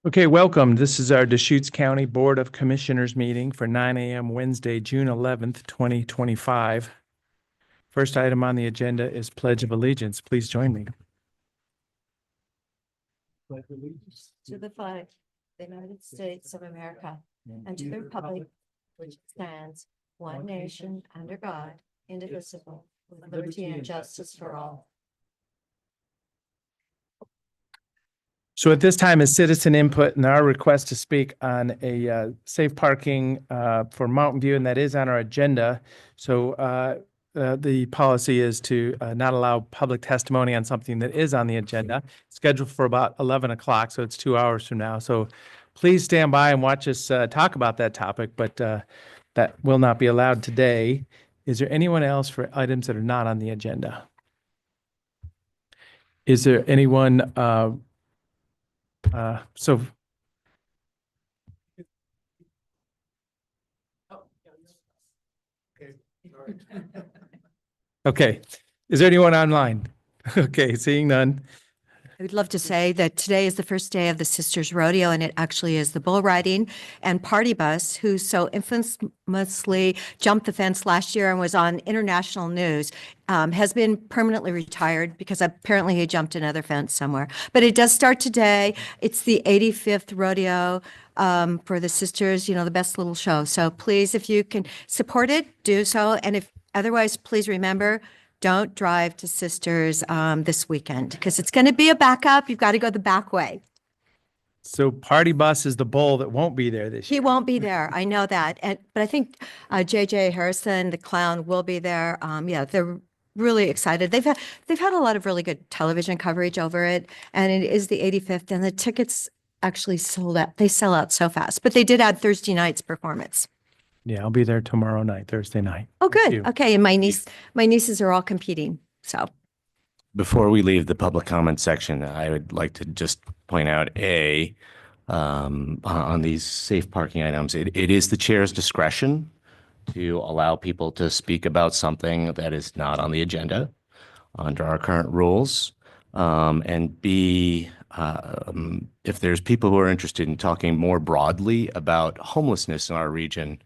Okay, welcome. This is our Deschutes County Board of Commissioners meeting for 9 a.m. Wednesday, June 11th, 2025. First item on the agenda is Pledge of Allegiance. Please join me. Pledge allegiance to the flag of the United States of America and to the republic which stands one nation under God, indivisible, with liberty and justice for all. So at this time is citizen input and our request to speak on a safe parking for Mountain View, and that is on our agenda. So the policy is to not allow public testimony on something that is on the agenda, scheduled for about 11 o'clock, so it's 2 hours from now. So please stand by and watch us talk about that topic, but that will not be allowed today. Is there anyone else for items that are not on the agenda? Is there anyone Okay. Is there anyone online? Okay, seeing none. I would love to say that today is the first day of the Sisters Rodeo, and it actually is the bull riding and party bus who so infamously jumped the fence last year and was on international news, has been permanently retired because apparently he jumped another fence somewhere. But it does start today. It's the 85th rodeo for the Sisters, the best little show. So please, if you can support it, do so. And if otherwise, please remember, don't drive to Sisters this weekend because it's going to be a backup. You've got to go the back way. So party bus is the bull that won't be there this year. He won't be there. I know that. But I think JJ Harrison, the clown, will be there. Yeah, they're really excited. They've had a lot of really good television coverage over it, and it is the 85th, and the tickets actually sold out. They sell out so fast. But they did add Thursday night's performance. Yeah, I'll be there tomorrow night, Thursday night. Oh, Thank good. you. Okay, and my nieces are all competing. So before we leave the public comment section, I would like to just point out on these safe parking items, it is the chair's discretion to allow people to speak about something that is not on the agenda under our current rules. And B, if there's people who are interested in talking more broadly about homelessness in our region,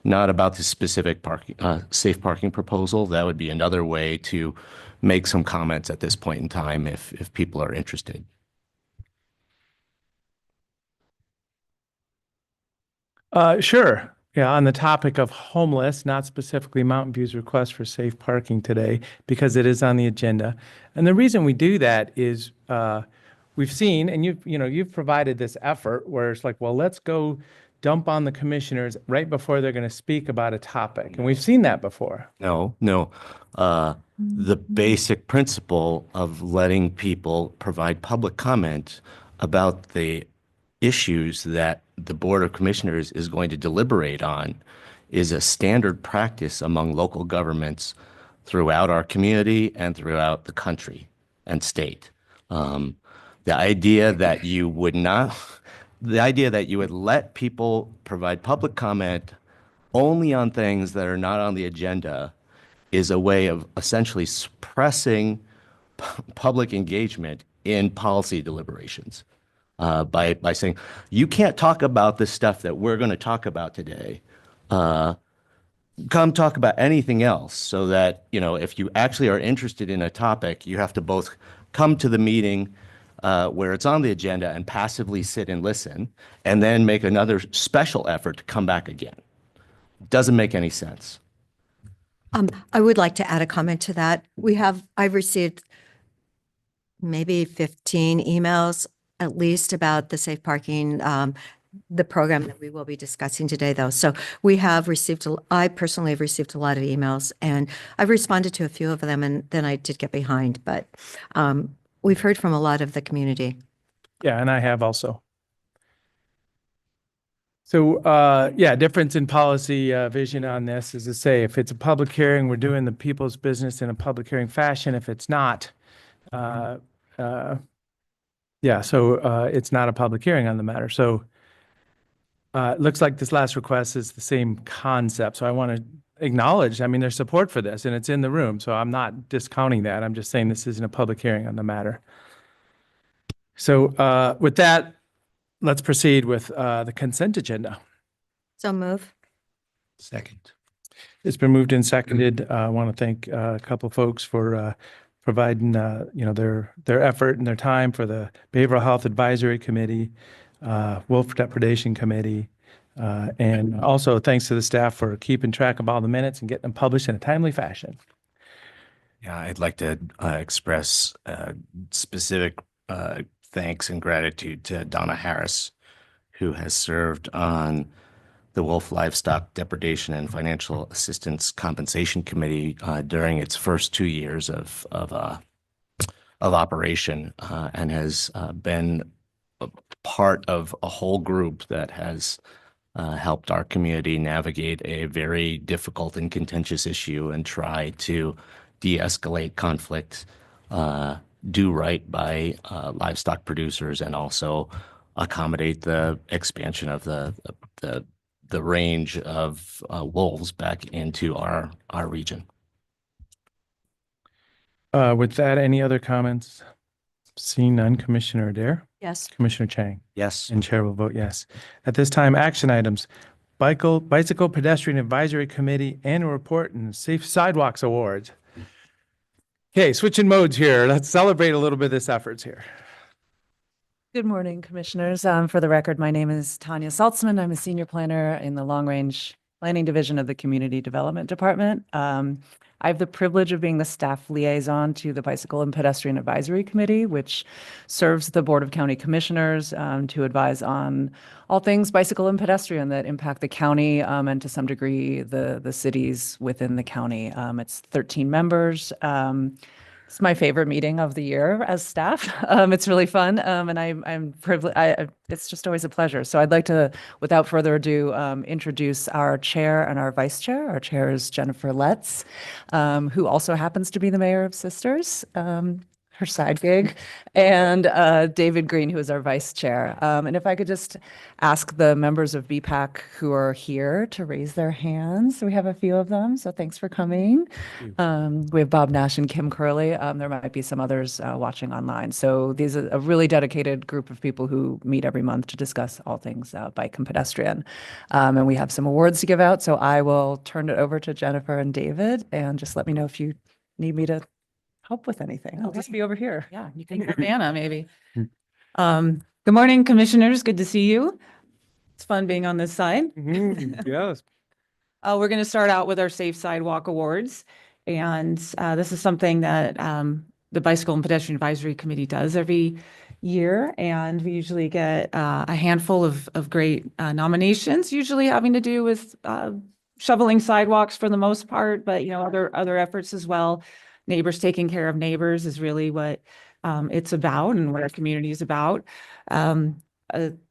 not about the specific parking, safe parking proposal, that would be another way to make some comments at this point in time if people are interested. Sure. Yeah, on the topic of homeless, not specifically Mountain View's request for safe parking today, because it is on the agenda. And the reason we do that is we've seen, and you've provided this effort where it's like, well, let's go dump on the commissioners right before they're going to speak about a topic. And we've seen that before. No. The basic principle of letting people provide public comment about the issues that the Board of Commissioners is going to deliberate on is a standard practice among local governments throughout our community and throughout the country and state. The idea that you would let people provide public comment only on things that are not on the agenda is a way of essentially suppressing public engagement in policy deliberations. By saying, you can't talk about this stuff that we're going to talk about today. Come talk about anything else, so that, if you actually are interested in a topic, you have to both come to the meeting where it's on the agenda and passively sit and listen, and then make another special effort to come back again. Doesn't make any sense. I would like to add a comment to that. I've received maybe 15 emails at least about the safe parking, the program that we will be discussing today, though. So I personally have received a lot of emails, and I've responded to a few of them, and then I did get behind. But we've heard from a lot of the community. Yeah, and I have also. So, yeah, difference in policy vision on this is to say, if it's a public hearing, we're doing the people's business in a public hearing fashion. If it's not, yeah, so it's not a public hearing on the matter. So it looks like this last request is the same concept. So I want to acknowledge, there's support for this, and it's in the room. So I'm not discounting that. I'm just saying this isn't a public hearing on the matter. So with that, let's proceed with the consent agenda. So move. Second. It's been moved and seconded. I want to thank a couple folks for providing, their effort and their time for the Behavioral Health Advisory Committee, Wolf Depredation Committee, and also thanks to the staff for keeping track of all the minutes and getting them published in a timely fashion. Yeah, I'd like to express specific thanks and gratitude to Donna Harris, who has served on the Wolf Livestock Depredation and Financial Assistance Compensation Committee during its first 2 years of operation, and has been a part of a whole group that has helped our community navigate a very difficult and contentious issue and try to de-escalate conflict, do right by livestock producers, and also accommodate the expansion of the range of wolves back into our region. With that, any other comments? Seeing none, Commissioner Adair, Yes. Commissioner Chang, Yes. and Chair will vote yes. At this time, action items. Bicycle Pedestrian Advisory Committee Annual Report and Safe Sidewalks Awards. Okay, switching modes here. Let's celebrate a little bit of this efforts here. Good morning, Commissioners. For the record, my name is Tanya Saltzman. I'm a senior planner in the Long Range Planning Division of the Community Development Department. I have the privilege of being the staff liaison to the Bicycle and Pedestrian Advisory Committee, which serves the Board of County Commissioners to advise on all things bicycle and pedestrian that impact the county and to some degree the cities within the county. It's 13 members. It's my favorite meeting of the year as staff. It's really fun, and I'm privileged. It's just always a pleasure. So I'd like to, without further ado, introduce our chair and our vice chair. Our chair is Jennifer Letts, who also happens to be the mayor of Sisters, her side gig, and David Green, who is our vice chair. And if I could just ask the members of BPAC who are here to raise their hands. We have a few of them, so thanks for coming. We have Bob Nash and Kim Curley. There might be some others watching online. So these are a really dedicated group of people who meet every month to discuss all things bike and pedestrian. And we have some awards to give out, so I will turn it over to Jennifer and David, and just let me know if you need me to help with anything. I'll just be over here. Yeah, you can hear Anna maybe. Good morning, Commissioners. Good to see you. It's fun being on this side. Yes. We're going to start out with our Safe Sidewalk Awards. And this is something that the Bicycle and Pedestrian Advisory Committee does every year. And we usually get a handful of great nominations, usually having to do with shoveling sidewalks for the most part, but other efforts as well. Neighbors taking care of neighbors is really what it's about and what our community is about.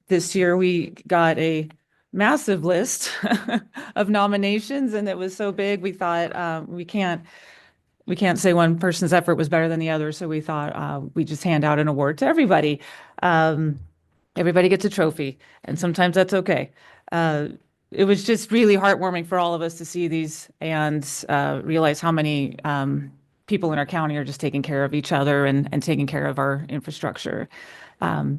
This year we got a massive list of nominations, and it was so big we thought we can't say one person's effort was better than the other, so we thought we just hand out an award to everybody. Everybody gets a trophy, and sometimes that's okay. It was just really heartwarming for all of us to see these and realize how many people in our county are just taking care of each other and taking care of our infrastructure.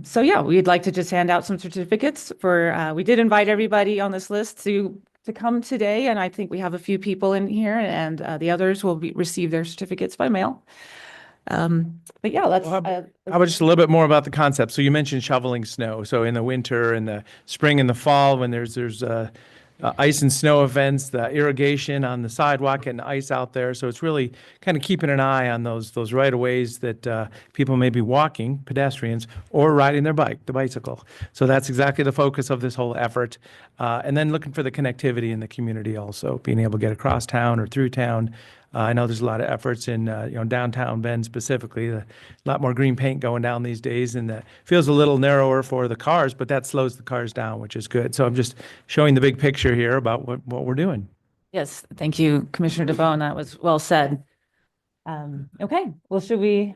So yeah, we'd like to just hand out some certificates for, we did invite everybody on this list to come today, and I think we have a few people in here, and the others will receive their certificates by mail. But yeah, let's. How about just a little bit more about the concept? So you mentioned shoveling snow. So in the winter and the spring and the fall, when there's ice and snow events, the irrigation on the sidewalk and ice out there. So it's really kind of keeping an eye on those right of ways that people may be walking, pedestrians, or riding their bike, the bicycle. So that's exactly the focus of this whole effort. And then looking for the connectivity in the community also, being able to get across town or through town. I know there's a lot of efforts in downtown Bend specifically, a lot more green paint going down these days, and feels a little narrower for the cars, but that slows the cars down, which is good. So I'm just showing the big picture here about what we're doing. Yes, thank you, Commissioner DeBonne. That was well said. Okay, well, should we,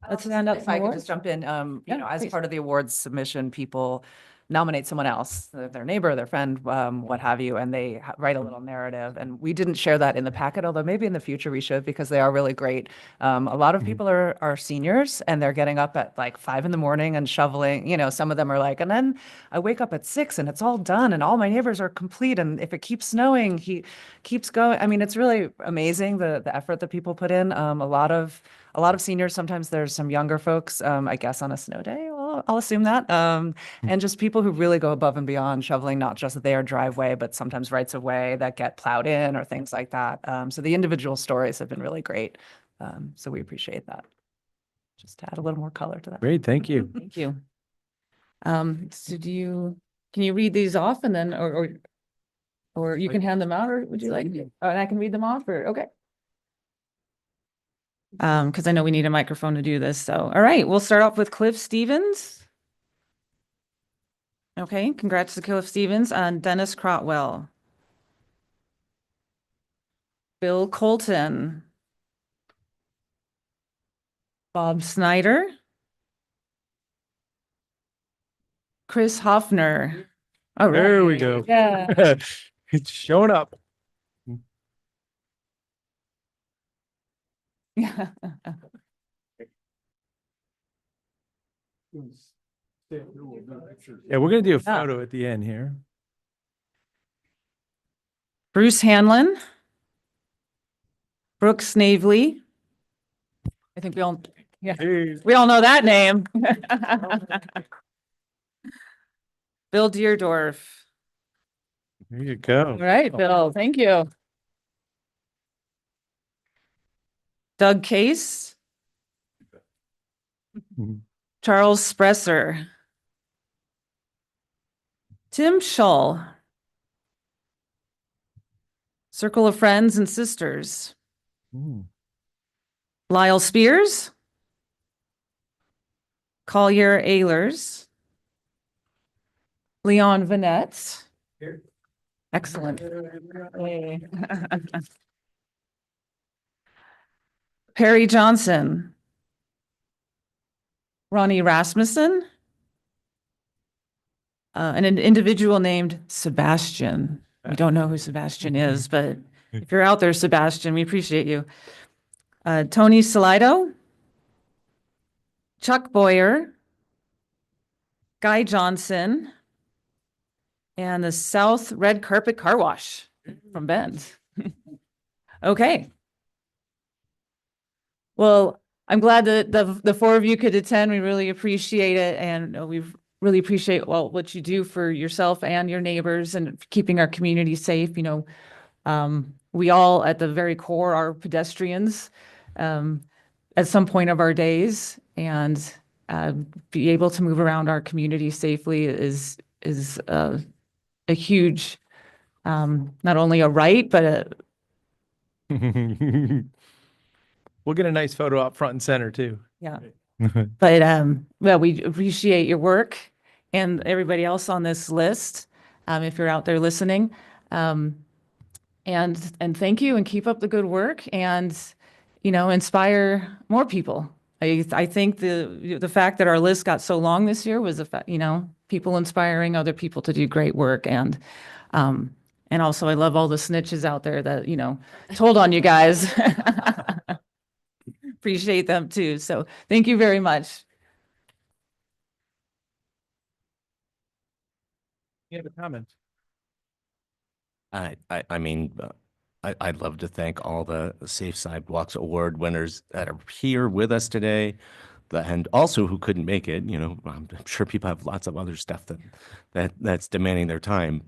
let's hand out If some I could awards? just jump in, Yeah, as please. part of the awards submission, people nominate someone else, their neighbor, their friend, what have you, and they write a little narrative. And we didn't share that in the packet, although maybe in the future we should, because they are really great. A lot of people are seniors and they're getting up at like 5 a.m. and shoveling, some of them are like, and then I wake up at 6 and it's all done and all my neighbors are complete. And if it keeps snowing, he keeps going. I mean, it's really amazing the effort that people put in. A lot of seniors, sometimes there's some younger folks, I guess on a snow day, I'll assume that. And just people who really go above and beyond shoveling, not just their driveway, but sometimes rights of way that get plowed in or things like that. So the individual stories have been really great. So we appreciate that. Just to add a little more color to that. Great, thank you. Thank you. So can you read these off and then, or you can hand them out, or would you like? Oh, and I can read them off, or, okay. Because I know we need a microphone to do this, so, all right, we'll start off with Cliff Stevens. Okay, congrats to Cliff Stevens on Dennis Crotwell. Bill Colton. Bob Snyder. Chris Hoffner. All right. There we go. Yeah. It's showing up. Yeah. Yeah, we're gonna do a photo at the end here. Bruce Hanlon. Brooke Snavely. I think we all know that name. Bill Deerdorf. There you go. All right, Bill, thank you. Doug Case. Mhm. Charles Spresser. Tim Shull. Circle of Friends and Sisters. Mm. Lyle Spears. Collier Ehlers. Leon Vanette. Excellent. Hey. Perry Johnson. Ronnie Rasmussen. And an individual named Sebastian. We don't know who Sebastian is, but if you're out there, Sebastian, we appreciate you. Tony Salido. Chuck Boyer. Guy Johnson. And the South Red Carpet Car Wash from Bend. Okay. Well, I'm glad that the four of you could attend. We really appreciate it. And we really appreciate what you do for yourself and your neighbors and keeping our community safe. We all at the very core are pedestrians at some point of our days, and be able to move around our community safely is a huge, not only a right, but We'll get a nice photo up front and center too. yeah. But we appreciate your work and everybody else on this list. If you're out there listening, and thank you and keep up the good work and, inspire more people. I think the fact that our list got so long this year was people inspiring other people to do great work. And also I love all the snitches out there that, told on you guys. Appreciate them too. So thank you very much. You have a comment? I mean, I'd love to thank all the Safe Sidewalks Award winners that are here with us today, and also who couldn't make it. I'm sure people have lots of other stuff that's demanding their time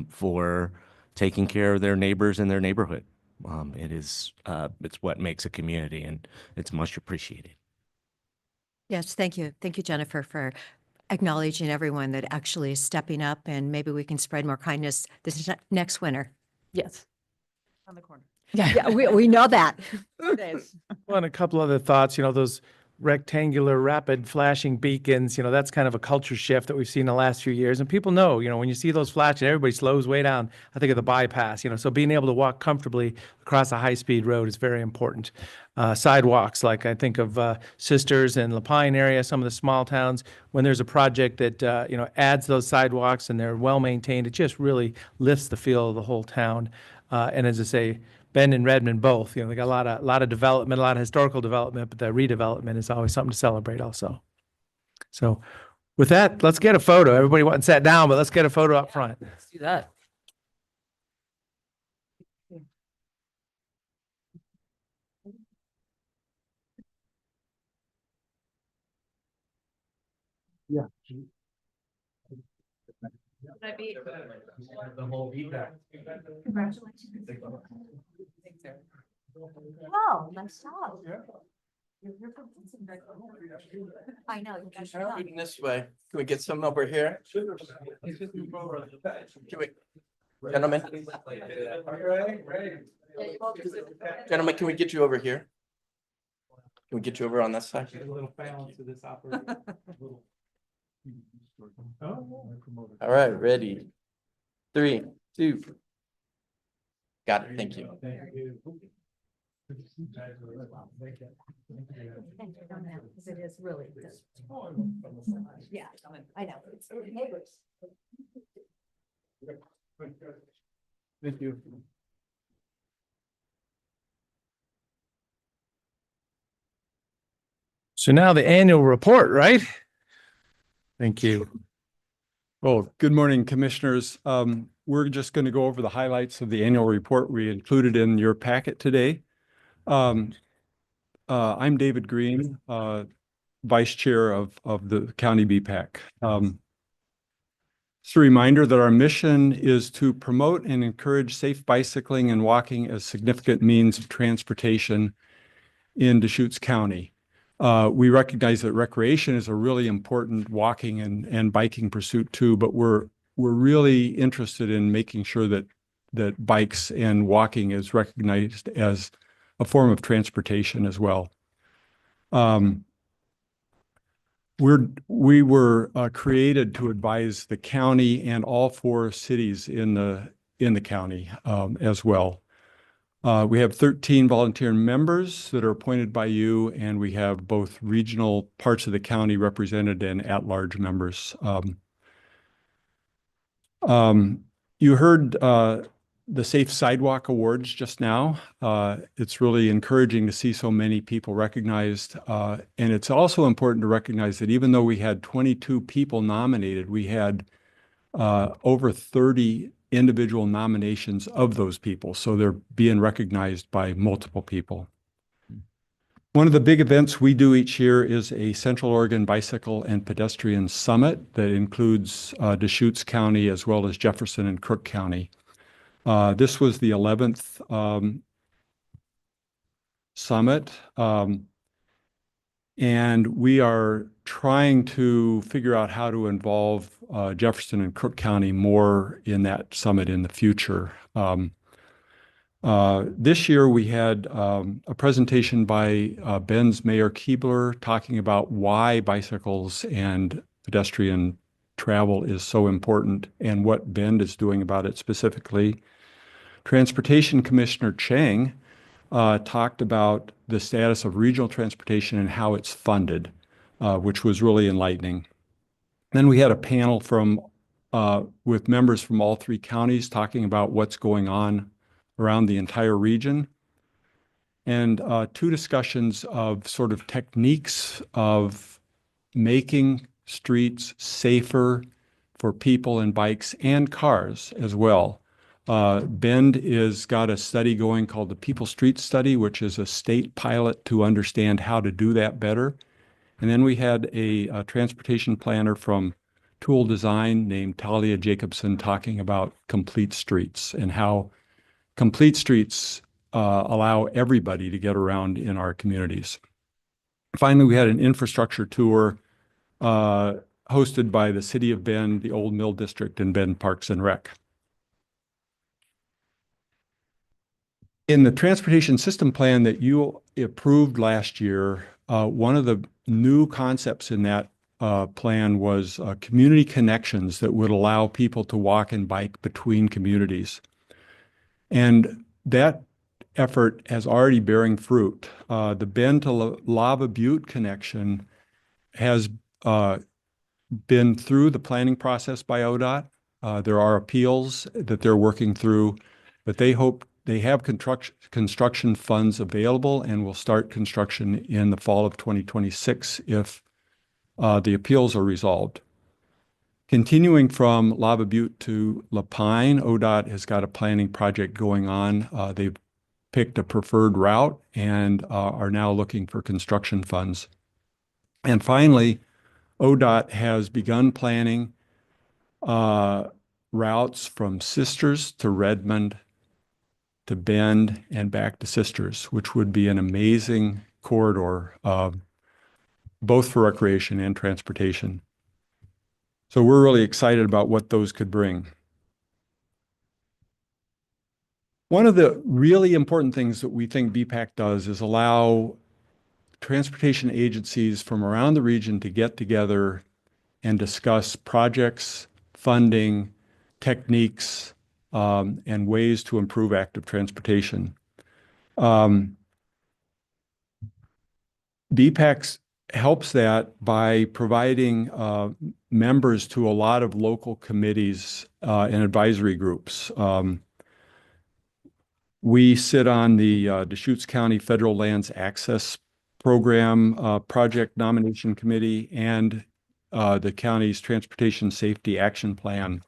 for taking care of their neighbors in their neighborhood. It's what makes a community, and it's much appreciated. Yes, thank you. Thank you, Jennifer, for acknowledging everyone that actually is stepping up, and maybe we can spread more kindness this next winter. Yes. On the corner. Yeah, we know that. Well, and a couple other thoughts, those rectangular, rapid flashing beacons, that's kind of a culture shift that we've seen in the last few years. And people know, when you see those flashing, everybody slows way down. I think of the bypass, so being able to walk comfortably across a high-speed road is very important. Sidewalks, like I think of Sisters and La Pine area, some of the small towns, when there's a project that, adds those sidewalks and they're well-maintained, it just really lifts the feel of the whole town. And as I say, Bend and Redmond both, they got a lot of development, a lot of historical development, but the redevelopment is always something to celebrate also. So with that, let's get a photo. Everybody went and sat down, but let's get a photo up front. Let's do that. Yeah. Oh, nice job. I know. Moving this way. Can we get some over here? Can we, gentlemen? Gentlemen, can we get you over here? Can we get you over on this side? All right, ready. 3, 2. Got it. Thank you. Because it is really good. Yeah, I know. It's neighbors. Thank you. So now the annual report, right? Thank you. Well, good morning, commissioners. We're just going to go over the highlights of the annual report we included in your packet today. I'm David Green, Vice Chair of the County BPAC. It's a reminder that our mission is to promote and encourage safe bicycling and walking as significant means of transportation in Deschutes County. We recognize that recreation is a really important walking and biking pursuit too, but we're really interested in making sure that bikes and walking is recognized as a form of transportation as well. We were created to advise the county and all 4 cities in the county as well. We have 13 volunteer members that are appointed by you, and we have both regional parts of the county represented and at-large members. You heard the Safe Sidewalk Awards just now. It's really encouraging to see so many people recognized. And it's also important to recognize that even though we had 22 people nominated, we had over 30 individual nominations of those people. So they're being recognized by multiple people. One of the big events we do each year is a Central Oregon Bicycle and Pedestrian Summit that includes Deschutes County as well as Jefferson and Crook County. This was the 11th summit. And we are trying to figure out how to involve Jefferson and Crook County more in that summit in the future. This year we had a presentation by Bend's Mayor Keebler talking about why bicycles and pedestrian travel is so important and what Bend is doing about it specifically. Transportation Commissioner Chang talked about the status of regional transportation and how it's funded, which was really enlightening. Then we had a panel with members from all 3 counties talking about what's going on around the entire region, and 2 discussions of sort of techniques of making streets safer for people and bikes and cars as well. Bend is got a study going called the People Street Study, which is a state pilot to understand how to do that better. And then we had a transportation planner from Tool Design named Talia Jacobson talking about complete streets and how complete streets allow everybody to get around in our communities. Finally, we had an infrastructure tour hosted by the City of Bend, the Old Mill District, and Bend Parks and Rec. In the transportation system plan that you approved last year, one of the new concepts in that plan was community connections that would allow people to walk and bike between communities. And that effort has already bearing fruit. The Bend to Lava Butte connection has been through the planning process by ODOT. There are appeals that they're working through, but they hope they have construction funds available and will start construction in the fall of 2026 if the appeals are resolved. Continuing from Lava Butte to Lapine, ODOT has got a planning project going on. They've picked a preferred route and are now looking for construction funds. And finally, ODOT has begun planning routes from Sisters to Redmond to Bend and back to Sisters, which would be an amazing corridor, both for recreation and transportation. So we're really excited about what those could bring. One of the really important things that we think BPAC does is allow transportation agencies from around the region to get together and discuss projects, funding, techniques, and ways to improve active transportation. BPAC helps that by providing members to a lot of local committees and advisory groups. We sit on the Deschutes County Federal Lands Access Program Project Nomination Committee and the county's Transportation Safety Action Plan.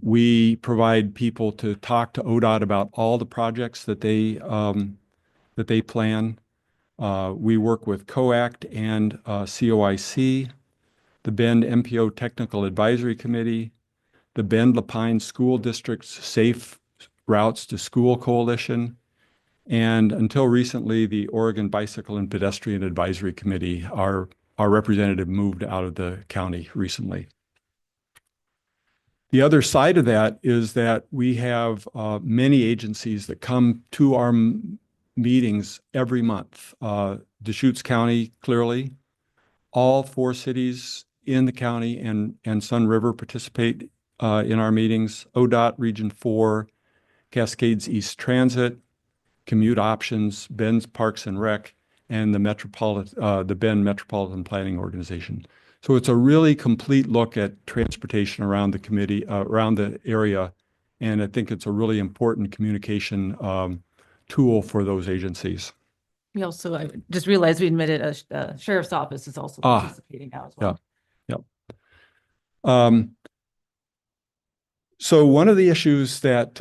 We provide people to talk to ODOT about all the projects that they plan. We work with COACT and COIC, the Bend MPO Technical Advisory Committee, the Bend Lapine School District's Safe Routes to School Coalition, and until recently, the Oregon Bicycle and Pedestrian Advisory Committee. Our representative moved out of the county recently. The other side of that is that we have many agencies that come to our meetings every month. Deschutes County, clearly. All 4 cities in the county and Sun River participate in our meetings. ODOT Region 4, Cascades East Transit, Commute Options, Bend's Parks and Rec, and the Bend Metropolitan Planning Organization. So it's a really complete look at transportation around the committee, around the area, and I think it's a really important communication tool for those agencies. We also, I just realized we admitted a sheriff's office is also participating now as well. So one of the issues that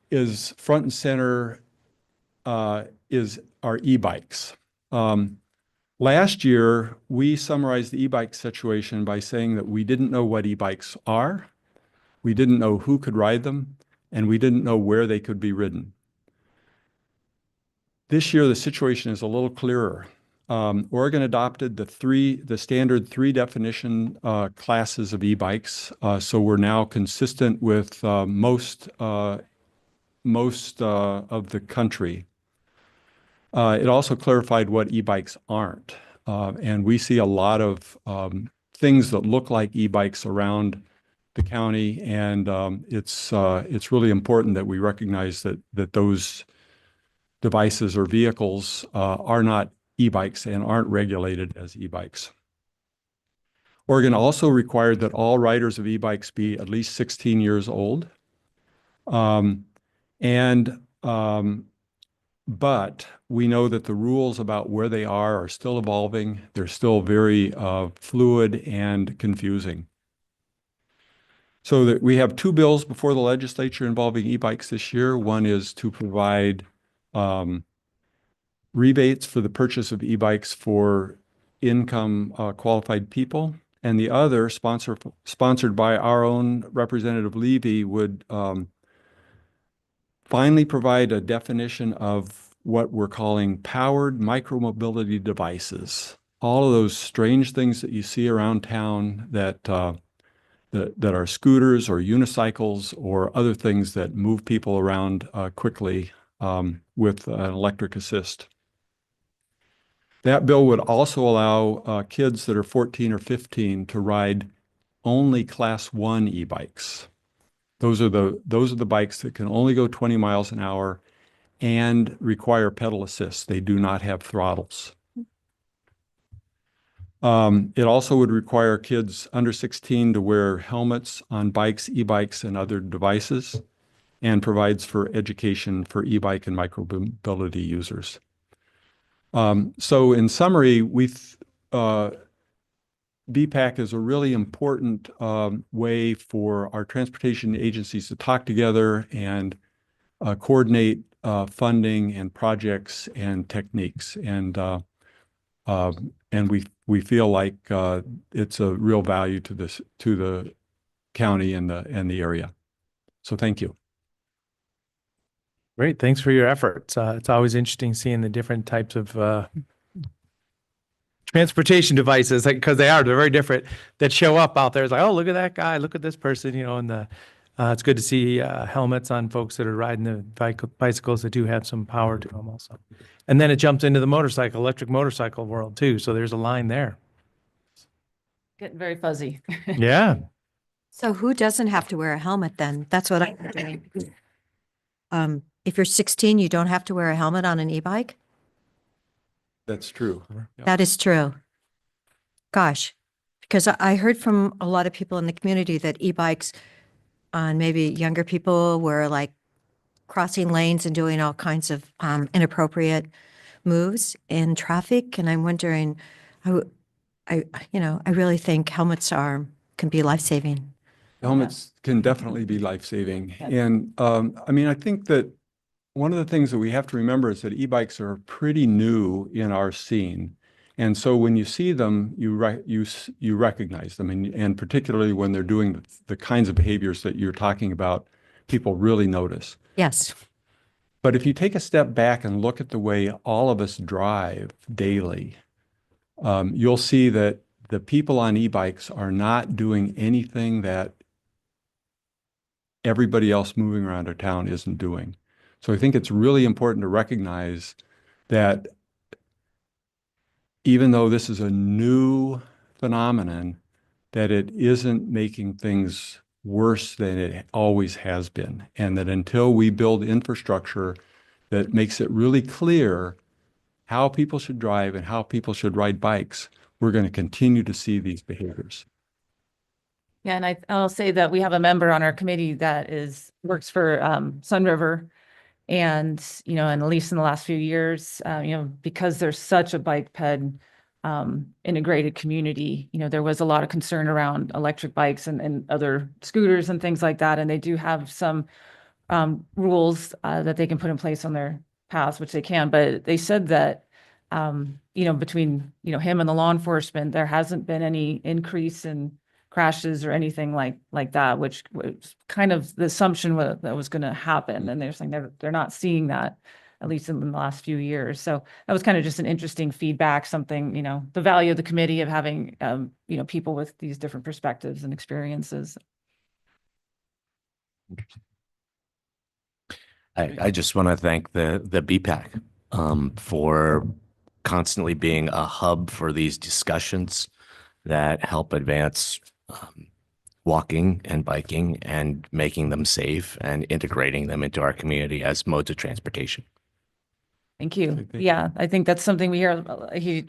is front and center is our e-bikes. Last year, we summarized the e-bike situation by saying that we didn't know what e-bikes are, we didn't know who could ride them, and we didn't know where they could be ridden. This year, the situation is a little clearer. Oregon adopted the standard 3 definition classes of e-bikes, so we're now consistent with most of the country. It also clarified what e-bikes aren't, and we see a lot of things that look like e-bikes around the county, and it's really important that we recognize that those devices or vehicles are not e-bikes and aren't regulated as e-bikes. Oregon also required that all riders of e-bikes be at least 16 years old. But we know that the rules about where they are still evolving. They're still very fluid and confusing. So that we have 2 bills before the legislature involving e-bikes this year. One is to provide rebates for the purchase of e-bikes for income qualified people. And the other, sponsored by our own Representative Levy, would finally provide a definition of what we're calling powered micromobility devices. All of those strange things that you see around town that are scooters or unicycles or other things that move people around quickly with an electric assist. That bill would also allow kids that are 14 or 15 to ride only Class 1 e-bikes. Those are the bikes that can only go 20 miles an hour and require pedal assist. They do not have throttles. It also would require kids under 16 to wear helmets on bikes, e-bikes, and other devices, and provides for education for e-bike and micromobility users. So in summary, BPAC is a really important way for our transportation agencies to talk together and coordinate funding and projects and techniques. And we feel like it's a real value to the county and the area. So thank you. Great, thanks for your efforts. It's always interesting seeing the different types of transportation devices, like, because they're very different, that show up out there. It's like, oh, look at that guy, look at this person, you know, and it's good to see helmets on folks that are riding the bicycles that do have some power to them also. And then it jumps into the electric motorcycle world too. So there's a line there. Getting very fuzzy. Yeah. So who doesn't have to wear a helmet then? That's what I'm doing. If you're 16, you don't have to wear a helmet on an e-bike? That's true. Yeah. That is true. Gosh, because I heard from a lot of people in the community that e-bikes on maybe younger people were like crossing lanes and doing all kinds of inappropriate moves in traffic. And I'm wondering, I really think helmets can be life-saving. Helmets can definitely be life-saving. And I mean, I think that one of the things that we have to remember is that e-bikes are pretty new in our scene. And so when you see them, you recognize them, and particularly when they're doing the kinds of behaviors that you're talking about, people really notice. Yes. But if you take a step back and look at the way all of us drive daily, you'll see that the people on e-bikes are not doing anything that everybody else moving around our town isn't doing. So I think it's really important to recognize that even though this is a new phenomenon, that it isn't making things worse than it always has been. And that until we build infrastructure that makes it really clear how people should drive and how people should ride bikes, we're going to continue to see these behaviors. Yeah, and I'll say that we have a member on our committee that works for Sunriver. And, and at least in the last few years, because there's such a bike ped integrated community, there was a lot of concern around electric bikes and other scooters and things like that. And they do have some rules that they can put in place on their paths, which they can. But they said that, between, him and the law enforcement, there hasn't been any increase in crashes or anything like that, which was kind of the assumption that was going to happen. And they're saying they're not seeing that, at least in the last few years. So that was kind of just an interesting feedback, something, the value of the committee of having, people with these different perspectives and experiences. I just want to thank the BPAC for constantly being a hub for these discussions that help advance walking and biking and making them safe and integrating them into our community as modes of transportation. Thank you. Thank you. Yeah, I think that's something we hear. He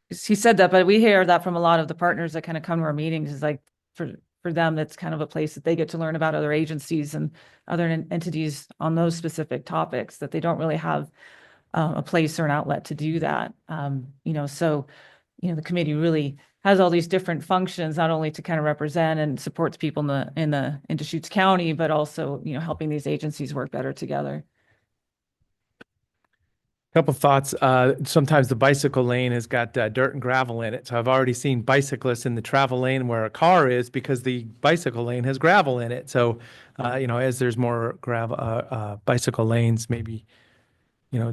said that, but we hear that from a lot of the partners that kind of come to our meetings. Is like for them, that's kind of a place that they get to learn about other agencies and other entities on those specific topics, that they don't really have a place or an outlet to do that. So the committee really has all these different functions, not only to kind of represent and supports people in Deschutes County, but also, helping these agencies work better together. Couple thoughts. Sometimes the bicycle lane has got dirt and gravel in it. So I've already seen bicyclists in the travel lane where a car is because the bicycle lane has gravel in it. So, as there's more gravel, bicycle lanes, maybe,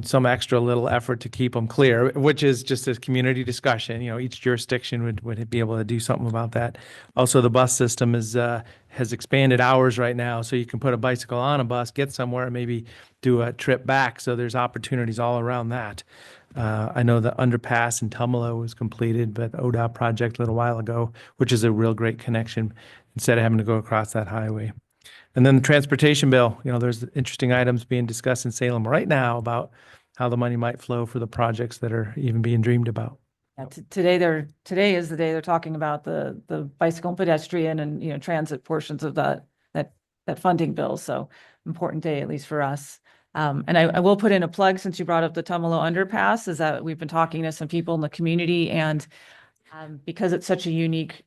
some extra little effort to keep them clear, which is just a community discussion. Each jurisdiction would be able to do something about that. Also, the bus system has expanded hours right now, so you can put a bicycle on a bus, get somewhere, and maybe do a trip back. So there's opportunities all around that. I know the underpass in Tumalo was completed, but ODOT project a little while ago, which is a real great connection instead of having to go across that highway. And then the transportation bill, there's interesting items being discussed in Salem right now about how the money might flow for the projects that are even being dreamed about. Yeah, today is the day they're talking about the bicycle and pedestrian and, transit portions of that funding bill. So important day, at least for us. And I will put in a plug, since you brought up the Tumalo underpass, is that we've been talking to some people in the community, and because it's such a unique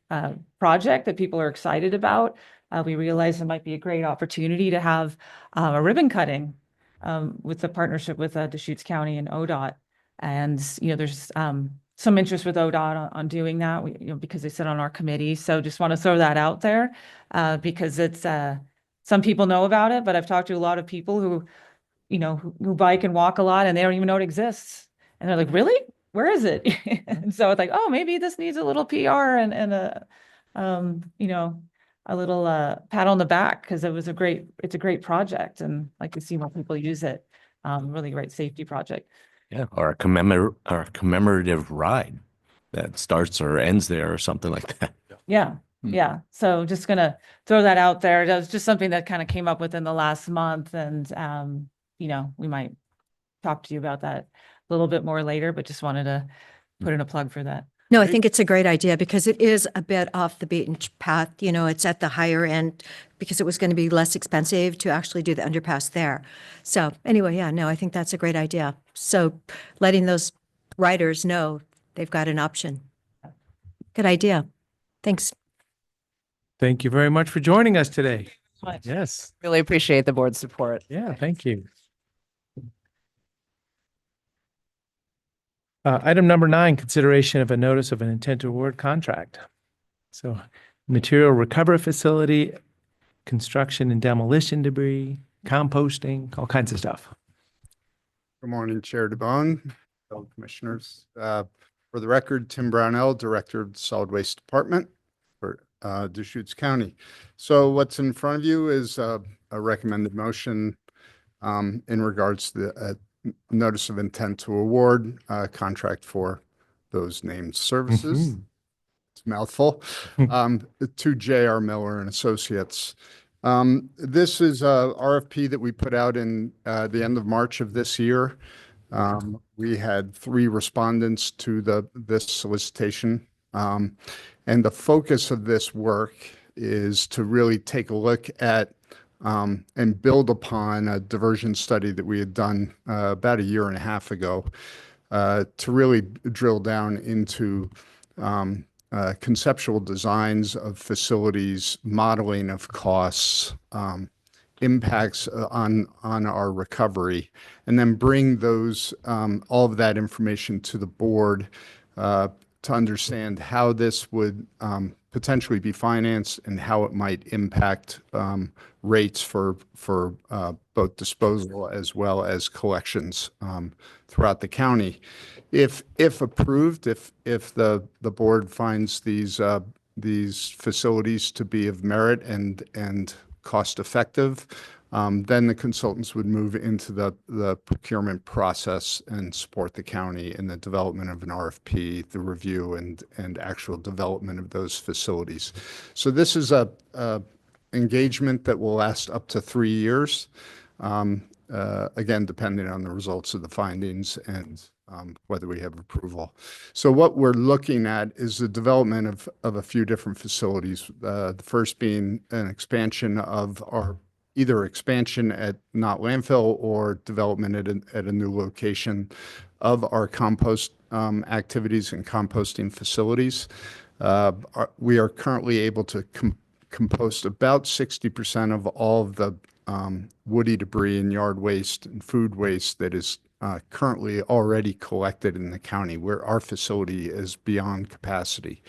project that people are excited about, we realize it might be a great opportunity to have a ribbon cutting with the partnership with Deschutes County and ODOT. And, there's some interest with ODOT on doing that, because they sit on our committee. So just want to throw that out there because it's, some people know about it, but I've talked to a lot of people who bike and walk a lot, and they don't even know it exists. And they're like, really? Where is it? And so it's like, oh, maybe this needs a little PR and a, a little pat on the back, because it's a great project, and like to see more people use it. Really great safety project. Yeah, or a commemorative ride that starts or ends there or something like that. Yeah. Yeah. So just gonna throw that out there. That was just something that kind of came up within the last month, and we might talk to you about that a little bit more later, but just wanted to put in a plug for that. No, I think it's a great idea because it is a bit off the beaten path. It's at the higher end because it was going to be less expensive to actually do the underpass there. So anyway, yeah, no, I think that's a great idea. So letting those riders know they've got an option. Good idea. Thanks. Thank you very much for joining us today. Much. Yes. Really appreciate the board's support. Yeah, thank you. Item number 9, consideration of a notice of an intent to award contract. So material recovery facility, construction and demolition debris, composting, all kinds of stuff. Good morning, Chair DeBonne, fellow commissioners. For the record, Tim Brownell, Director of the Solid Waste Department for Deschutes County. So what's in front of you is a recommended motion in regards to the notice of intent to award contract for those named services. It's a mouthful. To J.R. Miller and Associates. This is a RFP that we put out in the end of March of this year. We had 3 respondents to this solicitation. And the focus of this work is to really take a look at and build upon a diversion study that we had done about a year and a half ago to really drill down into conceptual designs of facilities, modeling of costs, impacts on our recovery, and then bring those all of that information to the board to understand how this would potentially be financed and how it might impact rates for both disposal as well as collections throughout the county. If approved, if the board finds these facilities to be of merit and cost effective, then the consultants would move into the procurement process and support the county in the development of an RFP, the review and actual development of those facilities. So this is a engagement that will last up to 3 years, again, depending on the results of the findings and whether we have approval. So what we're looking at is the development of a few different facilities. The first being an expansion of our either expansion at not landfill or development at a new location of our compost activities and composting facilities. We are currently able to compost about 60% of all of the woody debris and yard waste and food waste that is currently already collected in the county, where our facility is beyond capacity.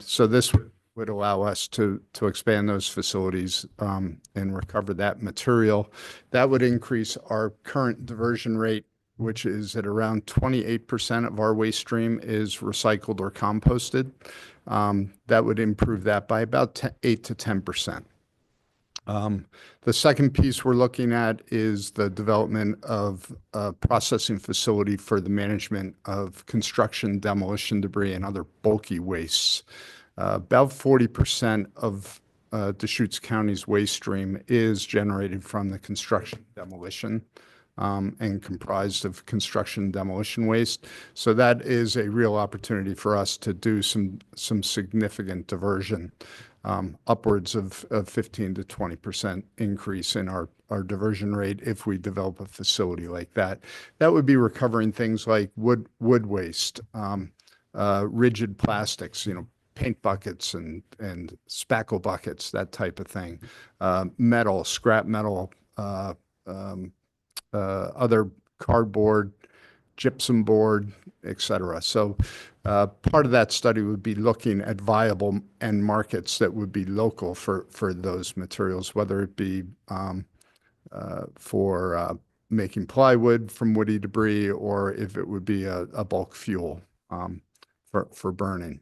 So this would allow us to expand those facilities and recover that material. That would increase our current diversion rate, which is at around 28% of our waste stream is recycled or composted. That would improve that by about 8 to 10%. The second piece we're looking at is the development of a processing facility for the management of construction, demolition debris, and other bulky wastes. About 40% of Deschutes County's waste stream is generated from the construction demolition and comprised of construction demolition waste. So that is a real opportunity for us to do some significant diversion, upwards of 15 to 20% increase in our diversion rate if we develop a facility like that. That would be recovering things like wood waste, rigid plastics, paint buckets and spackle buckets, that type of thing, metal, scrap metal, other cardboard, gypsum board, et cetera. So part of that study would be looking at viable end markets that would be local for those materials, whether it be for making plywood from woody debris, or if it would be a bulk fuel for burning.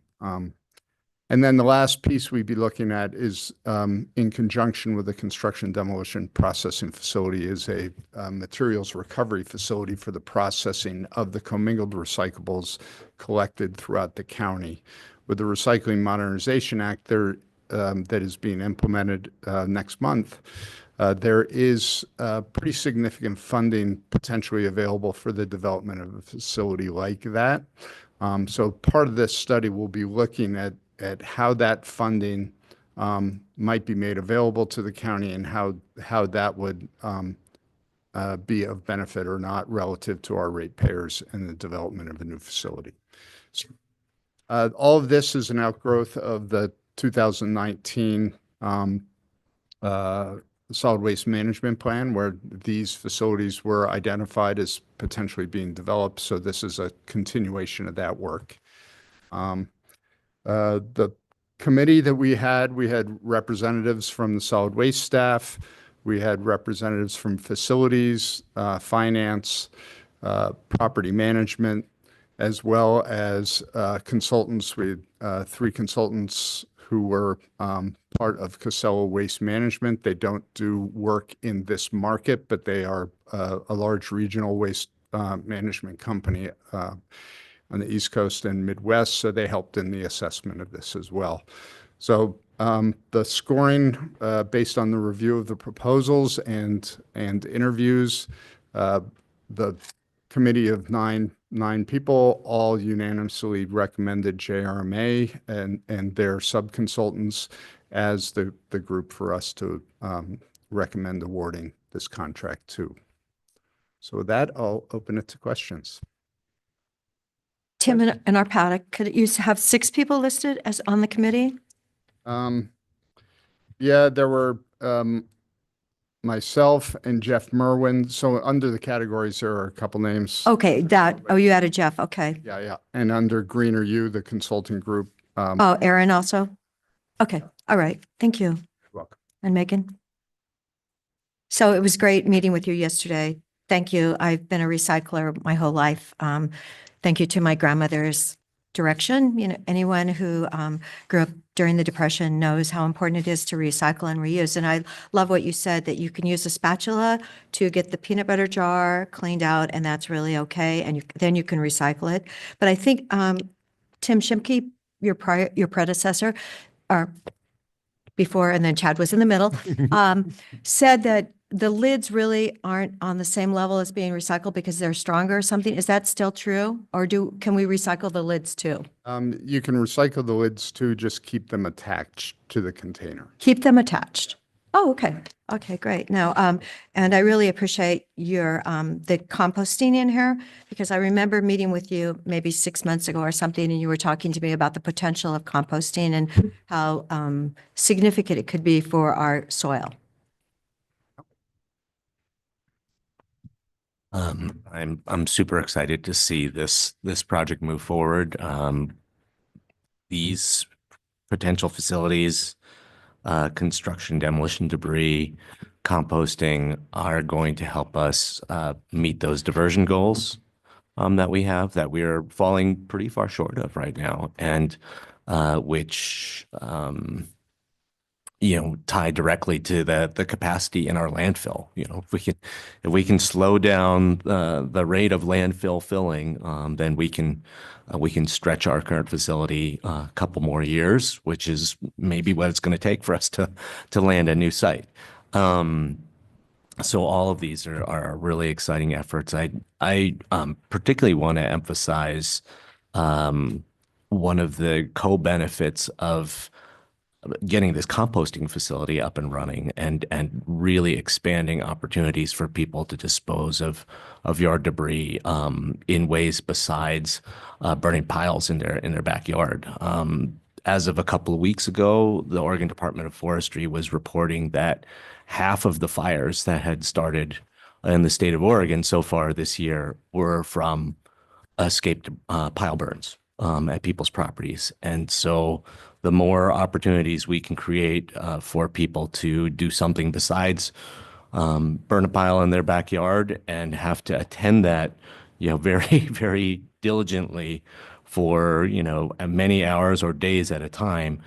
And then the last piece we'd be looking at is, in conjunction with the construction demolition processing facility, is a materials recovery facility for the processing of the commingled recyclables collected throughout the county. With the Recycling Modernization Act that is being implemented next month, there is pretty significant funding potentially available for the development of a facility like that. So part of this study will be looking at how that funding might be made available to the county and how that would be of benefit or not relative to our ratepayers in the development of a new facility. So, all of this is an outgrowth of the 2019 Solid Waste Management Plan, where these facilities were identified as potentially being developed. So this is a continuation of that work. The committee that we had representatives from the solid waste staff. We had representatives from facilities, finance, property management, as well as consultants. We had 3 consultants who were part of Casella Waste Management. They don't do work in this market, but they are a large regional waste management company on the East Coast and Midwest, so they helped in the assessment of this as well. So the scoring, based on the review of the proposals and interviews, the committee of nine people all unanimously recommended JRMA and their subconsultants as the group for us to recommend awarding this contract to. So with that, I'll open it to questions. Tim, in our paddock, could you have 6 people listed as on the committee? Yeah, there were myself and Jeff Merwin. So under the categories, there are a couple names. Okay, you added Jeff, okay. Yeah. And under Greener U, the consulting group. Oh, Aaron also? Okay, all right, thank you. You're welcome. And Megan? So it was great meeting with you yesterday. Thank you. I've been a recycler my whole life. Thank you to my grandmother's direction. Anyone who grew up during the Depression knows how important it is to recycle and reuse. And I love what you said, that you can use a spatula to get the peanut butter jar cleaned out, and that's really okay. And then you can recycle it. But I think Tim Shimke, your predecessor, or before, and then Chad was in the middle, said that the lids really aren't on the same level as being recycled because they're stronger or something. Is that still true? Or can we recycle the lids too? You can recycle the lids too, just keep them attached to the container. Keep them attached. Oh, okay. Okay, great. Now, and I really appreciate your, the composting in here, because I remember meeting with you maybe 6 months ago or something, and you were talking to me about the potential of composting and how significant it could be for our soil. I'm super excited to see this project move forward. These potential facilities, construction, demolition debris, composting are going to help us meet those diversion goals that we have, that we are falling pretty far short of right now, and which tie directly to the capacity in our landfill. If we can slow down the rate of landfill filling, then we can stretch our current facility a couple more years, which is maybe what it's going to take for us to land a new site. So all of these are really exciting efforts. I particularly want to emphasize one of the co-benefits of getting this composting facility up and running and really expanding opportunities for people to dispose of yard debris in ways besides burning piles in their backyard. As of a couple of weeks ago, the Oregon Department of Forestry was reporting that half of the fires that had started in the state of Oregon so far this year were from escaped pile burns at people's properties. And so the more opportunities we can create for people to do something besides burn a pile in their backyard and have to attend that, very, very diligently for, many hours or days at a time,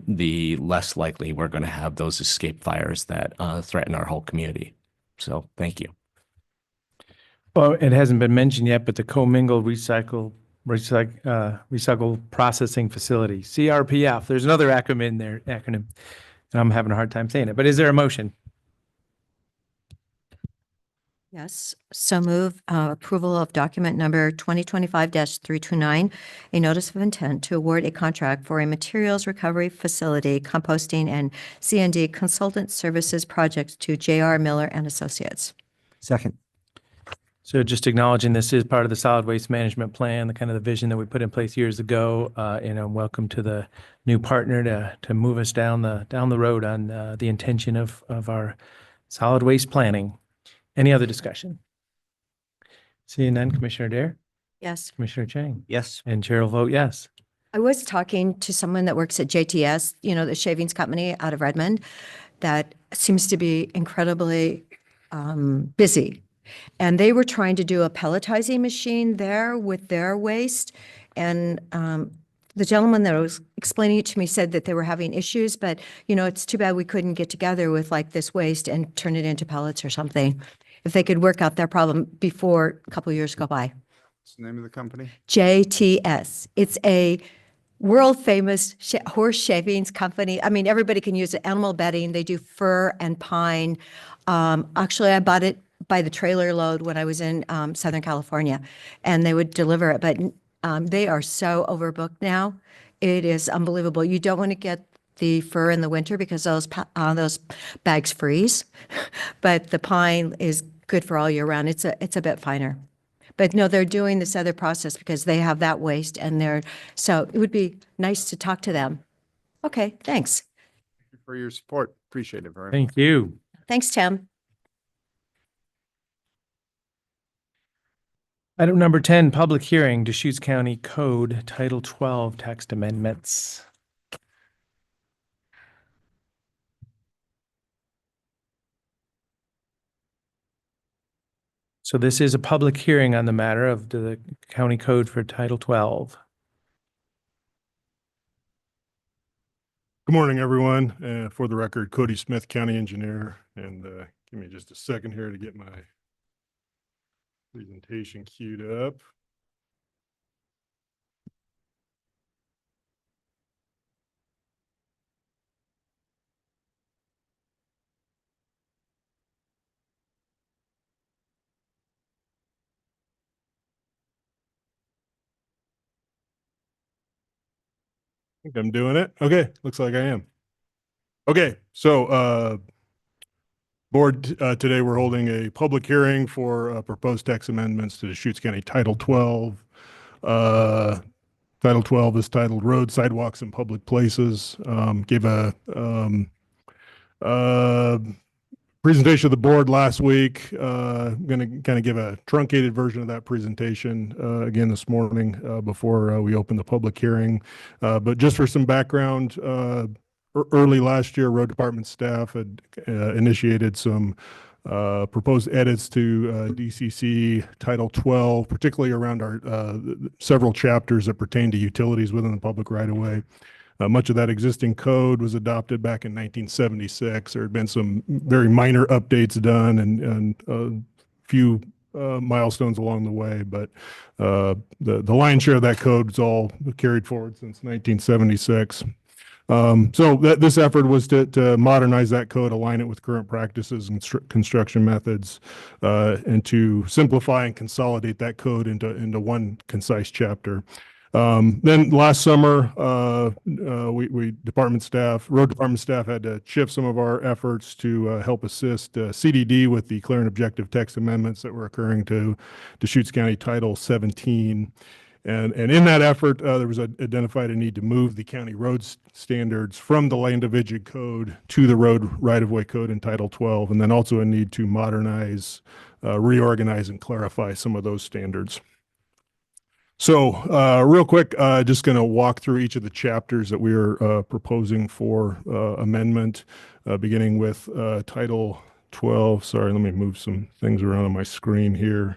the less likely we're going to have those escape fires that threaten our whole community. So thank you. Well, it hasn't been mentioned yet, but the commingled recycle processing facility, CRPF. There's another acronym, and I'm having a hard time saying it. But is there a motion? Yes, so move approval of document number 2025-329, a notice of intent to award a contract for a materials recovery facility, composting and C&D consultant services project to J.R. Miller and Associates. Second. So just acknowledging this is part of the solid waste management plan, the kind of the vision that we put in place years ago. Welcome to the new partner to move us down the road on the intention of our solid waste planning. Any other discussion? Seeing none, Commissioner Dare, Yes. Commissioner Chang, Yes. and Chair will vote yes. I was talking to someone that works at JTS, the shavings company out of Redmond, that seems to be incredibly busy. And they were trying to do a pelletizing machine there with their waste. And the gentleman that was explaining it to me said that they were having issues, but, it's too bad we couldn't get together with like this waste and turn it into pellets or something. If they could work out their problem before a couple of years go by. What's the name of the company? JTS. It's a world famous horse shavings company. I mean, everybody can use it. Animal bedding. They do fur and pine. Actually, I bought it by the trailer load when I was in Southern California, and they would deliver it. But they are so overbooked now. It is unbelievable. You don't want to get the fur in the winter because those bags freeze, but the pine is good for all year round. It's a bit finer. But no, they're doing this other process because they have that waste so it would be nice to talk to them. Okay, thanks. Thank you for your support. Appreciate it very much. Thank you. Thanks, Tim. Item number 10, public hearing, Deschutes County Code Title 12 text amendments. So this is a public hearing on the matter of the county code for Title 12. Good morning, everyone. For the record, Cody Smith, County Engineer, and give me just a second here to get my presentation queued up. I think I'm doing it. Okay, looks like I am. Okay, so board, today we're holding a public hearing for proposed text amendments to Deschutes County Title 12. Title 12 is titled Roads, Sidewalks, and Public Places. Gave a presentation of the board last week. I'm going to kind of give a truncated version of that presentation again this morning before we open the public hearing. But just for some background, early last year, road department staff had initiated some proposed edits to DCC Title 12, particularly around our several chapters that pertain to utilities within the public right of way. Much of that existing code was adopted back in 1976. There had been some very minor updates done and a few milestones along the way, but the lion's share of that code is all carried forward since 1976. So this effort was to modernize that code, align it with current practices and construction methods, and to simplify and consolidate that code into one concise chapter. Then last summer, road department staff had to shift some of our efforts to help assist CDD with the clear and objective text amendments that were occurring to Deschutes County Title 17. And in that effort, there was identified a need to move the county roads standards from the land division code to the road right-of-way code in Title 12, and then also a need to modernize, reorganize, and clarify some of those standards. So real quick, just going to walk through each of the chapters that we are proposing for amendment, beginning with Title 12. Sorry, let me move some things around on my screen here.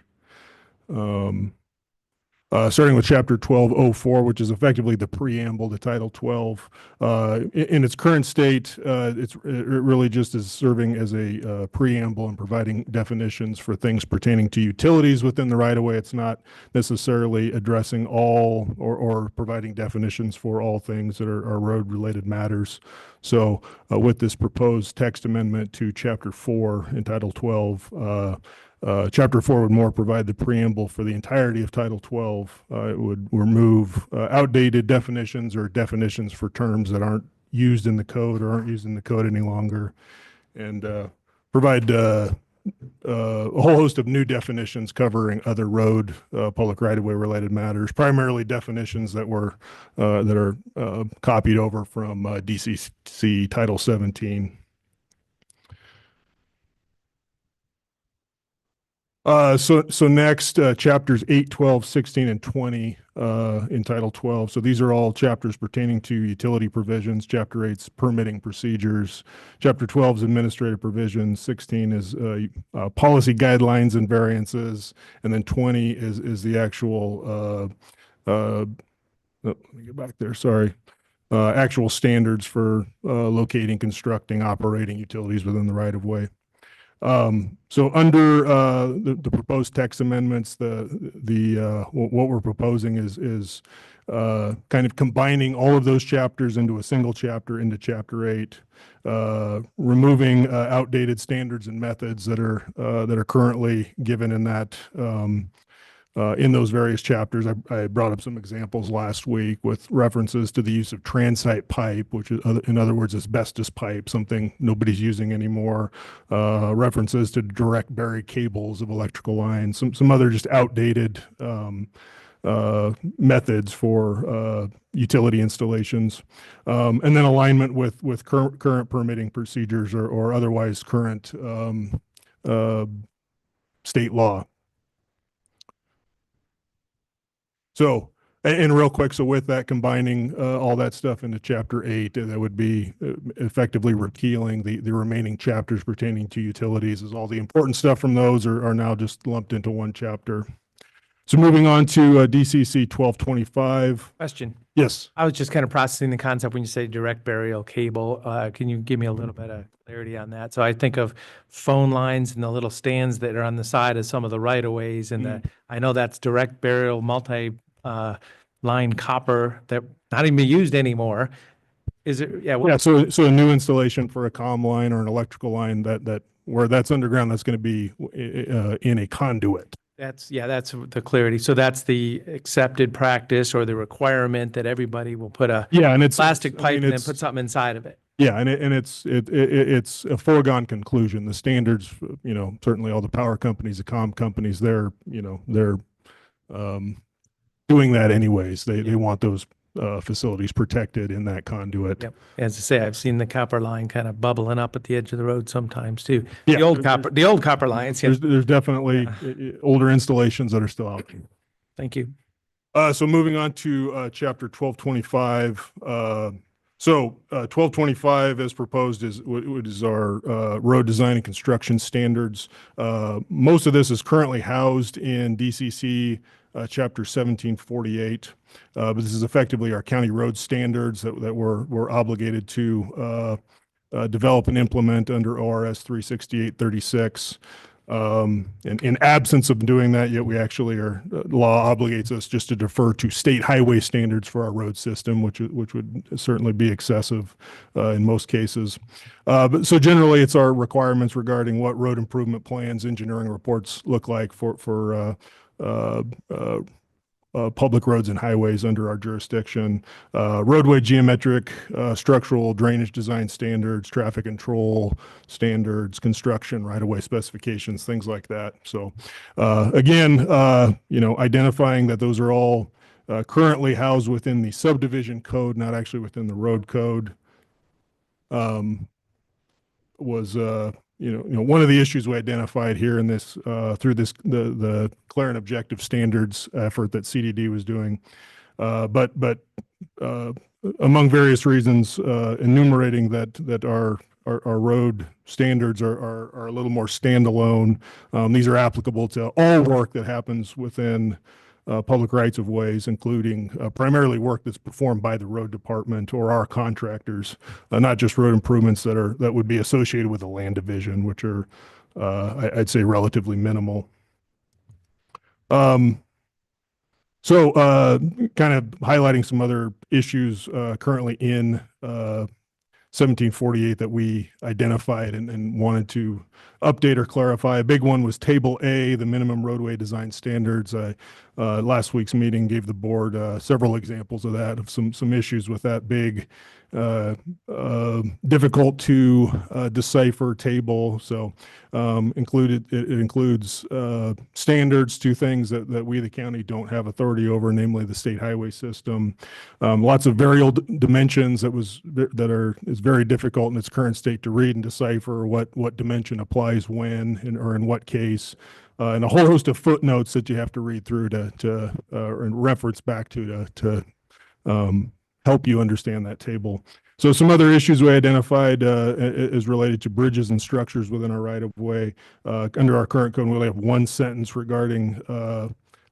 Starting with Chapter 1204, which is effectively the preamble to Title 12. In its current state, it really just is serving as a preamble and providing definitions for things pertaining to utilities within the right-of-way. It's not necessarily addressing all or providing definitions for all things that are road-related matters. So with this proposed text amendment to Chapter 4 in Title 12, Chapter 4 would more provide the preamble for the entirety of Title 12. It would remove outdated definitions or definitions for terms that aren't used in the code or aren't used in the code any longer, and provide a whole host of new definitions covering other road, public right-of-way related matters, primarily definitions that are copied over from DCC Title 17. So next, chapters 8, 12, 16, and 20 in Title 12. So these are all chapters pertaining to utility provisions. Chapter 8's permitting procedures. Chapter 12's administrative provisions. 16 is policy guidelines and variances. And then 20 is the actual, let me get back there, sorry. Actual standards for locating, constructing, operating utilities within the right-of-way. So under the proposed text amendments, what we're proposing is kind of combining all of those chapters into a single chapter into Chapter 8, removing outdated standards and methods that are currently given in that in those various chapters. I brought up some examples last week with references to the use of transite pipe, which is, in other words, asbestos pipe, something nobody's using anymore. References to direct buried cables of electrical lines, some other just outdated methods for utility installations, and then alignment with current permitting procedures or otherwise current state law. So, and real quick, so with that, combining all that stuff into Chapter 8, that would be effectively repealing the remaining chapters pertaining to utilities, as all the important stuff from those are now just lumped into one chapter. So moving on to DCC 1225. Question. Yes. I was just kind of processing the concept when you say direct burial cable. Can you give me a little bit of clarity on that? So I think of phone lines and the little stands that are on the side of some of the right-of-ways, and I know that's direct burial multi-line copper that not even used anymore. Is it? Yeah. Yeah. So a new installation for a comm line or an electrical line that where that's underground, that's going to be in a conduit. That's the clarity. So that's the accepted practice or the requirement that everybody will put a plastic pipe and then put something inside of it. Yeah, and it's a foregone conclusion. The standards, certainly all the power companies, the comm companies, they're doing that anyways. They want those facilities protected in that conduit. Yep. As I say, I've seen the copper line kind of bubbling up at the edge of the road sometimes too. Yeah, The old copper lines. Yeah. There's definitely older installations that are still out there. Thank you. So moving on to Chapter 1225. So 1225 as proposed is our road design and construction standards. Most of this is currently housed in DCC Chapter 1748. But this is effectively our county road standards that we're obligated to develop and implement under ORS 36836. And in absence of doing that, yet we actually law obligates us just to defer to state highway standards for our road system, which would certainly be excessive in most cases. But so generally, it's our requirements regarding what road improvement plans, engineering reports look like for public roads and highways under our jurisdiction, roadway geometric, structural drainage design standards, traffic control standards, construction right-of-way specifications, things like that. So again, identifying that those are all currently housed within the subdivision code, not actually within the road code, was one of the issues we identified here in this through the clear and objective standards effort that CDD was doing, but among various reasons, enumerating that our road standards are a little more standalone. These are applicable to all work that happens within public rights of ways, including primarily work that's performed by the road department or our contractors, not just road improvements that would be associated with the land division, which are, I'd say, relatively minimal. So kind of highlighting some other issues currently in 1748 that we identified and wanted to update or clarify. A big one was Table A, the minimum roadway design standards. Last week's meeting gave the board several examples of that, of some issues with that big, difficult to decipher table. So it includes standards to things that we, the county, don't have authority over, namely the state highway system. Lots of variable dimensions is very difficult in its current state to read and decipher what dimension applies when or in what case. And a whole host of footnotes that you have to read through to reference back to help you understand that table. So some other issues we identified is related to bridges and structures within our right of way. Under our current code, we only have one sentence regarding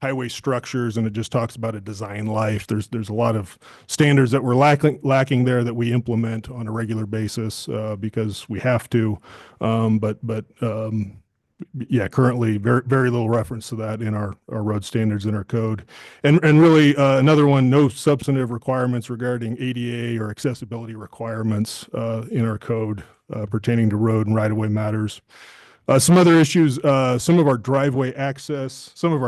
highway structures, and it just talks about a design life. There's a lot of standards that we're lacking there that we implement on a regular basis because we have to. Yeah, currently very little reference to that in our road standards in our code. And really another one, no substantive requirements regarding ADA or accessibility requirements in our code pertaining to road and right-of-way matters. Some other issues, some of our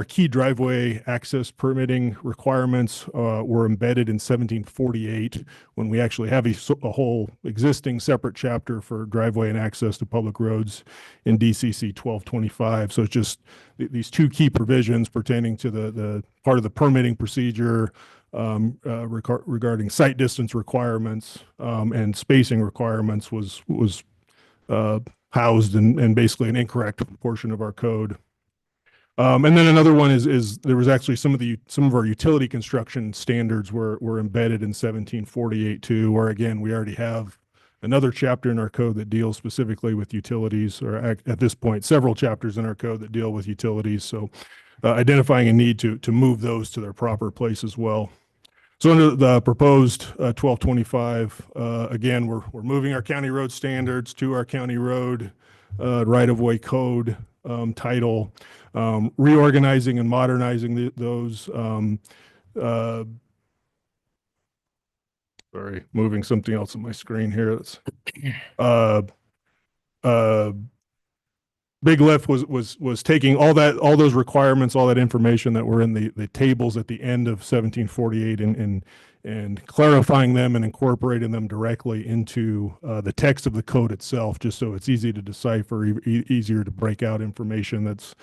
key driveway access permitting requirements were embedded in 1748 when we actually have a whole existing separate chapter for driveway and access to public roads in DCC 1225. So it's just these two key provisions pertaining to the part of the permitting procedure regarding site distance requirements and spacing requirements was housed in basically an incorrect portion of our code. And then another one is there was actually some of our utility construction standards were embedded in 1748 too, where again, we already have another chapter in our code that deals specifically with utilities, or at this point, several chapters in our code that deal with utilities. So identifying a need to move those to their proper place as well. So under the proposed 1225, again, we're moving our county road standards to our county road right-of-way code title, reorganizing and modernizing those. Sorry, moving something else on my screen here. Big lift was taking all those requirements, all that information that were in the tables at the end of 1748 and clarifying them and incorporating them directly into the text of the code itself, just so it's easy to decipher, easier to break out information that's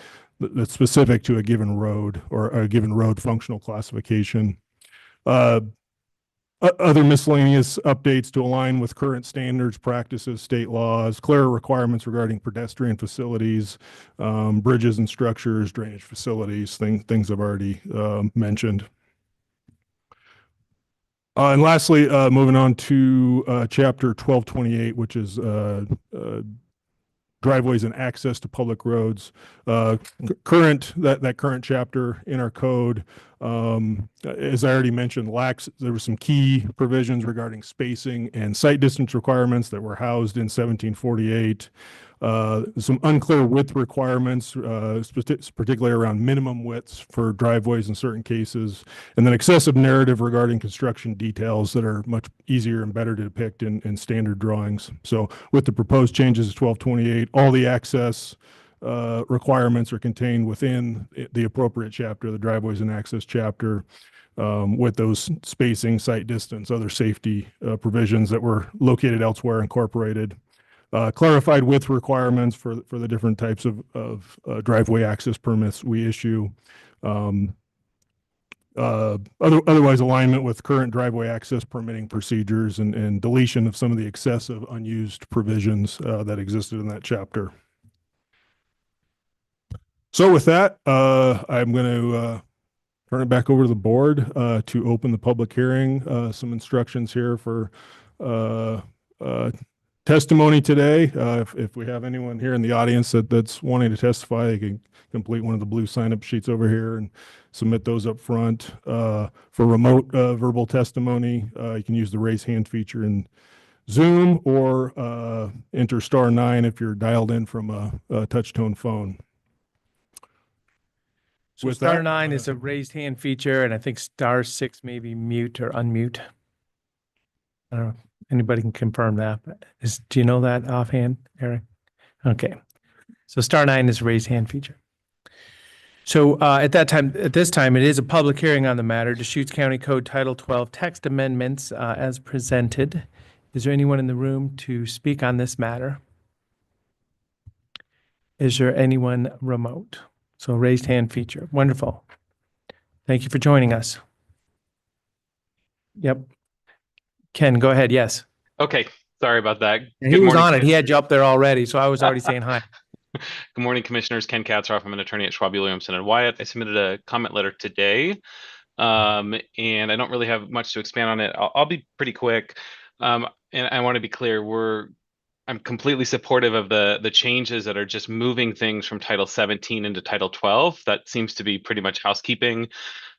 specific to a given road or a given road functional classification. Other miscellaneous updates to align with current standards, practices, state laws, clearer requirements regarding pedestrian facilities, bridges and structures, drainage facilities, things I've already mentioned. And lastly, moving on to chapter 1228, which is driveways and access to public roads. That current chapter in our code, as I already mentioned, there were some key provisions regarding spacing and site distance requirements that were housed in 1748. Some unclear width requirements, particularly around minimum widths for driveways in certain cases, and then excessive narrative regarding construction details that are much easier and better to depict in standard drawings. So with the proposed changes to 1228, all the access requirements are contained within the appropriate chapter, the driveways and access chapter, with those spacing, site distance, other safety provisions that were located elsewhere incorporated. Clarified width requirements for the different types of driveway access permits we issue. Otherwise alignment with current driveway access permitting procedures and deletion of some of the excessive unused provisions that existed in that chapter. So with that, I'm going to turn it back over to the board to open the public hearing. Some instructions here for testimony today. If we have anyone here in the audience that's wanting to testify, they can complete one of the blue sign-up sheets over here and submit those up front. For remote verbal testimony, you can use the raise hand feature in Zoom or enter *9 if you're dialed in from a touch-tone phone. So With that, *9 is a raised hand feature, and I think *6 may be mute or unmute. I don't know. Anybody can confirm that. But do you know that offhand, Eric? Okay. So *9 is a raised hand feature. So at this time, it is a public hearing on the matter, Deschutes County Code Title 12 text amendments as presented. Is there anyone in the room to speak on this matter? Is there anyone remote? So raised hand feature. Wonderful. Thank you for joining us. Yep. Ken, go ahead. Yes. Okay. Sorry about that. He was on it. He had you up there already, so I was already saying hi. Good morning, Commissioners. Ken Katzroff. I'm an attorney at Schwab, Williamson and Wyatt. I submitted a comment letter today, and I don't really have much to expand on it. I'll be pretty quick, and I want to be clear. I'm completely supportive of the changes that are just moving things from Title 17 into Title 12. That seems to be pretty much housekeeping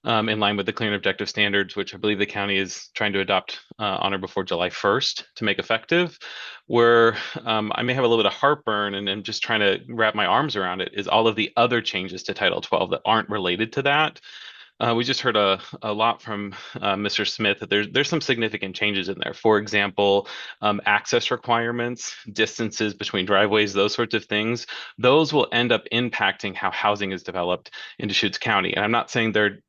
in line with the clear and objective standards, which I believe the county is trying to adopt on or before July 1st to make effective. Where I may have a little bit of heartburn and I'm just trying to wrap my arms around it is all of the other changes to Title 12 that aren't related to that. We just heard a lot from Mr. Smith that there's some significant changes in there. For example, access requirements, distances between driveways, those sorts of things. Those will end up impacting how housing is developed in Deschutes County. And I'm not saying they're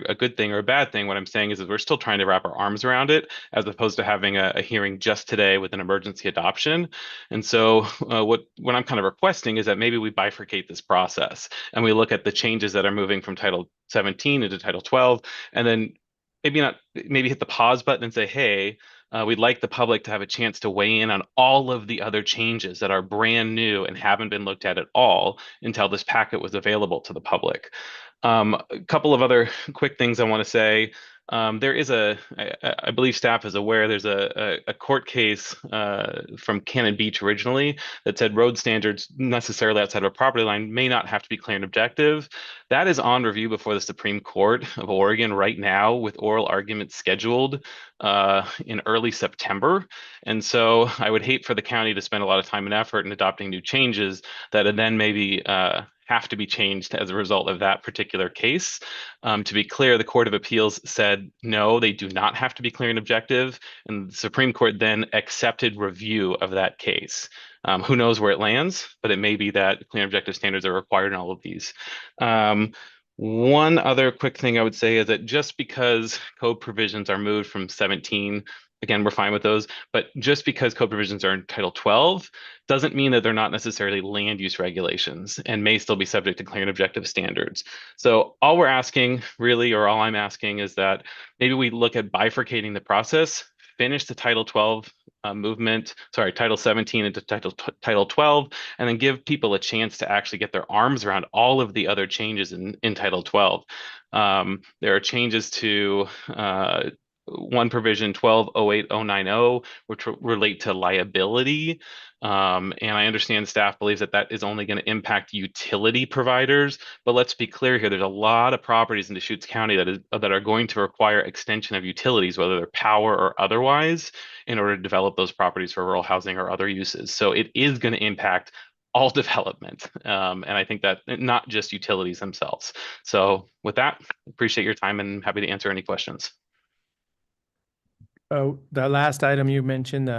a good thing or a bad thing. What I'm saying is that we're still trying to wrap our arms around it as opposed to having a hearing just today with an emergency adoption. And so what I'm kind of requesting is that maybe we bifurcate this process and we look at the changes that are moving from Title 17 into Title 12, and then maybe hit the pause button and say, hey, we'd like the public to have a chance to weigh in on all of the other changes that are brand new and haven't been looked at all until this packet was available to the public. A couple of other quick things I want to say. There is I believe staff is aware, there's a court case from Cannon Beach originally that said road standards necessarily outside of a property line may not have to be clear and objective. That is on review before the Supreme Court of Oregon right now with oral arguments scheduled in early September. And so I would hate for the county to spend a lot of time and effort in adopting new changes that then maybe have to be changed as a result of that particular case. To be clear, the Court of Appeals said, no, they do not have to be clear and objective. And the Supreme Court then accepted review of that case. Who knows where it lands, but it may be that clear and objective standards are required in all of these. One other quick thing I would say is that just because code provisions are moved from 17, again, we're fine with those, but just because code provisions are in Title 12 doesn't mean that they're not necessarily land use regulations and may still be subject to clear and objective standards. So all we're asking really, or all I'm asking is that maybe we look at bifurcating the process, finish the Title 12 Title 17 into Title 12, and then give people a chance to actually get their arms around all of the other changes in Title 12. There are changes to one provision 1208-090, which relate to liability. And I understand staff believes that that is only going to impact utility providers, but let's be clear here. There's a lot of properties in Deschutes County that are going to require extension of utilities, whether they're power or otherwise, in order to develop those properties for rural housing or other uses. So it is going to impact all development. And I think that not just utilities themselves. So with that, appreciate your time and happy to answer any questions. Oh, the last item you mentioned,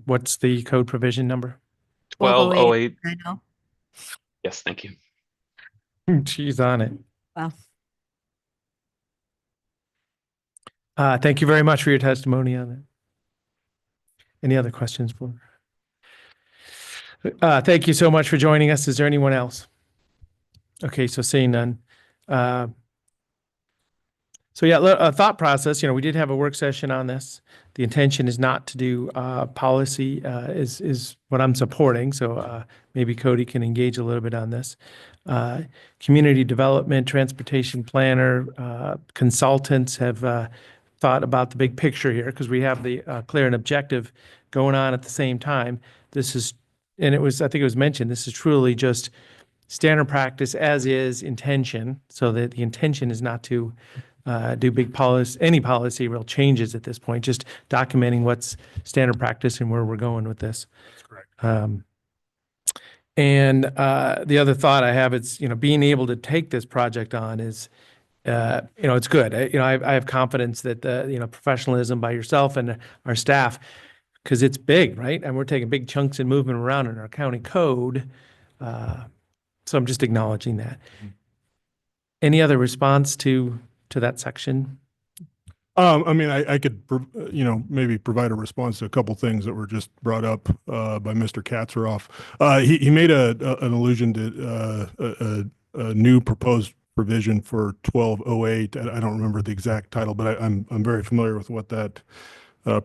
what's the code provision number? 1208. I know. Yes, thank you. She's on it. Well, Thank you very much for your testimony on it. Any other questions for? Thank you so much for joining us. Is there anyone else? Okay, so seeing none. So yeah, a thought process, we did have a work session on this. The intention is not to do policy is what I'm supporting. So maybe Cody can engage a little bit on this. Community development, transportation planner, consultants have thought about the big picture here because we have the clear and objective going on at the same time. This is, and I think it was mentioned, this is truly just standard practice as is intention, so that the intention is not to do big policy, any policy real changes at this point, just documenting what's standard practice and where we're going with this. That's correct. And the other thought I have is, being able to take this project on is, it's good. I have confidence that professionalism by yourself and our staff, because it's big, right? And we're taking big chunks and moving around in our county code. So I'm just acknowledging that. Any other response to that section? I could, maybe provide a response to a couple things that were just brought up by Mr. Katzeroff. He made an allusion to a new proposed provision for 1208. I don't remember the exact title, but I'm very familiar with what that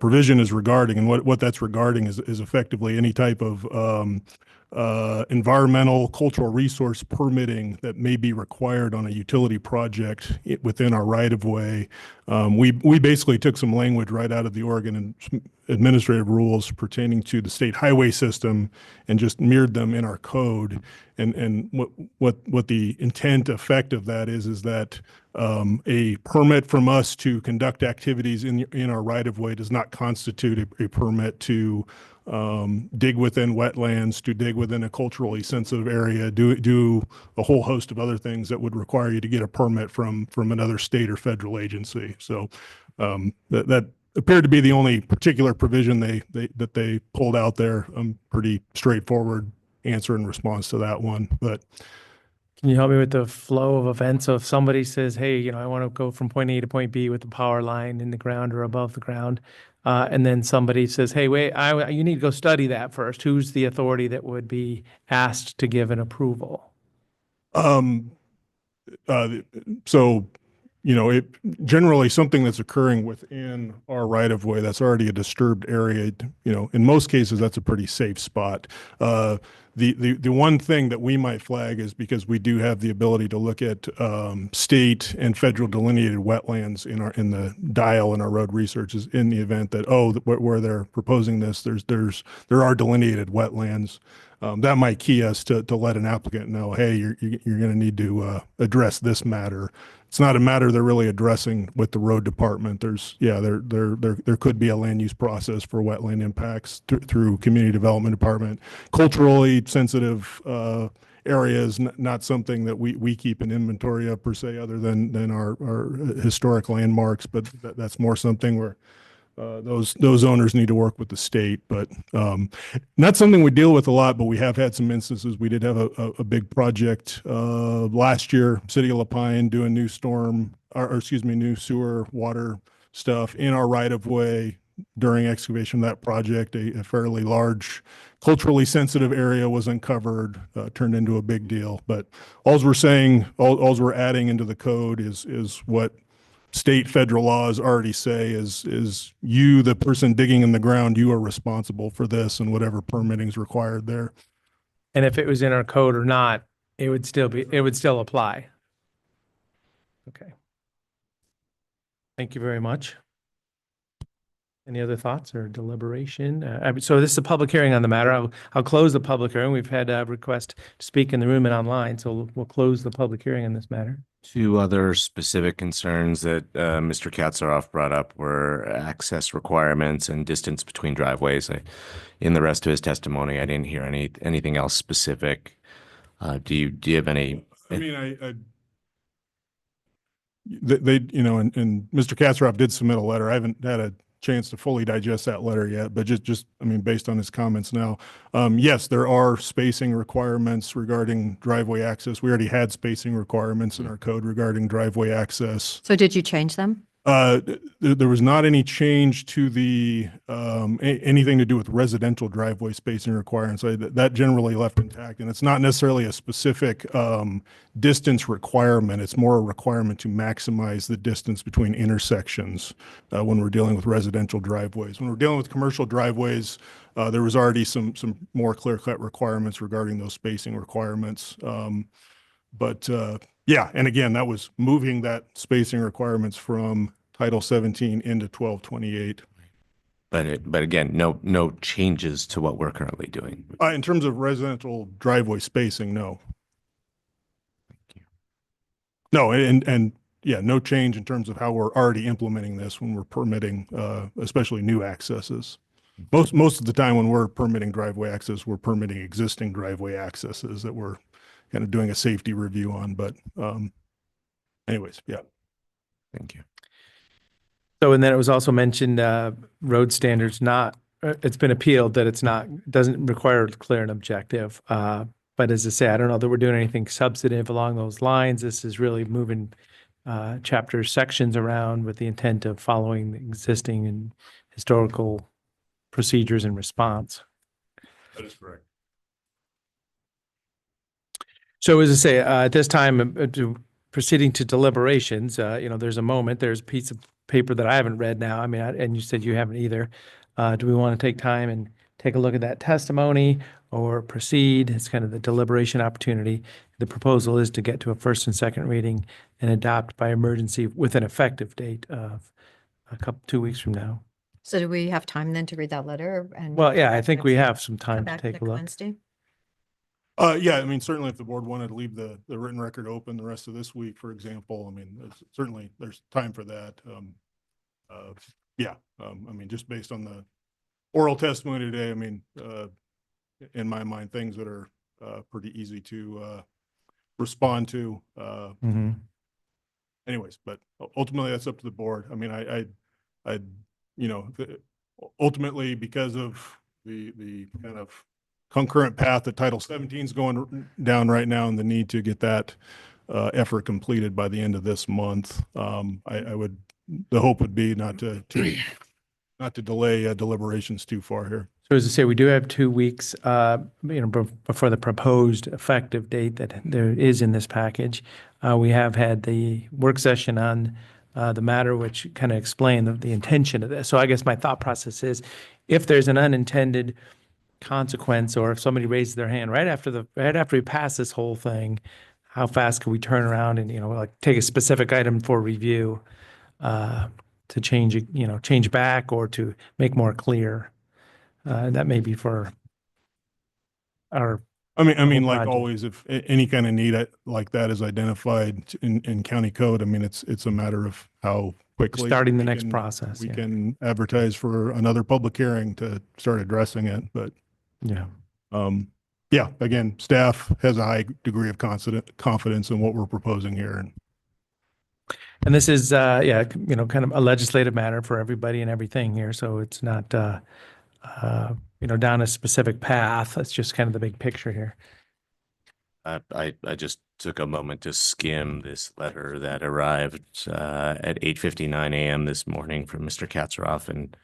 provision is regarding, and what that's regarding is effectively any type of environmental, cultural resource permitting that may be required on a utility project within our right of way. We basically took some language right out of the Oregon administrative rules pertaining to the state highway system and just mirrored them in our code. And what the intent effect of that is that a permit from us to conduct activities in our right of way does not constitute a permit to dig within wetlands, to dig within a culturally sensitive area, do a whole host of other things that would require you to get a permit from another state or federal agency. So that appeared to be the only particular provision that they pulled out there. Pretty straightforward answer in response to that one. But Can you help me with the flow of events? So if somebody says, hey, I want to go from point A to point B with the power line in the ground or above the ground, and then somebody says, hey, wait, you need to go study that first. Who's the authority that would be asked to give an approval? Generally something that's occurring within our right of way that's already a disturbed area, in most cases, that's a pretty safe spot. The one thing that we might flag is because we do have the ability to look at state and federal delineated wetlands in the dial in our road researches in the event that, where they're proposing this, there are delineated wetlands. That might key us to let an applicant know, hey, you're going to need to address this matter. It's not a matter they're really addressing with the road department. There could be a land use process for wetland impacts through community development department. Culturally sensitive areas, not something that we keep an inventory of per se, other than our historic landmarks, but that's more something where those owners need to work with the state, but not something we deal with a lot, but we have had some instances. We did have a big project last year, City of La Pine doing new new sewer water stuff in our right of way during excavation of that project. A fairly large, culturally sensitive area was uncovered, turned into a big deal. But all we're adding into the code is what state, federal laws already say is you, the person digging in the ground, you are responsible for this and whatever permitting is required there. And if it was in our code or not, it would still apply. Okay. Thank you very much. Any other thoughts or deliberation? So this is a public hearing on the matter. I'll close the public hearing. We've had a request to speak in the room and online, so we'll close the public hearing on this matter. Two other specific concerns that Mr. Katsaroff brought up were access requirements and distance between driveways. In the rest of his testimony, I didn't hear anything else specific. Do you have any? I mean, they, you know, and Mr. Katsaroff did submit a letter. I haven't had a chance to fully digest that letter yet, but I mean, based on his comments now, yes, there are spacing requirements regarding driveway access. We already had spacing requirements in our code regarding driveway access. So did you change them? There was not any change to the, anything to do with residential driveway spacing requirements. That generally left intact, and it's not necessarily a specific, distance requirement. It's more a requirement to maximize the distance between intersections, when we're dealing with residential driveways. When we're dealing with commercial driveways, there was already some more clear-cut requirements regarding those spacing requirements. Yeah, and again, that was moving that spacing requirements from Title 17 into 1228. But again, no changes to what we're currently doing. In terms of residential driveway spacing, no. Thank you. No, and yeah, no change in terms of how we're already implementing this when we're permitting, especially new accesses. Most of the time when we're permitting driveway access, we're permitting existing driveway accesses that we're kind of doing a safety review on, but anyways, yeah. Thank you. So, and then it was also mentioned, road standards it's been appealed that doesn't require clear and objective. But as I say, I don't know that we're doing anything substantive along those lines. This is really moving chapters, sections around with the intent of following the existing and historical procedures and response. That is correct. So as I say, at this time, proceeding to deliberations, there's a piece of paper that I haven't read now. I mean, and you said you haven't either. Do we want to take time and take a look at that testimony or proceed? It's kind of the deliberation opportunity. The proposal is to get to a first and second reading and adopt by emergency with an effective date of 2 weeks from now. So do we have time then to read that letter? And Well, yeah, I think we have some come time to back take next a look. Wednesday? Yeah, I mean, certainly if the board wanted to leave the written record open the rest of this week, for example, I mean, there's time for that. I mean, just based on the oral testimony today, I mean, in my mind, things that are pretty easy to respond to. Anyways, but ultimately that's up to the board. I mean, ultimately because of the kind of concurrent path that Title 17 is going down right now and the need to get that effort completed by the end of this month. The hope would be not to delay deliberations too far here. So as I say, we do have 2 weeks, before the proposed effective date that there is in this package. We have had the work session on the matter, which kind of explained the intention of this. So I guess my thought process is, if there's an unintended consequence, or if somebody raises their hand right after we pass this whole thing, how fast can we turn around and take a specific item for review to change back or to make more clear? That may be for our. I mean, like project. always, if any kind of need like that is identified in county code, I mean, it's a matter of how quickly Starting the next process. We can advertise for another public hearing to start addressing it, but Yeah. Again, staff has a high degree of confidence in what we're proposing here. And this is, kind of a legislative matter for everybody and everything here. So it's not, down a specific path. It's just kind of the big picture here. I just took a moment to skim this letter that arrived at 8:59 a.m. this morning from Mr. Katsaroff, and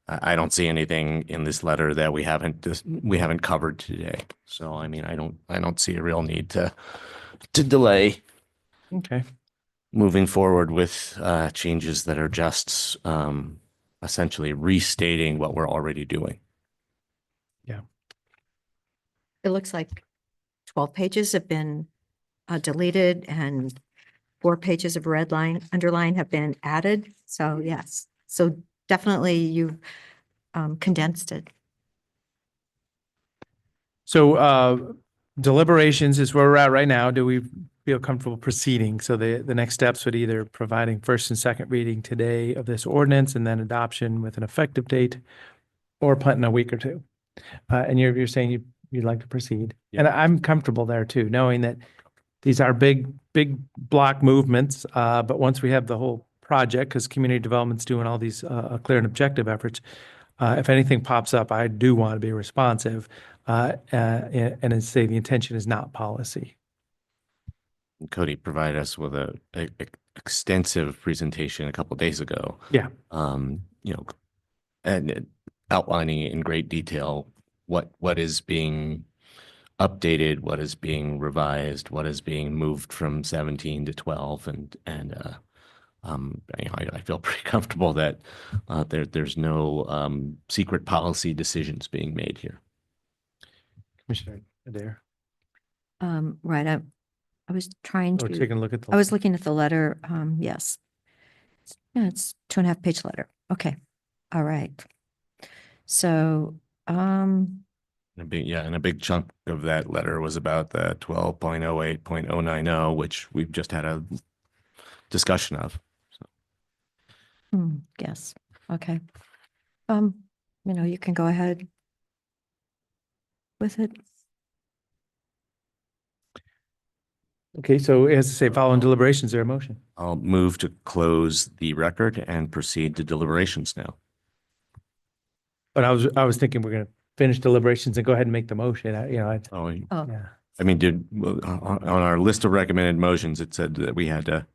I don't see anything in this letter that we haven't covered today. So I mean, I don't see a real need to delay Okay. moving forward with changes that are just essentially restating what we're already doing. It looks like 12 pages have been deleted and 4 pages of underline have been added. So yes. So definitely you condensed it. So deliberations is where we're at right now. Do we feel comfortable proceeding? So the next steps would either providing first and second reading today of this ordinance and then adoption with an effective date, or punting a week or two. And you're saying you'd like to proceed. And I'm comfortable there too, knowing that these are big block movements. But once we have the whole project, because community development's doing all these clear and objective efforts, if anything pops up, I do want to be responsive. And as say, the intention is not policy. Cody provided us with a extensive presentation a couple days ago. Yeah. And outlining in great detail what is being updated, what is being revised, what is being moved from 17 to 12, and I feel pretty comfortable that there's no secret policy decisions being made here. Commissioner Adair, Right. I was trying we're to, taking a look at the. I was looking at the letter. Yes. Yeah, it's 2.5-page letter. Okay. All right. So, And a big chunk of that letter was about the 12.08.090, which we've just had a discussion of. yes. Okay. You can go ahead with it. Okay, so as I say, following deliberations, is there a motion? I'll move to close the record and proceed to deliberations now. But I was thinking we're going to finish deliberations and go ahead and make the motion. Oh, Oh, Yeah. I mean, on our list of recommended motions, it said that we had to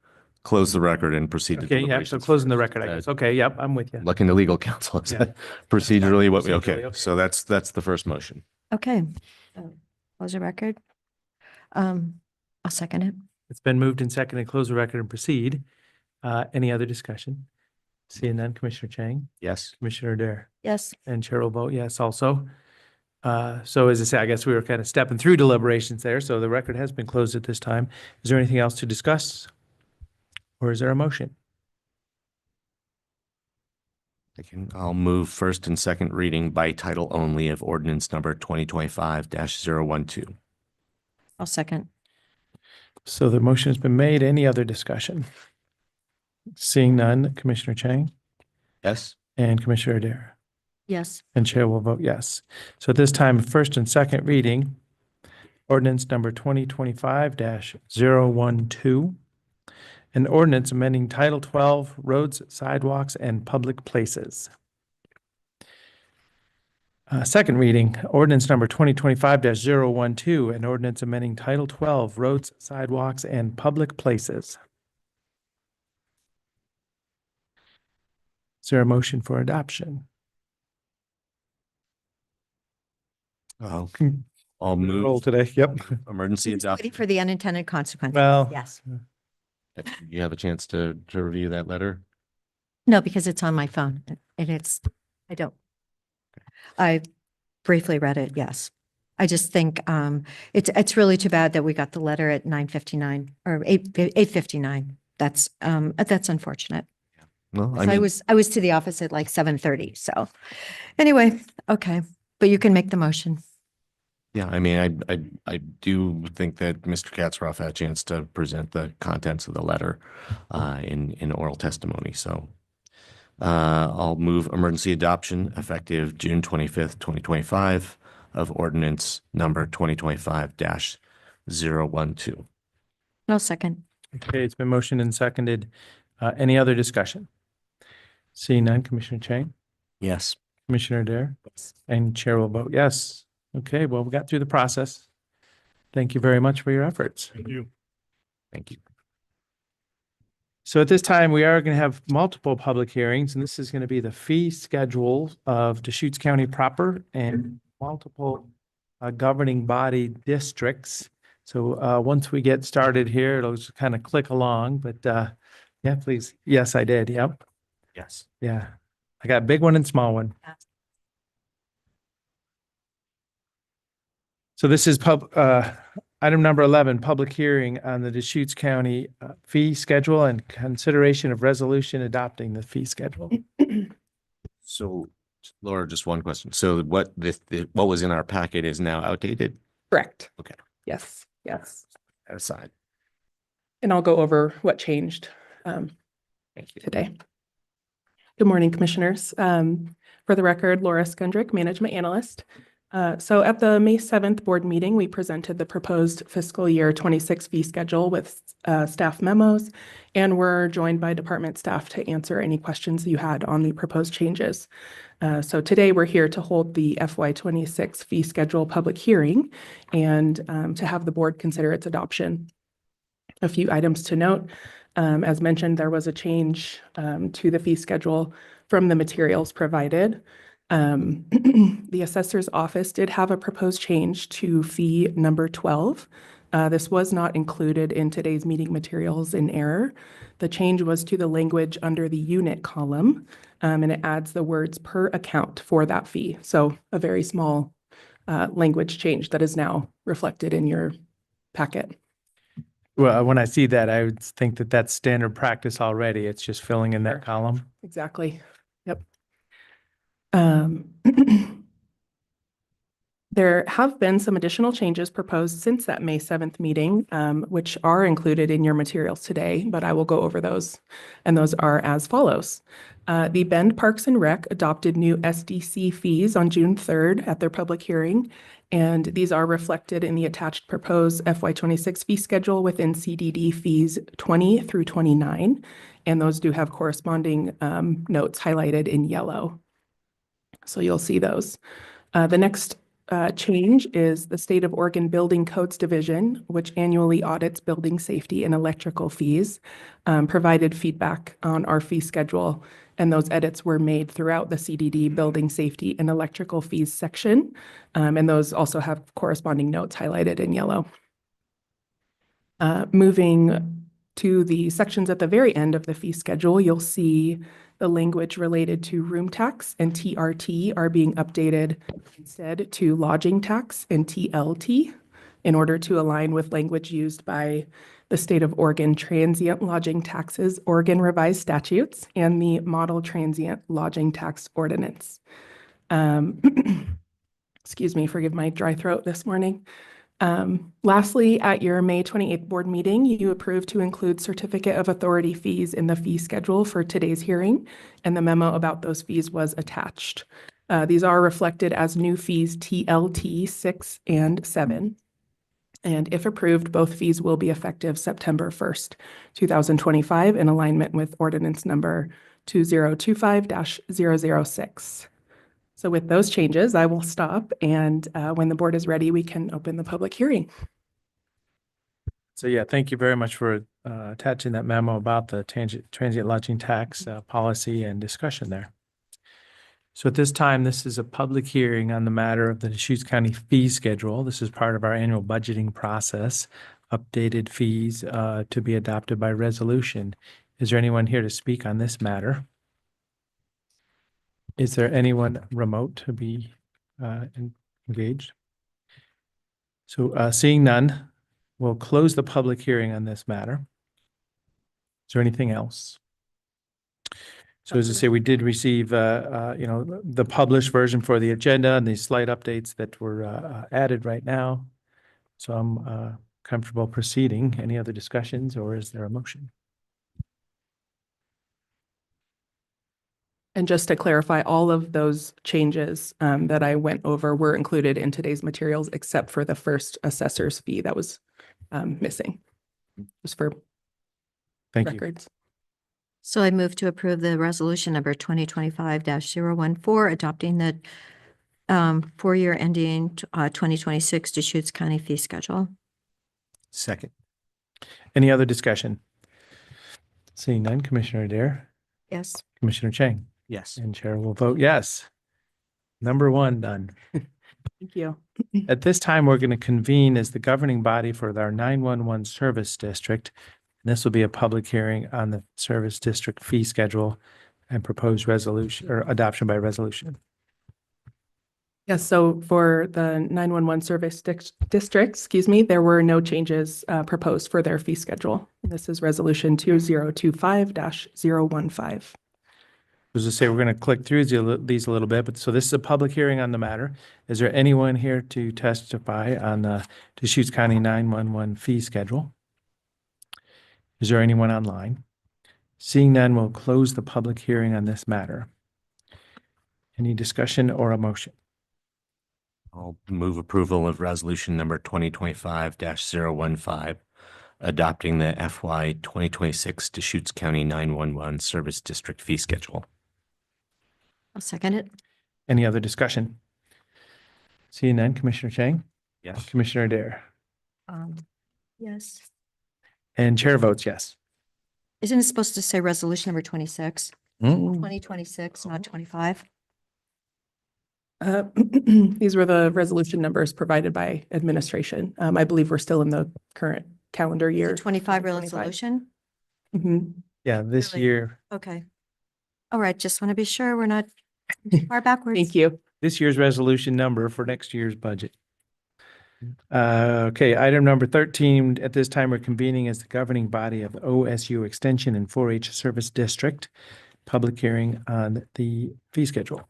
close the record and proceed to Okay, yeah, deliberations. so closing the first. record, I guess. Okay, yep, I'm with you. Looking to legal counsel, is Yeah. that procedurally what we, Procedurally, okay, okay. so that's the first motion. okay. Close the record. I'll second it. It's been moved and seconded, close the record and proceed. Any other discussion? Seeing none, Commissioner Chang, Yes. Commissioner Adair, Yes. and Chair will vote yes also. So as I say, I guess we were kind of stepping through deliberations there, so the record has been closed at this time. Is there anything else to discuss? Or is there a motion? I'll move first and second reading by title only of ordinance number 2025-012. I'll second. So the motion has been made. Any other discussion? Seeing none, Commissioner Chang Yes. and Commissioner Adair. Yes. And Chair will vote yes. So at this time, first and second reading, ordinance number 2025-012, an ordinance amending Title 12, Roads, Sidewalks, and Public Places. Second reading, ordinance number 2025-012, an ordinance amending Title 12, Roads, Sidewalks, and Public Places. Is there a motion for adoption? I'll Roll move today, yep. emergency Waiting adoption. for the unintended consequences. Well, Yes. You have a chance to review that letter? No, because it's on my phone and I briefly read it. Yes. I just think, it's really too bad that we got the letter at 9:59 or 8:59. That's unfortunate. No, So I was to the office at like 7:30. So anyway, okay, but you can make the motion. yeah, I mean, I do think that Mr. Katzroff had a chance to present the contents of the letter in oral testimony. So I'll move emergency adoption effective June 25th, 2025 of ordinance number 2025-012. No second. okay, it's been motioned and seconded. Any other discussion? Seeing none, Commissioner Chang, Yes. Commissioner Adair, and Chair will vote yes. Okay, well, we got through the process. Thank you very much for your efforts. Thank you. Thank you. So at this time, we are going to have multiple public hearings, and this is going to be the fee schedule of Deschutes County proper and multiple governing body districts. So once we get started here, it'll just kind of click along, but yeah, please. Yes, I did. Yep. Yes. Yeah. I got a big one and small one. So this is item number 11, public hearing on the Deschutes County fee schedule and consideration of resolution adopting the fee schedule. So Laura, just one question. So what what was in our packet is now outdated? Correct. Okay. Yes, yes. That aside. And I'll go over what changed Thank you. today. Good morning, Commissioners. For the record, Laura Skundrick, Management Analyst. So at the May 7th board meeting, we presented the proposed fiscal year 26 fee schedule with staff memos, and we're joined by department staff to answer any questions you had on the proposed changes. So today we're here to hold the FY26 fee schedule public hearing and to have the board consider its adoption. A few items to note. As mentioned, there was a change to the fee schedule from the materials provided. The assessor's office did have a proposed change to fee number 12. This was not included in today's meeting materials in error. The change was to the language under the unit column, and it adds the words per account for that fee. So a very small language change that is now reflected in your packet. Well, when I see that, I would think that that's standard practice already. It's just filling in that column. Exactly. Yep. There have been some additional changes proposed since that May 7th meeting, which are included in your materials today, but I will go over those. And those are as follows. The Bend Parks and Rec adopted new SDC fees on June 3rd at their public hearing, and these are reflected in the attached proposed FY26 fee schedule within CDD fees 20 through 29, and those do have corresponding notes highlighted in yellow. So you'll see those. The next change is the State of Oregon Building Codes Division, which annually audits building safety and electrical fees, provided feedback on our fee schedule, and those edits were made throughout the CDD Building Safety and Electrical Fees section, and those also have corresponding notes highlighted in yellow. Moving to the sections at the very end of the fee schedule, you'll see the language related to room tax and TRT are being updated instead to lodging tax and TLT in order to align with language used by the State of Oregon Transient Lodging Taxes, Oregon Revised Statutes, and the Model Transient Lodging Tax Ordinance. Excuse me, forgive my dry throat this morning. Lastly, at your May 28th board meeting, you approved to include certificate of authority fees in the fee schedule for today's hearing, and the memo about those fees was attached. These are reflected as new fees TLT 6 and 7. And if approved, both fees will be effective September 1st, 2025 in alignment with ordinance number 2025-006. So with those changes, I will stop, and when the board is ready, we can open the public hearing. So yeah, thank you very much for attaching that memo about the transient lodging tax policy and discussion there. So at this time, this is a public hearing on the matter of the Deschutes County fee schedule. This is part of our annual budgeting process, updated fees to be adopted by resolution. Is there anyone here to speak on this matter? Is there anyone remote to be engaged? So seeing none, we'll close the public hearing on this matter. Is there anything else? So as I say, we did receive, the published version for the agenda and the slight updates that were added right now. So I'm comfortable proceeding. Any other discussions, or is there a motion? And just to clarify, all of those changes that I went over were included in today's materials, except for the first assessor's fee that was missing, just for Thank you. records. So I move to approve the resolution number 2025-014, adopting the 4-year ending 2026 Deschutes County fee schedule. Second. Any other discussion? Seeing none, Commissioner Adair, Yes. Commissioner Chang, Yes. and Chair will vote yes. Number 1 done. Thank you. At this time, we're going to convene as the governing body for our 911 service district. And this will be a public hearing on the service district fee schedule and proposed resolution or adoption by resolution. Yes, so for the 911 service district, there were no changes proposed for their fee schedule. This is resolution 2025-015. Was So as I say, we're going to click through these a little bit, but so this is a public hearing on the matter. Is there anyone here to testify on the Deschutes County 911 fee schedule? Is there anyone online? Seeing none, we'll close the public hearing on this matter. Any discussion or a motion? I'll move approval of resolution number 2025-015, adopting the FY 2026 Deschutes County 911 Service District fee schedule. I'll second it. Any other discussion? Seeing none, Commissioner Chang, Yes. Commissioner Adair, Yes. and Chair votes yes. Isn't it supposed to say resolution number 26? 2026, not 25? These were the resolution numbers provided by administration. I believe we're still in the current calendar year. 25 2025. resolution? Mhm. Yeah, this Really? year, Okay. All right, just want to be sure we're not too far backwards. Thank you. this year's resolution number for next year's budget. Okay, item number 13, at this time, we're convening as the governing body of OSU Extension and 4-H Service District, public hearing on the fee schedule.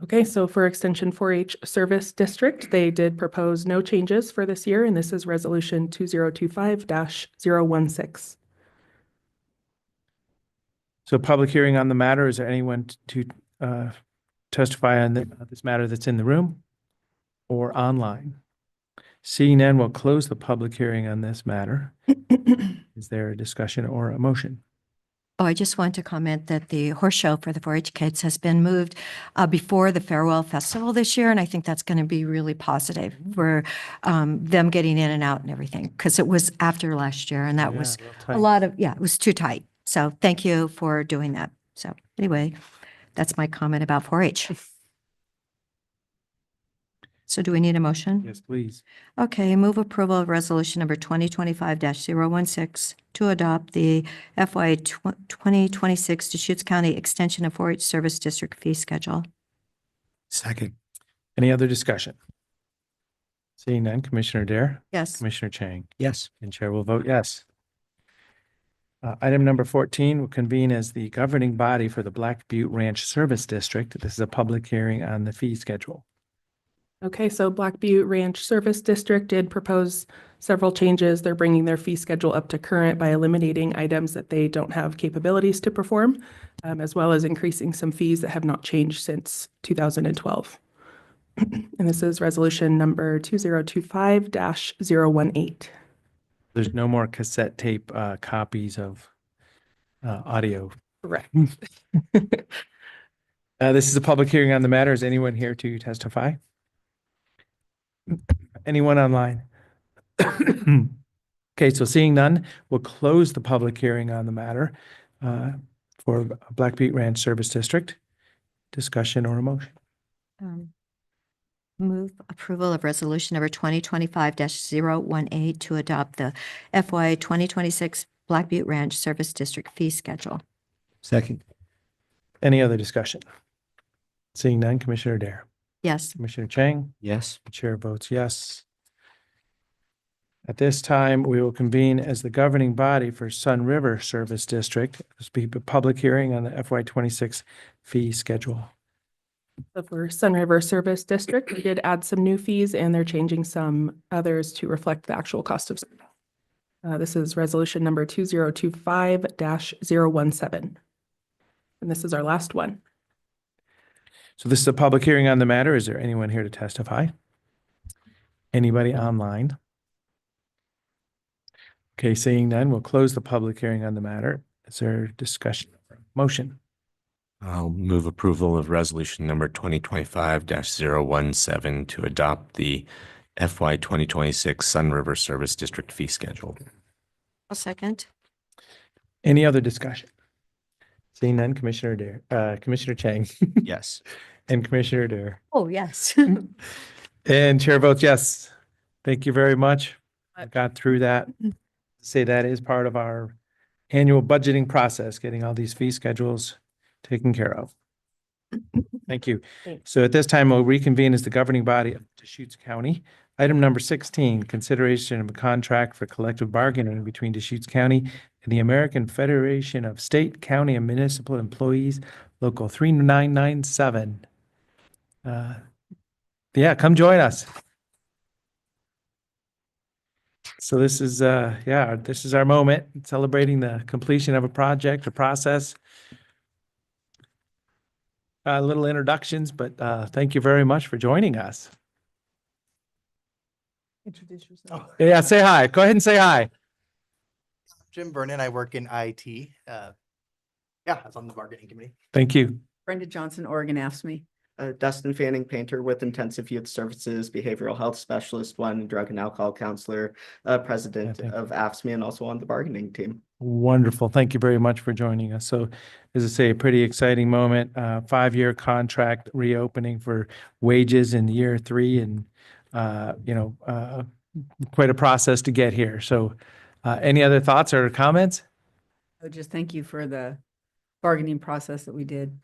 Okay, so for Extension 4-H Service District, they did propose no changes for this year, and this is Resolution 2025-016. So public hearing on the matter, is there anyone to testify on this matter that's in the room or online? Seeing none, we'll close the public hearing on this matter. Is there a discussion or a motion? Oh, I just want to comment that the horse show for the 4-H kids has been moved before the Farewell Festival this year, and I think that's going to be really positive for them getting in and out and everything, because it was after last year, and that Yeah, was real a tight. lot of, yeah, it was too tight. So thank you for doing that. So anyway, that's my comment about 4-H. So do we need a motion? Yes, please. Okay, move approval of resolution number 2025-016 to adopt the FY 2026 Deschutes County Extension of 4-H Service District fee schedule. Second. Any other discussion? Seeing none, Commissioner Dare, Yes. Commissioner Chang, Yes. and Chair will vote yes. Item number 14 will convene as the governing body for the Black Butte Ranch Service District. This is a public hearing on the fee schedule. Okay, so Black Butte Ranch Service District did propose several changes. They're bringing their fee schedule up to current by eliminating items that they don't have capabilities to perform, as well as increasing some fees that have not changed since 2012. And this is resolution number 2025-018. There's no more cassette tape copies of audio. Correct. This is a public hearing on the matter. Is anyone here to testify? Anyone online? Okay, so seeing none, we'll close the public hearing on the matter for Black Butte Ranch Service District. Discussion or a motion? Move approval of resolution number 2025-018 to adopt the FY 2026 Black Butte Ranch Service District fee schedule. Second. Any other discussion? Seeing none, Commissioner Dare, Yes. Commissioner Chang, Yes. the chair votes yes. At this time, we will convene as the governing body for Sun River Service District. This will be a public hearing on the FY 26 fee schedule. So for Sun River Service District, we did add some new fees and they're changing some others to reflect the actual cost of service. This is resolution number 2025-017. And this is our last one. So this is a public hearing on the matter. Is there anyone here to testify? Anybody online? Okay, seeing none, we'll close the public hearing on the matter. Is there discussion? Motion? I'll move approval of resolution number 2025-017 to adopt the FY 2026 Sun River Service District fee schedule. A second. Any other discussion? Seeing none, Commissioner Dare, Commissioner Chang, Yes. and Commissioner Dare. Oh, yes. And chair votes yes. Thank you very much. I got through that. Say that is part of our annual budgeting process, getting all these fee schedules taken care of. Thank you. Thanks. So at this time, we'll reconvene as the governing body of Deschutes County. Item number 16, consideration of a contract for collective bargaining between Deschutes County and the American Federation of State, County, and Municipal Employees, Local 3997. Yeah, come join us. So this is, this is our moment, celebrating the completion of a project, a process. Little introductions, but thank you very much for joining us. Introduce yourself. Yeah, say hi. Go ahead and say hi. Jim Vernon, I work in IT. Yeah, I was on the marketing committee. Thank you. Brenda Johnson, Oregon AFSCME. Dustin Fanning, painter with Intensive Youth Services, behavioral health specialist, one drug and alcohol counselor, president thank you. of AFSCME, and also on the bargaining team. Wonderful. Thank you very much for joining us. So, as I say, a pretty exciting moment, 5-year contract reopening for wages in year 3 and, quite a process to get here. So, any other thoughts or comments? I would just thank you for the bargaining process that we did.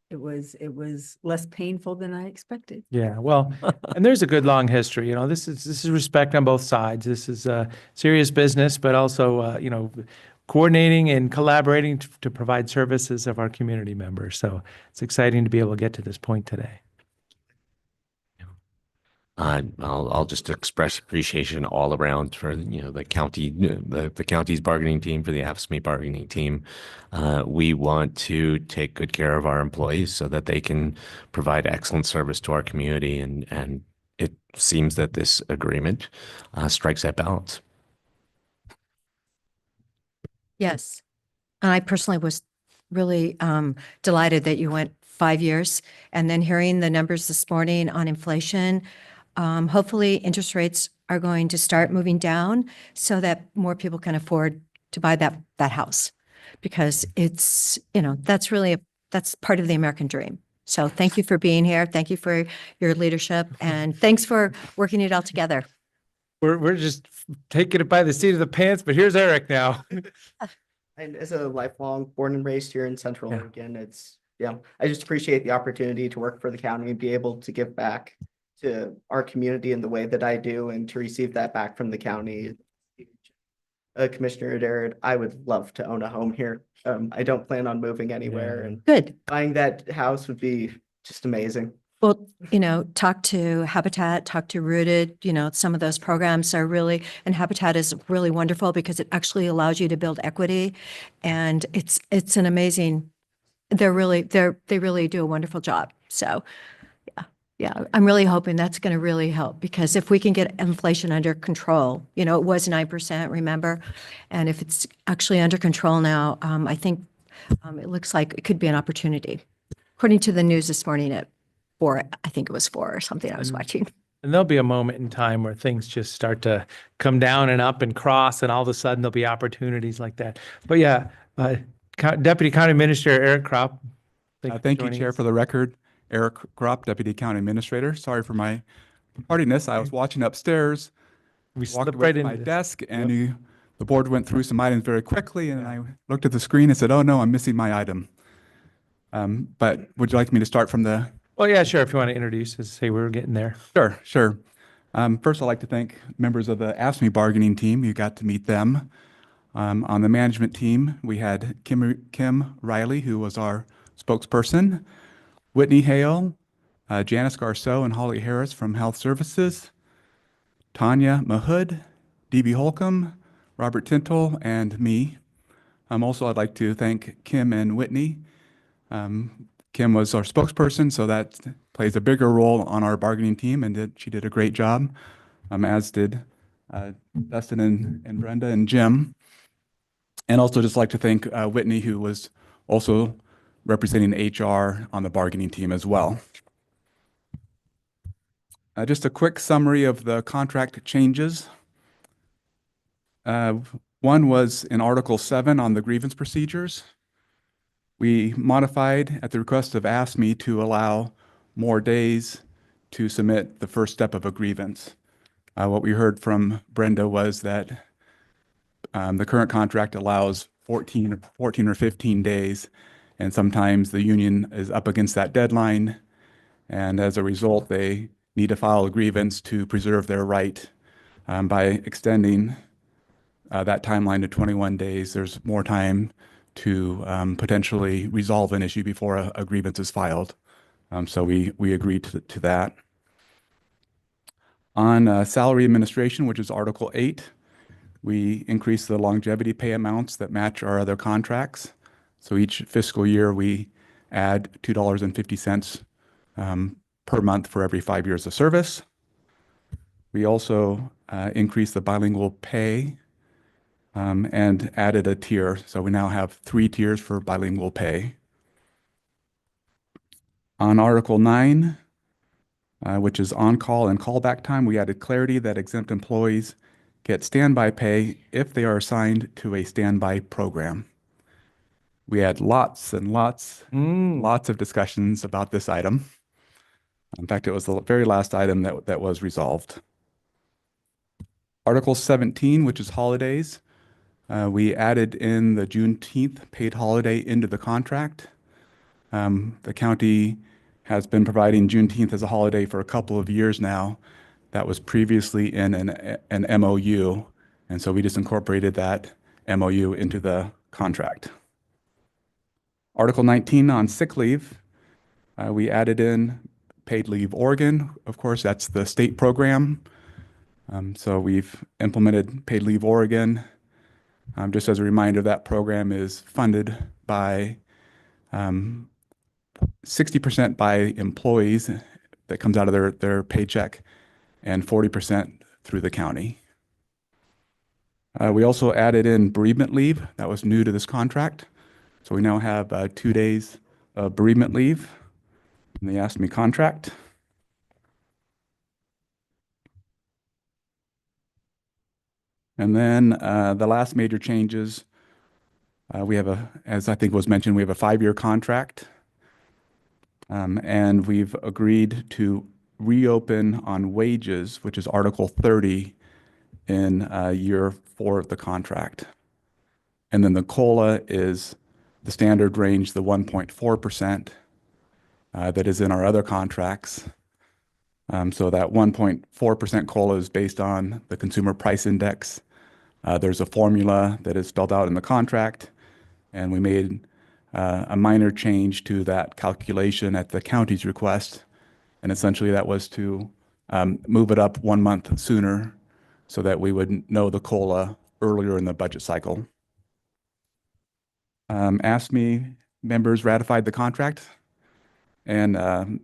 It was less painful than I expected. Yeah, well, and there's a good long history, this is respect on both sides. This is serious business, but also, coordinating and collaborating to provide services of our community members. So it's exciting to be able to get to this point today. I'll just express appreciation all around for, the county, the county's bargaining team, for the AFSCME bargaining team. We want to take good care of our employees so that they can provide excellent service to our community. And it seems that this agreement strikes that balance. Yes. And I personally was really delighted that you went 5 years. And then hearing the numbers this morning on inflation, hopefully interest rates are going to start moving down so that more people can afford to buy that house. Because it's, that's part of the American dream. So thank you for being here. Thank you for your leadership, and thanks for working it all together. We're just taking it by the seat of the pants, but here's Eric now. And as a lifelong born and raised here in Central Yeah. Oregon, I just appreciate the opportunity to work for the county and be able to give back to our community in the way that I do, and to receive that back from the county. Commissioner Adair, I would love to own a home here. I don't plan on moving anywhere, and Good. buying that house would be just amazing. Well, talk to Habitat, talk to Rooted, some of those programs are really, and Habitat is really wonderful because it actually allows you to build equity. And it's an amazing, they really do a wonderful job. So yeah, I'm really hoping that's going to really help, because if we can get inflation under control, it was 9%, remember? And if it's actually under control now, I think it looks like it could be an opportunity. According to the news this morning at 4, I think it was 4 or something I was watching. And there'll be a moment in time where things just start to come down and up and cross, and all of a sudden there'll be opportunities like that. But yeah, Deputy County Administrator Eric Kropp. Thank you, Chair. For the record, Eric Kropp, Deputy County Administrator. Sorry for my tardiness. I was watching upstairs, We walked slipped away right from my into this. desk, and the board went through some items very quickly, and I looked at the screen and said, "Oh no, I'm missing my item." But would you like me to start from the? Well, yeah, sure. If you want to introduce us, say we're getting there. Sure. First, I'd like to thank members of the AFSCME bargaining team. You got to meet them. On the management team, we had Kim Riley, who was our spokesperson, Whitney Hale, Janice Garceau, and Holly Harris from Health Services, Tanya Mahood, DB Holcomb, Robert Tintle, and me. Also, I'd like to thank Kim and Whitney. Kim was our spokesperson, so that plays a bigger role on our bargaining team, and she did a great job, as did Dustin and Brenda and Jim. And also just like to thank Whitney, who was also representing HR on the bargaining team as well. Just a quick summary of the contract changes. One was in Article 7 on the grievance procedures. We modified at the request of AFSCME to allow more days to submit the first step of a grievance. What we heard from Brenda was that the current contract allows 14 or 15 days, and sometimes the union is up against that deadline, and as a result, they need to file a grievance to preserve their right by extending that timeline to 21 days, there's more time to potentially resolve an issue before a grievance is filed. So we agreed to that. On salary administration, which is Article 8, we increased the longevity pay amounts that match our other contracts. So each fiscal year, we add $2.50 per month for every 5 years of service. We also increased the bilingual pay and added a tier. So we now have 3 tiers for bilingual pay. On Article 9, which is on-call and callback time, we added clarity that exempt employees get standby pay if they are assigned to a standby program. We had lots and lots of discussions about this item. In fact, it was the very last item that was resolved. Article 17, which is holidays, we added in the Juneteenth paid holiday into the contract. The county has been providing Juneteenth as a holiday for a couple of years now. That was previously in an MOU, and so we just incorporated that MOU into the contract. Article 19 on sick leave, we added in Paid Leave Oregon. Of course, that's the state program. So we've implemented Paid Leave Oregon. Just as a reminder, that program is funded by 60% by employees that comes out of their paycheck and 40% through the county. We also added in bereavement leave. That was new to this contract. So we now have 2 days of bereavement leave in the AFSCME contract. And then the last major changes, we have as I think was mentioned, we have a 5-year contract. And we've agreed to reopen on wages, which is Article 30 in year 4 of the contract. And then the COLA is the standard range, the 1.4% that is in our other contracts. So that 1.4% COLA is based on the Consumer Price Index. There's a formula that is spelled out in the contract, and we made a minor change to that calculation at the county's request. And essentially that was to move it up 1 month sooner so that we would know the COLA earlier in the budget cycle. AFSCME members ratified the contract, and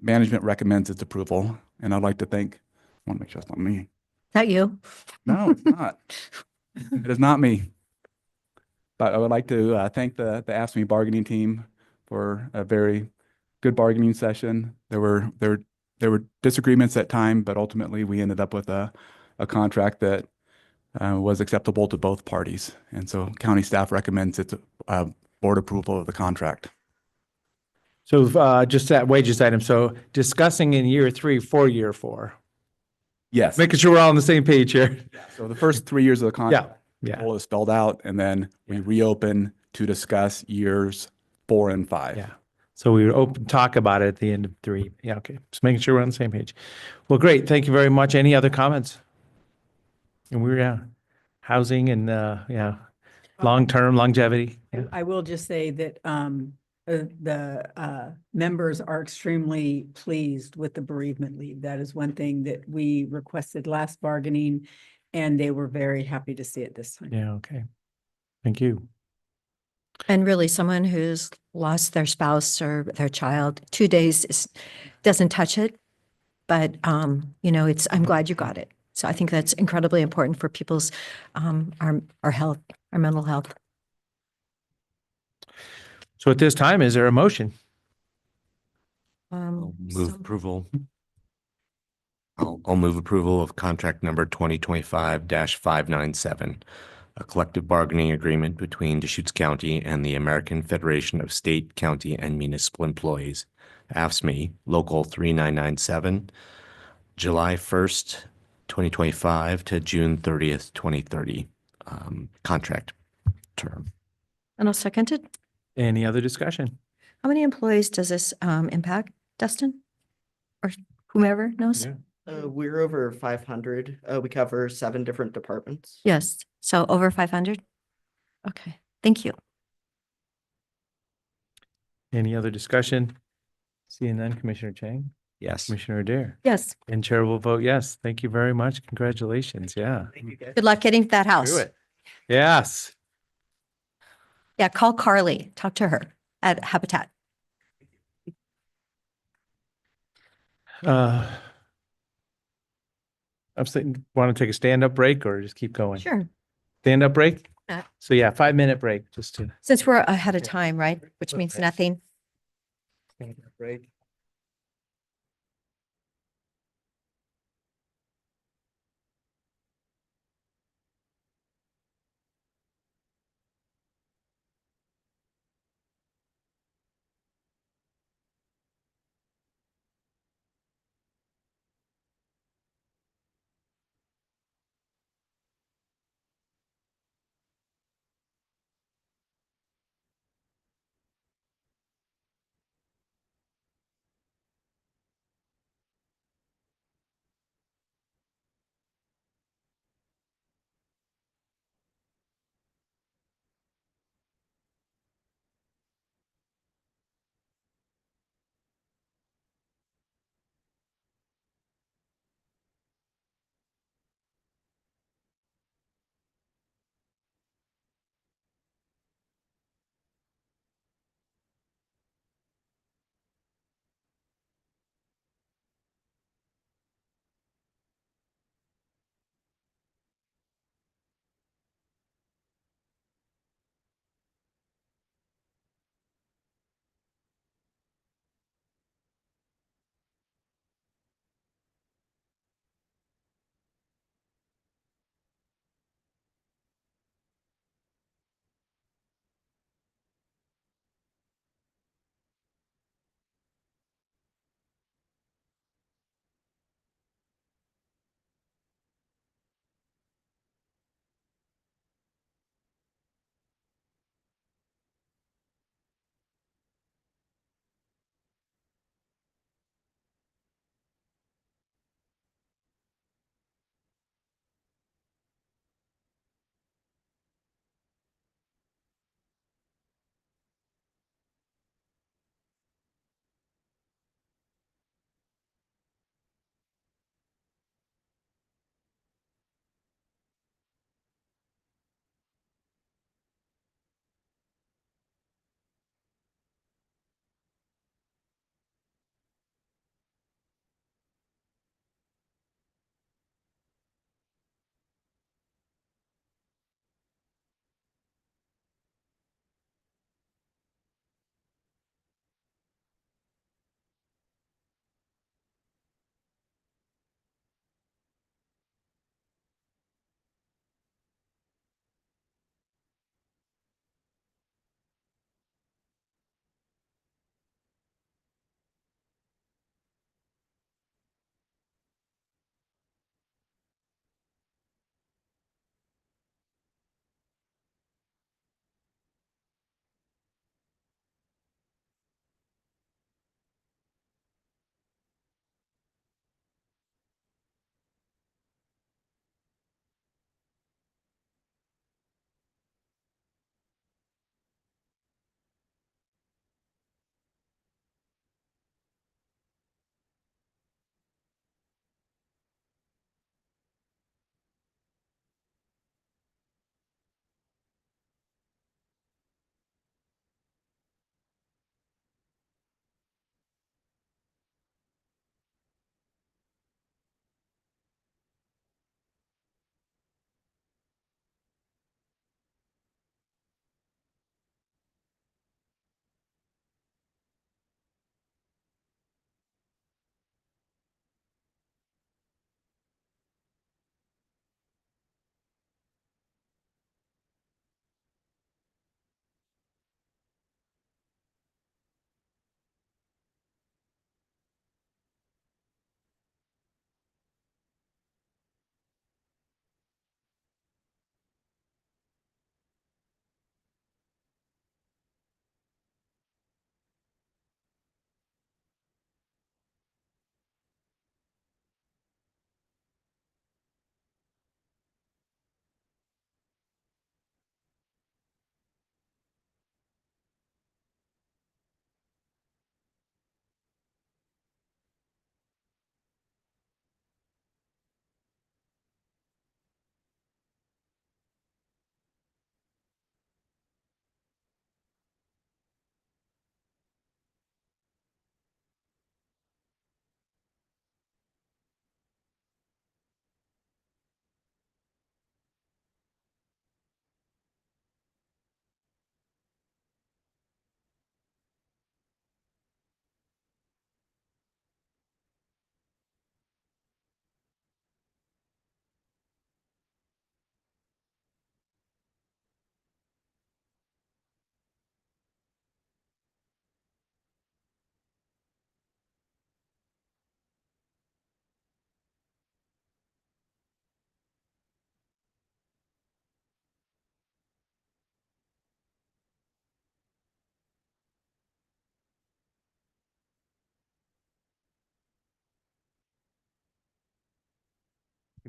management recommends its approval. And I'd like to thank, I want to make sure it's not me. Is that you? No, it's not. It is not me. But I would like to thank the AFSCME bargaining team for a very good bargaining session. There were disagreements at time, but ultimately we ended up with a contract that was acceptable to both parties. And so county staff recommends its board approval of the contract. So just that wages item. So discussing in year 3 for year 4. Yes. Making sure we're all on the same page here. So the first 3 years of the contract, Yeah. COLA is spelled out, and then we reopen to discuss years 4 and 5. Yeah. So we open talk about it at the end of 3. Yeah. Okay. Just making sure we're on the same page. Well, great. Thank you very much. Any other comments? And we're housing and long-term longevity. Yeah. I will just say that the members are extremely pleased with the bereavement leave. That is one thing that we requested last bargaining, and they were very happy to see it this time. Yeah. Okay. Thank you. And really, someone who's lost their spouse or their child, 2 days doesn't touch it. But, I'm glad you got it. So I think that's incredibly important for people's, our health, our mental health. So at this time, is there a motion? Move approval. I'll move approval of contract number 2025-597, a collective bargaining agreement between Deschutes County and the American Federation of State, County, and Municipal Employees, AFSCME, Local 3997, July 1st, 2025 to June 30th, 2030, contract term. And I'll second it. Any other discussion? How many employees does this impact, Dustin? Or whomever knows? We're over 500. We cover 7 different departments. Yes, so over 500? Okay, thank you. Any other discussion? Seeing none, Commissioner Chang, Yes. Commissioner Adair, Yes, and Chair will vote yes. Thank you very much. Congratulations. Yeah. Thank you, guys. good luck getting that house. Do it. Yes. Yeah, call Carly, talk to her at Habitat. I'm saying, want to take a stand-up break or just keep going? Sure. Stand-up break? Uh, So yeah, 5-minute break, just to. Since we're ahead of time, right? Which means Okay. nothing. Stand-up break.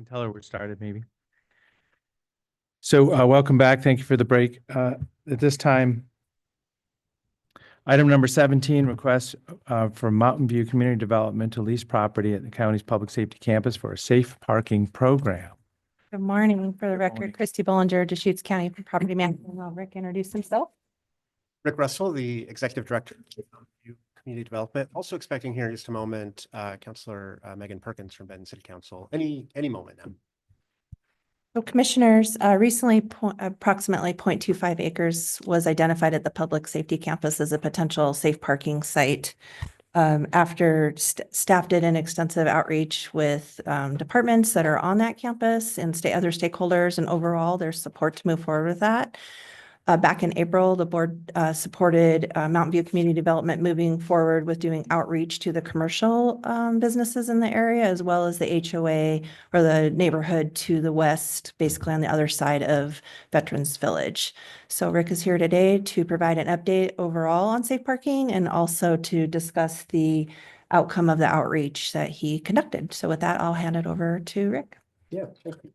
can tell her we're started, maybe. So welcome back. Thank you for the break. At this time, item number 17, request for Mountain View Community Development to lease property at the county's public safety campus for a safe parking program. Good morning. For the morning. record, Christy Bollinger, Deschutes County Property Management. I'll Rick introduce himself. Rick Russell, the Executive Director of Community Development. Also expecting here in just a moment, Councilor Megan Perkins from Benton City Council. Any moment now. So commissioners, recently approximately 0.25 acres was identified at the public safety campus as a potential safe parking site. After staff did an extensive outreach with departments that are on that campus and other stakeholders, and overall their support to move forward with that. Back in April, the board supported Mountain View Community Development moving forward with doing outreach to the commercial businesses in the area, as well as the HOA or the neighborhood to the west, basically on the other side of Veterans Village. So Rick is here today to provide an update overall on safe parking and also to discuss the outcome of the outreach that he conducted. So with that, I'll hand it over to Rick. Yeah, thank you.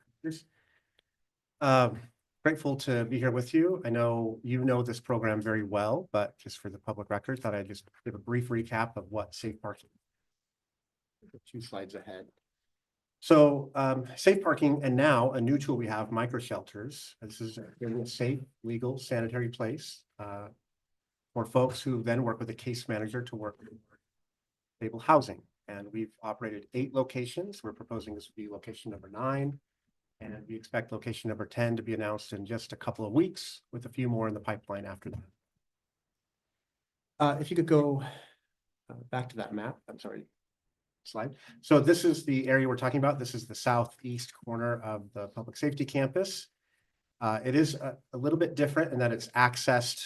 Grateful to be here with you. I know you know this program very well, but just for the public record, thought I'd just give a brief recap of what safe parking. 2 slides ahead. So safe parking, and now a new tool we have, micro shelters. This is a safe, legal, sanitary place for folks who then work with a case manager to work with stable housing. And we've operated 8 locations. We're proposing this would be location number 9. And we expect location number 10 to be announced in just a couple of weeks, with a few more in the pipeline after that. If you could go back to that map, I'm sorry, slide. So this is the area we're talking about. This is the southeast corner of the public safety campus. It is a little bit different in that it's accessed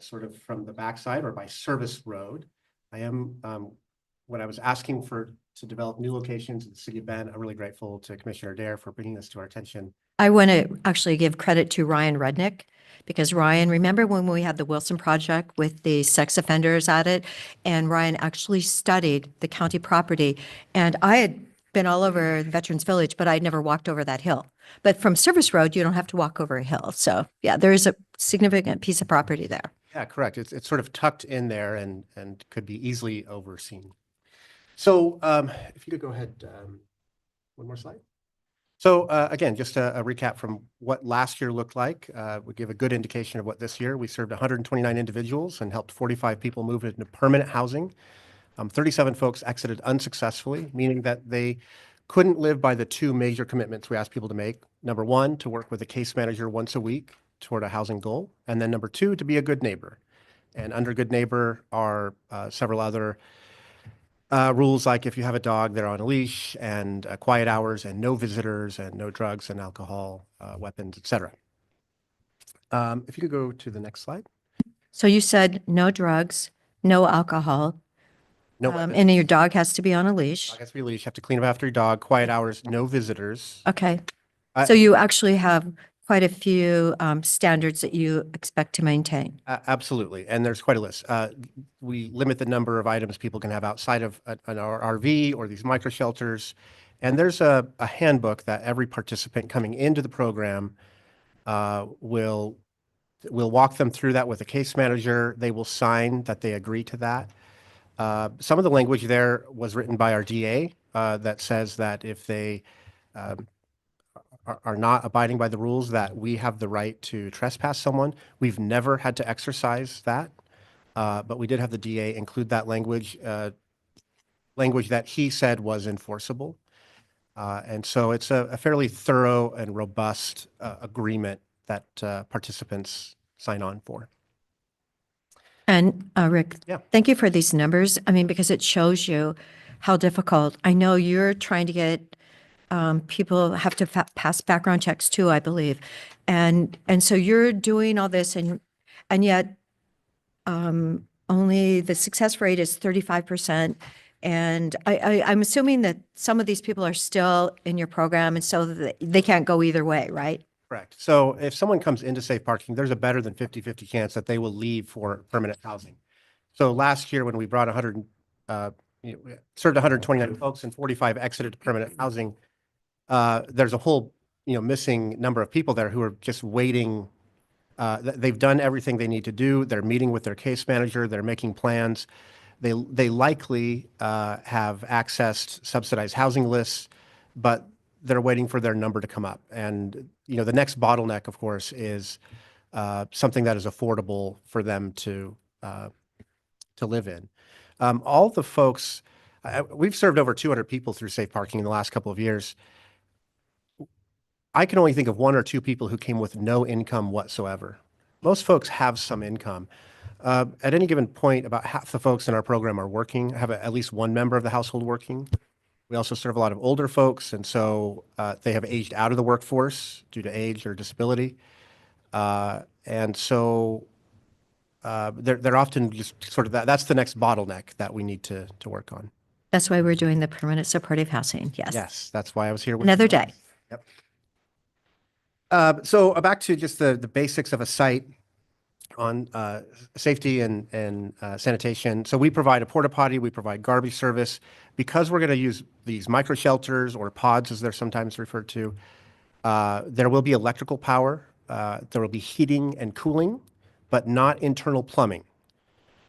sort of from the backside or by service road. When I was asking to develop new locations in the city of Bend, I'm really grateful to Commissioner Dare for bringing this to our attention. I want to actually give credit to Ryan Rudnick, because Ryan, remember when we had the Wilson Project with the sex offenders at it? And Ryan actually studied the county property. And I had been all over Veterans Village, but I'd never walked over that hill. But from Service Road, you don't have to walk over a hill. So yeah, there is a significant piece of property there. Yeah, correct. It's sort of tucked in there and could be easily overseen. So if you could go ahead, one more slide. So again, just a recap from what last year looked like. We give a good indication of what this year. We served 129 individuals and helped 45 people move into permanent housing. 37 folks exited unsuccessfully, meaning that they couldn't live by the 2 major commitments we asked people to make. Number 1, to work with a case manager once a week toward a housing goal. And then number 2, to be a good neighbor. And under good neighbor are several other rules, like if you have a dog, they're on a leash, and quiet hours, and no visitors, and no drugs and alcohol, weapons, etc. If you could go to the next slide. So you said no drugs, no alcohol, No and weapons. your dog has to be on a leash. Dog has to be a leash. You have to clean up after your dog. Quiet hours, no visitors. Okay. I- So you actually have quite a few standards that you expect to maintain. Absolutely, and there's quite a list. We limit the number of items people can have outside of an RV or these micro shelters. And there's a handbook that every participant coming into the program will walk them through that with a case manager. They will sign that they agree to that. Some of the language there was written by our DA that says that if they are not abiding by the rules, that we have the right to trespass someone. We've never had to exercise that, but we did have the DA include that language that he said was enforceable. And so it's a fairly thorough and robust agreement that participants sign on for. And Rick, Yeah. thank you for these numbers. I mean, because it shows you how difficult. I know you're trying to get people have to pass background checks too, I believe. And so you're doing all this and yet only the success rate is 35%. And I'm assuming that some of these people are still in your program and so they can't go either way, right? Correct. So if someone comes into safe parking, there's a better than 50-50 chance that they will leave for permanent housing. So last year when we brought served 129 folks and 45 exited to permanent housing, there's a whole, missing number of people there who are just waiting. They've done everything they need to do. They're meeting with their case manager. They're making plans. They likely have accessed subsidized housing lists, but they're waiting for their number to come up. And, the next bottleneck, of course, is something that is affordable for them to live in. All the folks, we've served over 200 people through Safe Parking in the last couple of years. I can only think of one or two people who came with no income whatsoever. Most folks have some income. At any given point, about half the folks in our program are working, have at least one member of the household working. We also serve a lot of older folks, and so they have aged out of the workforce due to age or disability. And so they're often just sort of that's the next bottleneck that we need to work on. That's why we're doing the permanent supportive housing. Yes. Yes, that's why I was here. Another day. Yep. So back to just the basics of a site on safety and sanitation. So we provide a porta potty, we provide garbage service. Because we're going to use these micro shelters or pods, as they're sometimes referred to, there will be electrical power, there will be heating and cooling, but not internal plumbing.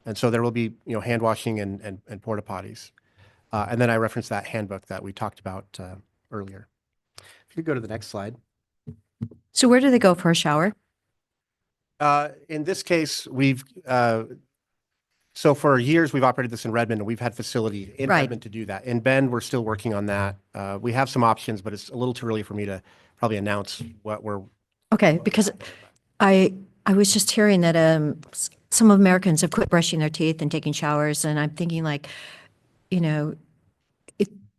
And so there will be, hand washing and porta potties. And then I referenced that handbook that we talked about earlier. If you could go to the next slide. So where do they go for a shower? In this case, so for years, we've operated this in Redmond, and we've had facility in Right. Redmond to do that. In Bend, we're still working on that. We have some options, but it's a little too early for me to probably announce what we're. Okay, because I was just hearing that some Americans have quit brushing their teeth and taking showers, and I'm thinking like,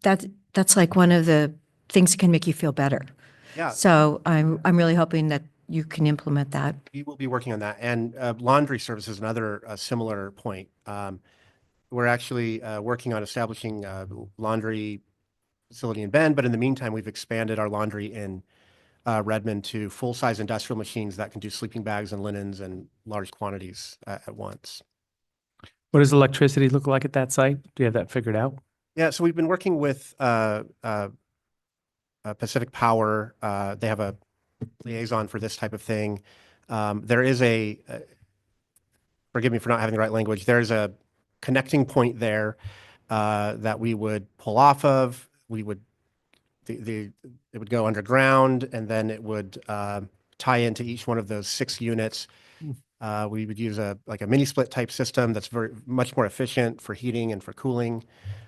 that's like one of the things that can make you feel better. Yeah. So I'm really hoping that you can implement that. We will be working on that. And laundry service is another similar point. We're actually working on establishing a laundry facility in Bend, but in the meantime, we've expanded our laundry in Redmond to full-size industrial machines that can do sleeping bags and linens and large quantities at once. What does electricity look like at that site? Do you have that figured out? Yeah, so we've been working with Pacific Power. They have a liaison for this type of thing. There is forgive me for not having the right language, there's a connecting point there that we would pull off of. It would go underground, and then it would tie into each one of those 6 units. We would use a mini split type system that's very much more efficient for heating and for cooling.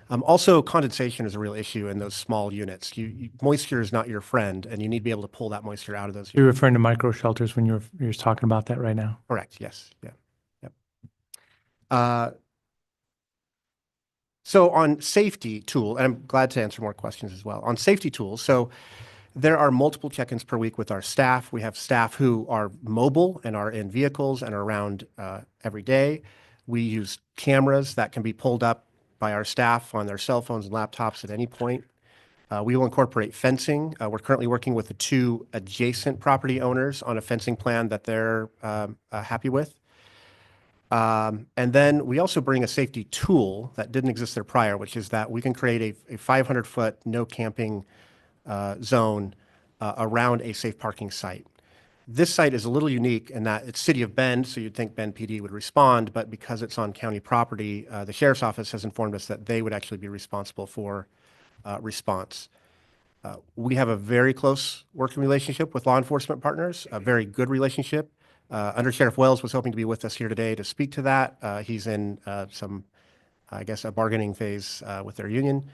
Also, condensation is a real issue in those small units. Moisture is not your friend, and you need to be able to pull that moisture out of those. You're referring to micro shelters when you're just talking about that right now? Correct. Yes. Yeah. Yep. So on safety tool, and I'm glad to answer more questions as well. On safety tools, so there are multiple check-ins per week with our staff. We have staff who are mobile and are in vehicles and are around every day. We use cameras that can be pulled up by our staff on their cell phones and laptops at any point. We will incorporate fencing. We're currently working with the 2 adjacent property owners on a fencing plan that they're happy with. And then we also bring a safety tool that didn't exist there prior, which is that we can create a 500-foot no camping zone around a safe parking site. This site is a little unique in that it's City of Bend, so you'd think Bend PD would respond, but because it's on county property, the Sheriff's Office has informed us that they would actually be responsible for response. We have a very close working relationship with law enforcement partners, a very good relationship. Under Sheriff Wells was hoping to be with us here today to speak to that. He's in a bargaining phase with their union.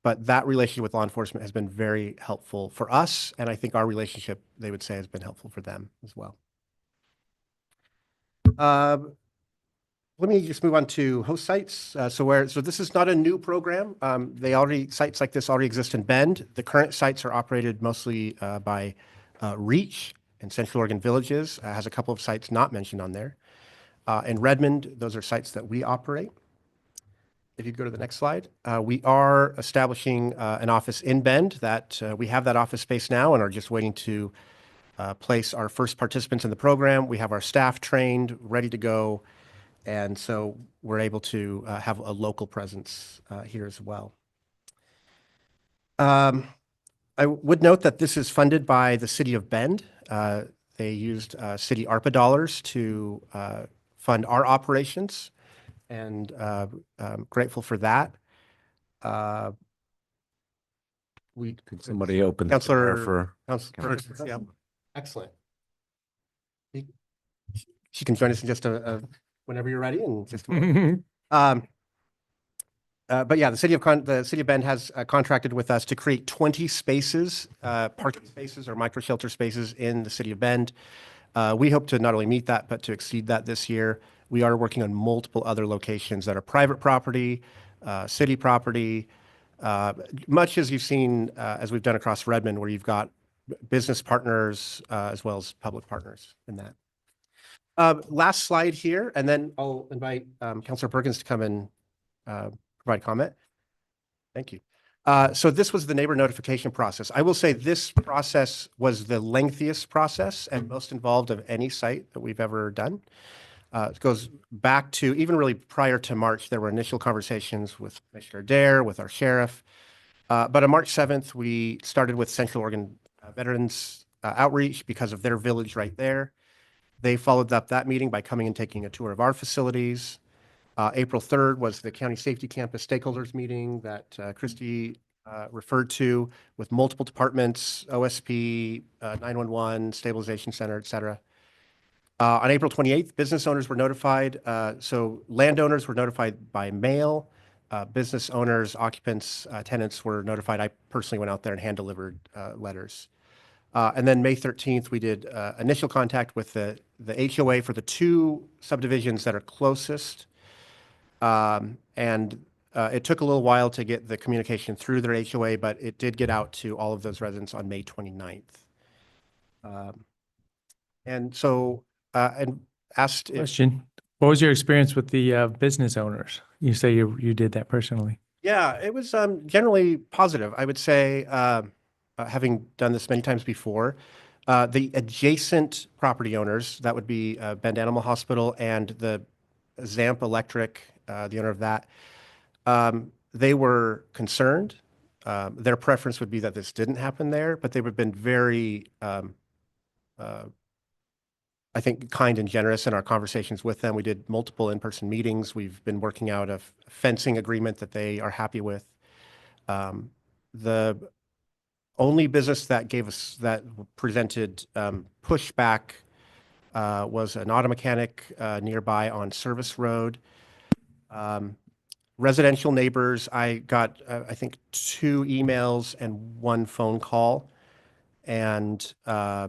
But that relationship with law enforcement has been very helpful for us, and I think our relationship, they would say, has been helpful for them as well. Let me just move on to host sites. So this is not a new program. Sites like this already exist in Bend. The current sites are operated mostly by Reach and Central Oregon Villages. Has a couple of sites not mentioned on there. In Redmond, those are sites that we operate. If you go to the next slide, we are establishing an office in Bend that we have that office space now and are just waiting to place our first participants in the program. We have our staff trained, ready to go. And so we're able to have a local presence here as well. I would note that this is funded by the City of Bend. They used city ARPA dollars to fund our operations, and I'm grateful for that. Could somebody open the floor for? Councilor, yeah, excellent. She can join us in just whenever you're ready in just a moment. But yeah, the City of Bend has contracted with us to create 20 spaces, parking spaces or micro shelter spaces in the City of Bend. We hope to not only meet that, but to exceed that this year. We are working on multiple other locations that are private property, city property, much as you've seen as we've done across Redmond, where you've got business partners as well as public partners in that. Last slide here, and then I'll invite Councilor Perkins to come and provide comment. Thank you. So this was the neighbor notification process. I will say this process was the lengthiest process and most involved of any site that we've ever done. It goes back to even really prior to March. There were initial conversations with Commissioner Dare, with our sheriff. But on March 7th, we started with Central Oregon Veterans Outreach because of their village right there. They followed up that meeting by coming and taking a tour of our facilities. April 3rd was the County Safety Campus Stakeholders Meeting that Christy referred to, with multiple departments, OSP, 911, Stabilization Center, et cetera. On April 28th, business owners were notified. So landowners were notified by mail. Business owners, occupants, tenants were notified. I personally went out there and hand-delivered letters. And then May 13th, we did initial contact with the HOA for the 2 subdivisions that are closest. It took a little while to get the communication through their HOA, but it did get out to all of those residents on May 29th. And so, and asked if, Question. What was your experience with the business owners? You say you did that personally. yeah, it was generally positive. I would say, having done this many times before, the adjacent property owners, that would be Bend Animal Hospital and the Zamp Electric, the owner of that, they were concerned. Their preference would be that this didn't happen there, but they would have been very, I think, kind and generous in our conversations with them. We did multiple in-person meetings. We've been working out a fencing agreement that they are happy with. The only business that presented pushback was an auto mechanic nearby on Service Road. Residential neighbors, I got, I think, 2 emails and 1 phone call. And I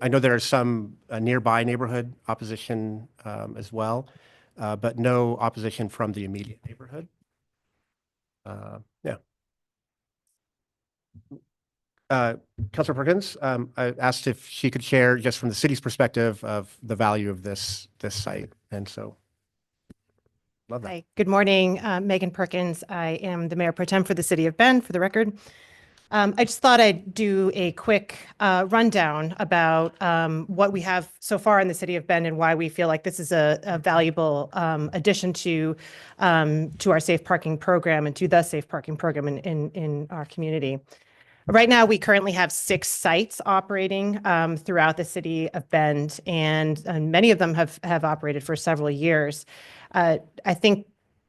know there are some nearby neighborhood opposition as well, but no opposition from the immediate neighborhood. Yeah. Councilor Perkins, I asked if she could share just from the city's perspective of the value of this site. And so, love that. Hi, good morning. Megan Perkins. I am the Mayor Pro Tem for the City of Bend, for the record. I just thought I'd do a quick rundown about what we have so far in the City of Bend and why we feel like this is a valuable addition to our safe parking program and to the safe parking program in our community. Right now, we currently have 6 sites operating throughout the City of Bend, and many of them have operated for several years. I think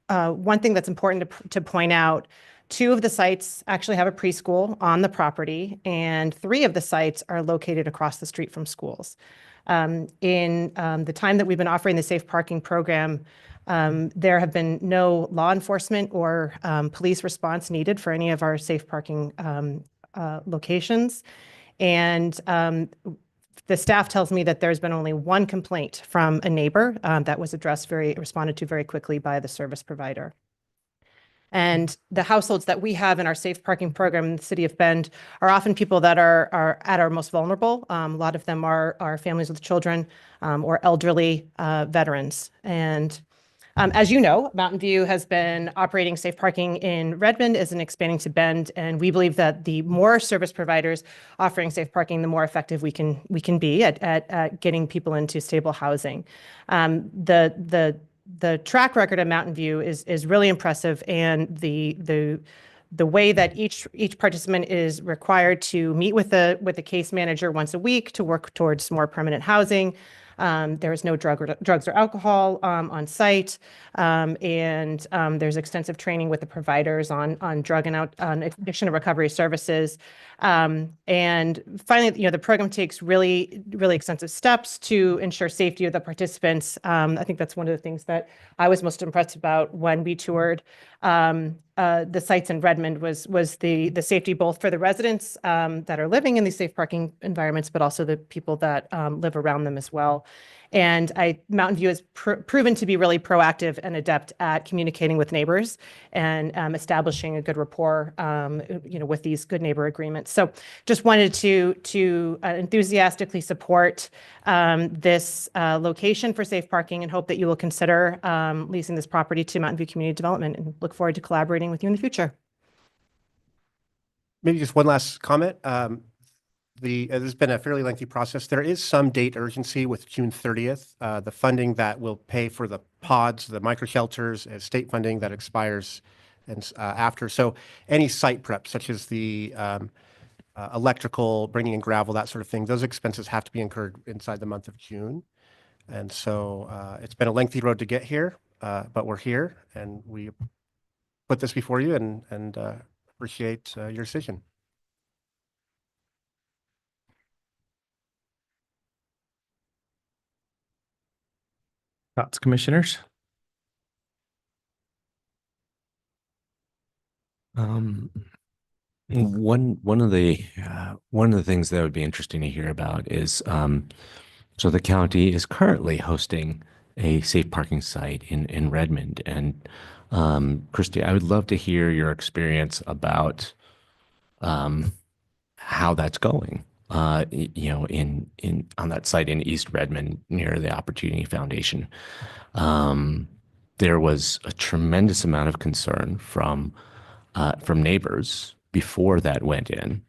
one thing that's important to point out, 2 of the sites actually have a preschool on the property, and 3 of the sites are located across the street from schools. In the time that we've been offering the safe parking program, there have been no law enforcement or police response needed for any of our safe parking locations. And the staff tells me that there's been only 1 complaint from a neighbor that was responded to very quickly by the service provider. And the households that we have in our safe parking program in the City of Bend are often people that are at our most vulnerable. A lot of them are families with children or elderly veterans. And as you know, Mountain View has been operating safe parking in Redmond, and expanding to Bend, and we believe that the more service providers offering safe parking, the more effective we can be at getting people into stable housing. The track record of Mountain View is really impressive, and the The way that each participant is required to meet with the case manager once a week to work towards more permanent housing. There is no drugs or alcohol on site, and there's extensive training with the providers on drug and on addiction and recovery services. And finally, the program takes really, really extensive steps to ensure safety of the participants. I think that's one of the things that I was most impressed about when we toured the sites in Redmond was the safety both for the residents that are living in these safe parking environments, but also the people that live around them as well. And Mountain View has proven to be really proactive and adept at communicating with neighbors and establishing a good rapport, with these good neighbor agreements. So just wanted to enthusiastically support this location for safe parking and hope that you will consider leasing this property to Mountain View Community Development, and look forward to collaborating with you in the future. Maybe just one last comment. This has been a fairly lengthy process. There is some date urgency with June 30th. The funding that will pay for the pods, the micro shelters, is state funding that expires and after. So any site prep, such as the electrical, bringing in gravel, that sort of thing, those expenses have to be incurred inside the month of June. And so it's been a lengthy road to get here, but we're here, and we put this before you and appreciate your decision. Thoughts, commissioners? One of the things that would be interesting to hear about is so the county is currently hosting a safe parking site in Redmond, and Christy, I would love to hear your experience about how that's going. In on that site in East Redmond near the Opportunity Foundation, there was a tremendous amount of concern from neighbors before that went in,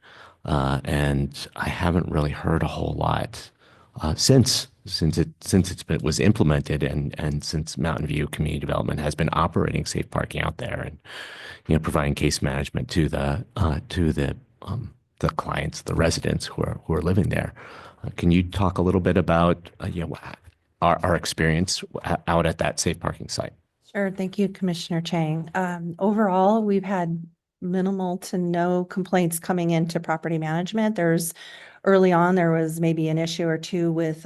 and I haven't really heard a whole lot since it was implemented, and since Mountain View Community Development has been operating safe parking out there and providing case management to the clients, the residents who are living there. Can you talk a little bit about our experience out at that safe parking site? Sure. Thank you, Commissioner Chang. Overall, we've had minimal to no complaints coming into property management. Early on, there was maybe an issue or two with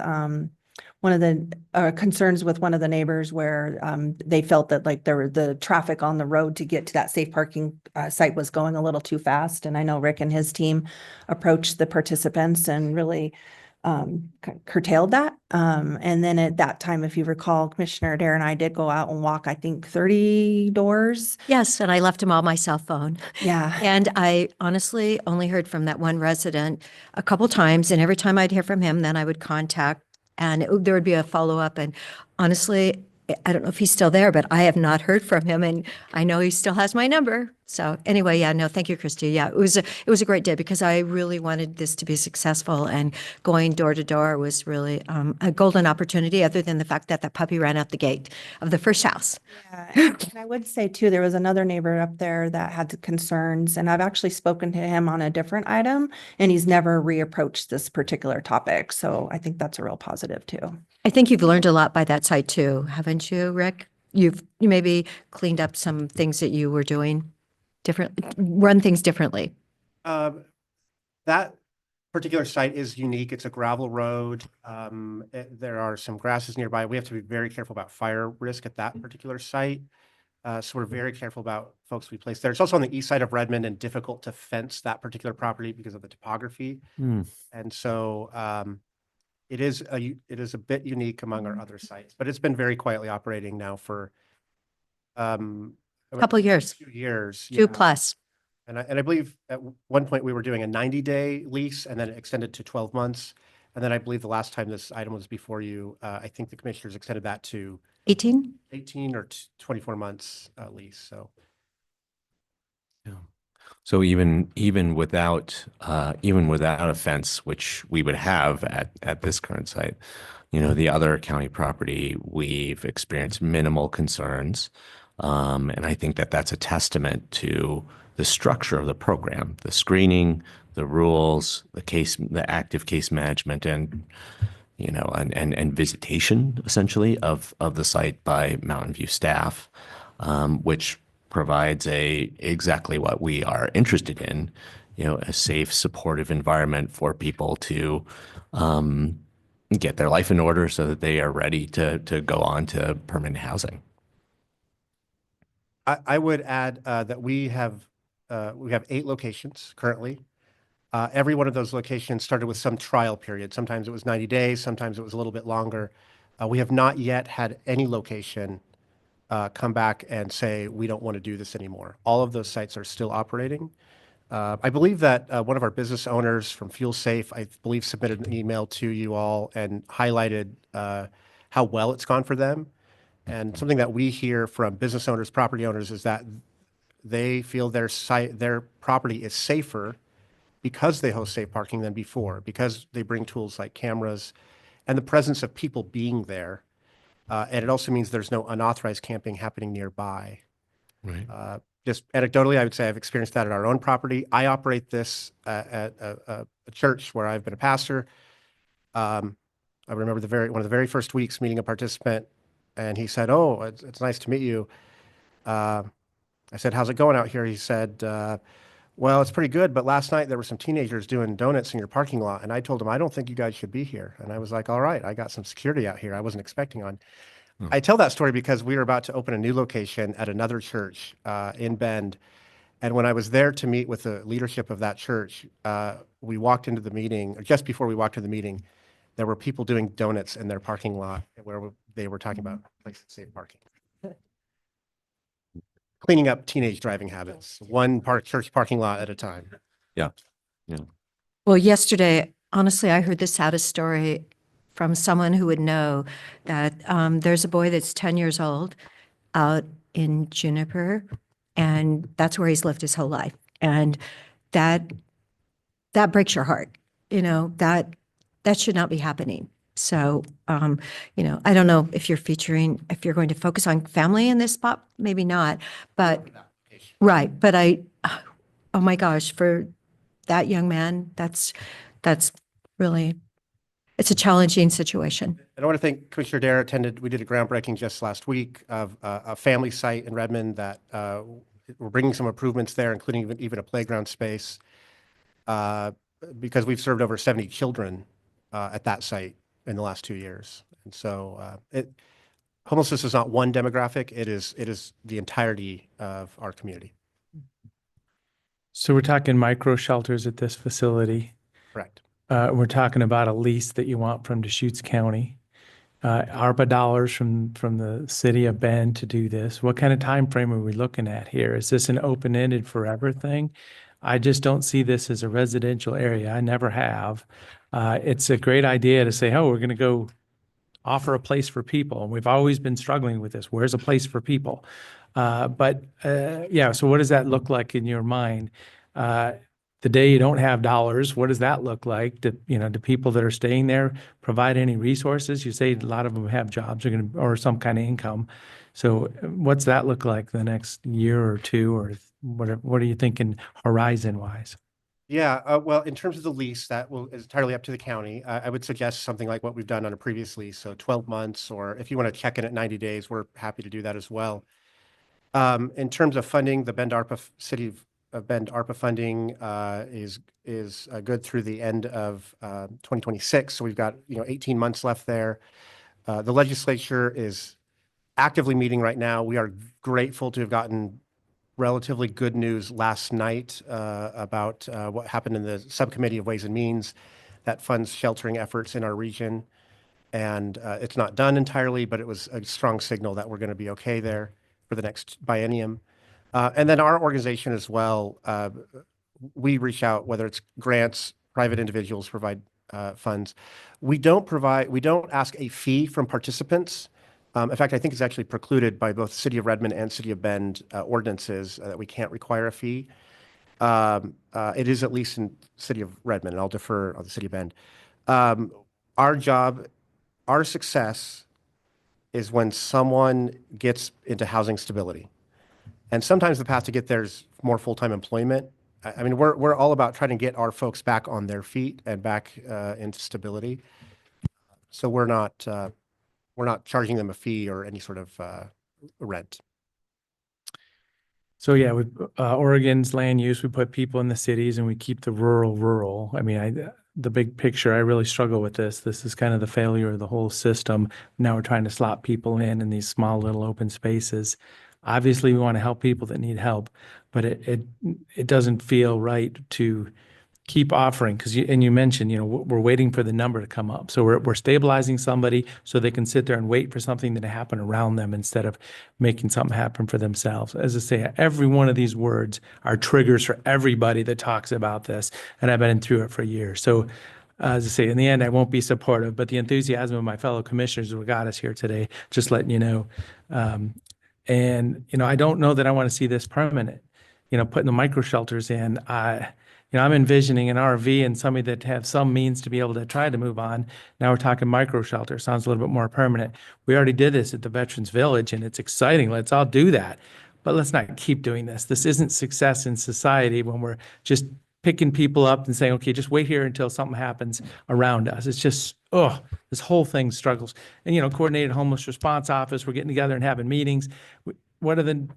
one of the concerns with one of the neighbors where they felt that the traffic on the road to get to that safe parking site was going a little too fast. And I know Rick and his team approached the participants and really curtailed that. And then at that time, if you recall, Commissioner Adair and I did go out and walk, I think 30 doors. Yes, and I left him all my cell phone. Yeah. And I honestly only heard from that one resident a couple times, and every time I'd hear from him, then I would contact, and there would be a follow-up. And honestly, I don't know if he's still there, but I have not heard from him, and I know he still has my number. So anyway, yeah, no, thank you, Christy. Yeah, it was a great day because I really wanted this to be successful, and going door to door was really a golden opportunity, other than the fact that that puppy ran out the gate of the first house. Yeah, and I would say too, there was another neighbor up there that had concerns, and I've actually spoken to him on a different item, and he's never reapproached this particular topic. So I think that's a real positive too. I think you've learned a lot by that site too, haven't you, Rick? You maybe cleaned up some things that you were doing run things differently. That particular site is unique. It's a gravel road. There are some grasses nearby. We have to be very careful about fire risk at that particular site. So we're very careful about folks we place there. It's also on the east side of Redmond and difficult to fence that particular property because of the topography. And so it is a bit unique among our other sites, but it's been very quietly operating now for Couple years. 2 years. 2 plus. And I believe at one point we were doing a 90-day lease, and then it extended to 12 months. And then I believe the last time this item was before you, I think the commissioners extended that to 18 or 24 months lease. So. Yeah. So even without a fence, which we would have at this current site, the other county property, we've experienced minimal concerns. And I think that that's a testament to the structure of the program, the screening, the rules, the active case management, and and visitation essentially of the site by Mountain View staff, which provides exactly what we are interested in, a safe, supportive environment for people to get their life in order so that they are ready to go on to permanent housing. I would add that we have 8 locations currently. Every one of those locations started with some trial period. Sometimes it was 90 days, sometimes it was a little bit longer. We have not yet had any location come back and say, we don't want to do this anymore. All of those sites are still operating. I believe that one of our business owners from FuelSafe, I believe, submitted an email to you all and highlighted how well it's gone for them. And something that we hear from business owners, property owners, is that they feel their property is safer because they host safe parking than before, because they bring tools like cameras and the presence of people being there. And it also means there's no unauthorized camping happening nearby. Right. Just anecdotally, I would say I've experienced that at our own property. I operate this at a church where I've been a pastor. I remember one of the very first weeks meeting a participant, and he said, "Oh, it's nice to meet you." I said, "How's it going out here?" He said, "Well, it's pretty good, but last night there were some teenagers doing donuts in your parking lot." And I told him, "I don't think you guys should be here." And I was like, "All right, I got some security out here I wasn't expecting on." I tell that story because we were about to open a new location at another church in Bend. And when I was there to meet with the leadership of that church, we walked into the meeting, or just before we walked to the meeting, there were people doing donuts in their parking lot where they were talking about places safe parking. Cleaning up teenage driving habits, one church parking lot at a time. Yeah. Well, yesterday, honestly, I heard the saddest story from someone who would know that there's a boy that's 10 years old out in Juniper, and that's where he's lived his whole life. And that breaks your heart, that should not be happening. So, I don't know if you're going to focus on family in this spot, maybe not, but, right. But oh my gosh, for that young man, that's really, it's a challenging situation. And I want to thank Commissioner Dare attended. We did a groundbreaking just last week of a family site in Redmond that we're bringing some improvements there, including even a playground space, because we've served over 70 children at that site in the last 2 years. And so homelessness is not one demographic. It is the entirety of our community. So we're talking micro shelters at this facility. Correct. We're talking about a lease that you want from Deschutes County. ARPA dollars from the city of Bend to do this. What kind of time frame are we looking at here? Is this an open-ended forever thing? I just don't see this as a residential area. I never have. It's a great idea to say, oh, we're going to go offer a place for people. And we've always been struggling with this. Where's a place for people? But so what does that look like in your mind? The day you don't have dollars, what does that look like? Do people that are staying there provide any resources? You say a lot of them have jobs or some kind of income. So what's that look like the next year or two, or what are you thinking horizon wise? Yeah, well, in terms of the lease, is entirely up to the county. I would suggest something like what we've done on a previous lease, so 12 months, or if you want to check in at 90 days, we're happy to do that as well. In terms of funding, the City of Bend ARPA funding is good through the end of 2026. So we've got 18 months left there. The legislature is actively meeting right now. We are grateful to have gotten relatively good news last night about what happened in the subcommittee of Ways and Means that funds sheltering efforts in our region. And it's not done entirely, but it was a strong signal that we're going to be okay there for the next biennium. And then our organization as well, we reach out, whether it's grants, private individuals provide funds. We don't ask a fee from participants. In fact, I think it's actually precluded by both City of Redmond and City of Bend ordinances that we can't require a fee. It is at least in City of Redmond, and I'll defer on the City of Bend. Our job, our success is when someone gets into housing stability. And sometimes the path to get there is more full-time employment. I mean, we're all about trying to get our folks back on their feet and back into stability. So we're not charging them a fee or any sort of rent. So yeah, with Oregon's land use, we put people in the cities and we keep the rural. I mean, the big picture, I really struggle with this. This is kind of the failure of the whole system. Now we're trying to slot people in these small little open spaces. Obviously, we want to help people that need help, but it doesn't feel right to keep offering, because you mentioned, we're waiting for the number to come up. So we're stabilizing somebody so they can sit there and wait for something to happen around them instead of making something happen for themselves. As I say, every one of these words are triggers for everybody that talks about this, and I've been through it for years. So as I say, in the end, I won't be supportive, but the enthusiasm of my fellow commissioners is what got us here today, just letting you know. And I don't know that I want to see this permanent, putting the micro shelters in. I'm envisioning an RV and somebody that have some means to be able to try to move on. Now we're talking micro shelter. Sounds a little bit more permanent. We already did this at the Veterans Village, and it's exciting. Let's all do that. But let's not keep doing this. This isn't success in society when we're just picking people up and saying, okay, just wait here until something happens around us. It's just, this whole thing struggles. And, coordinated homeless response office, we're getting together and having meetings. What are the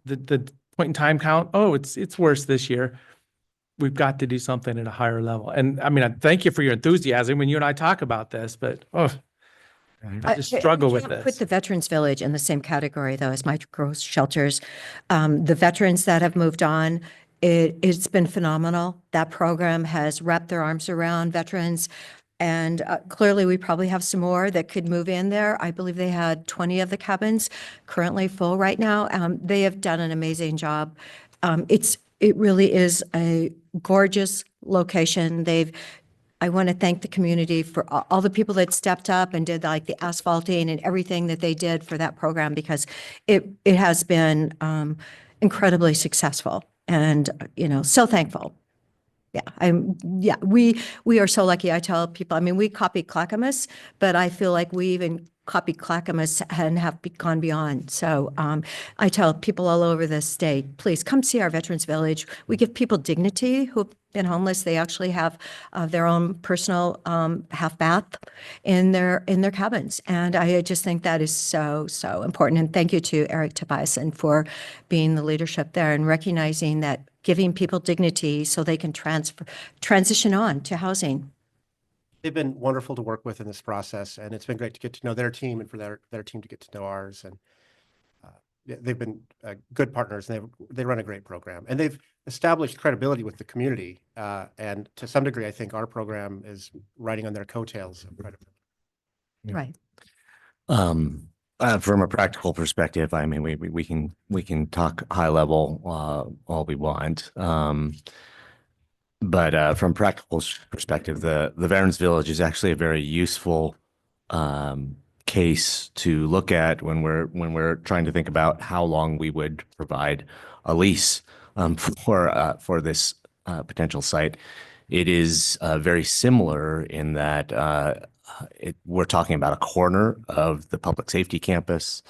point in time count? Oh, it's worse this year. We've got to do something at a higher level. And I mean, I thank you for your enthusiasm when you and I talk about this, but I just struggle with this. Put the Veterans Village in the same category, though, as micro shelters. The veterans that have moved on, it's been phenomenal. That program has wrapped their arms around veterans. And clearly, we probably have some more that could move in there. I believe they had 20 of the cabins currently full right now. They have done an amazing job. It really is a gorgeous location. I want to thank the community for all the people that stepped up and did like the asphalting and everything that they did for that program, because it has been incredibly successful, and so thankful. We are so lucky. I tell people, I mean, we copied Clackamas, but I feel like we even copied Clackamas and have gone beyond. So I tell people all over the state, please come see our Veterans Village. We give people dignity who've been homeless. They actually have their own personal half bath in their cabins. And I just think that is so, so important. And thank you to Eric Tobiasen for being the leadership there and recognizing that giving people dignity so they can transition on to housing. They've been wonderful to work with in this process, and it's been great to get to know their team and for their team to get to know ours. And they've been good partners, and they run a great program, and they've established credibility with the community. And to some degree, I think our program is riding on their coattails of credibility. Right. From a practical perspective, I mean, we can talk high level all we want. But from a practical perspective, the Veterans Village is actually a very useful case to look at when we're trying to think about how long we would provide a lease for this potential site. It is very similar in that we're talking about a corner of the public safety campus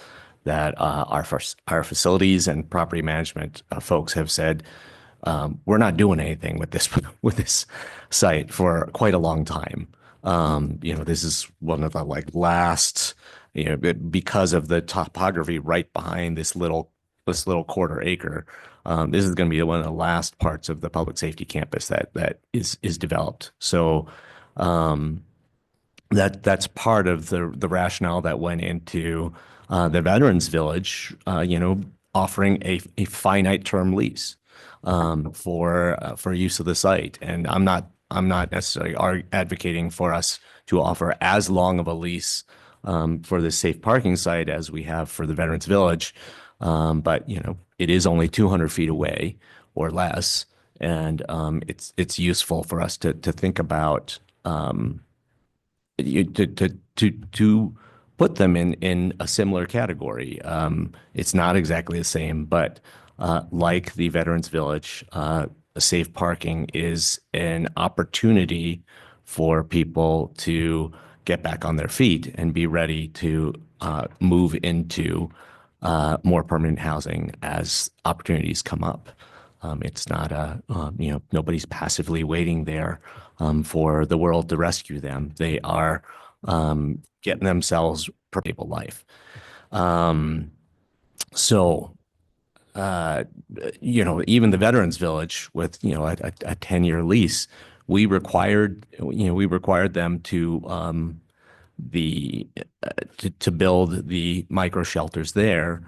that our facilities and property management folks have said, we're not doing anything with this site for quite a long time. This is one of the last, because of the topography right behind this little quarter acre. This is going to be one of the last parts of the public safety campus that is developed. So that's part of the rationale that went into the Veterans Village, offering a finite term lease for use of the site. And I'm not necessarily advocating for us to offer as long of a lease for the safe parking site as we have for the Veterans Village. But it is only 200 feet away or less, and it's useful for us to think about to put them in a similar category. It's not exactly the same, but like the Veterans Village, safe parking is an opportunity for people to get back on their feet and be ready to move into more permanent housing as opportunities come up. It's not nobody's passively waiting there for the world to rescue them. They are getting themselves a stable life. Even the Veterans Village with, a 10-year lease, we required them to build the micro shelters there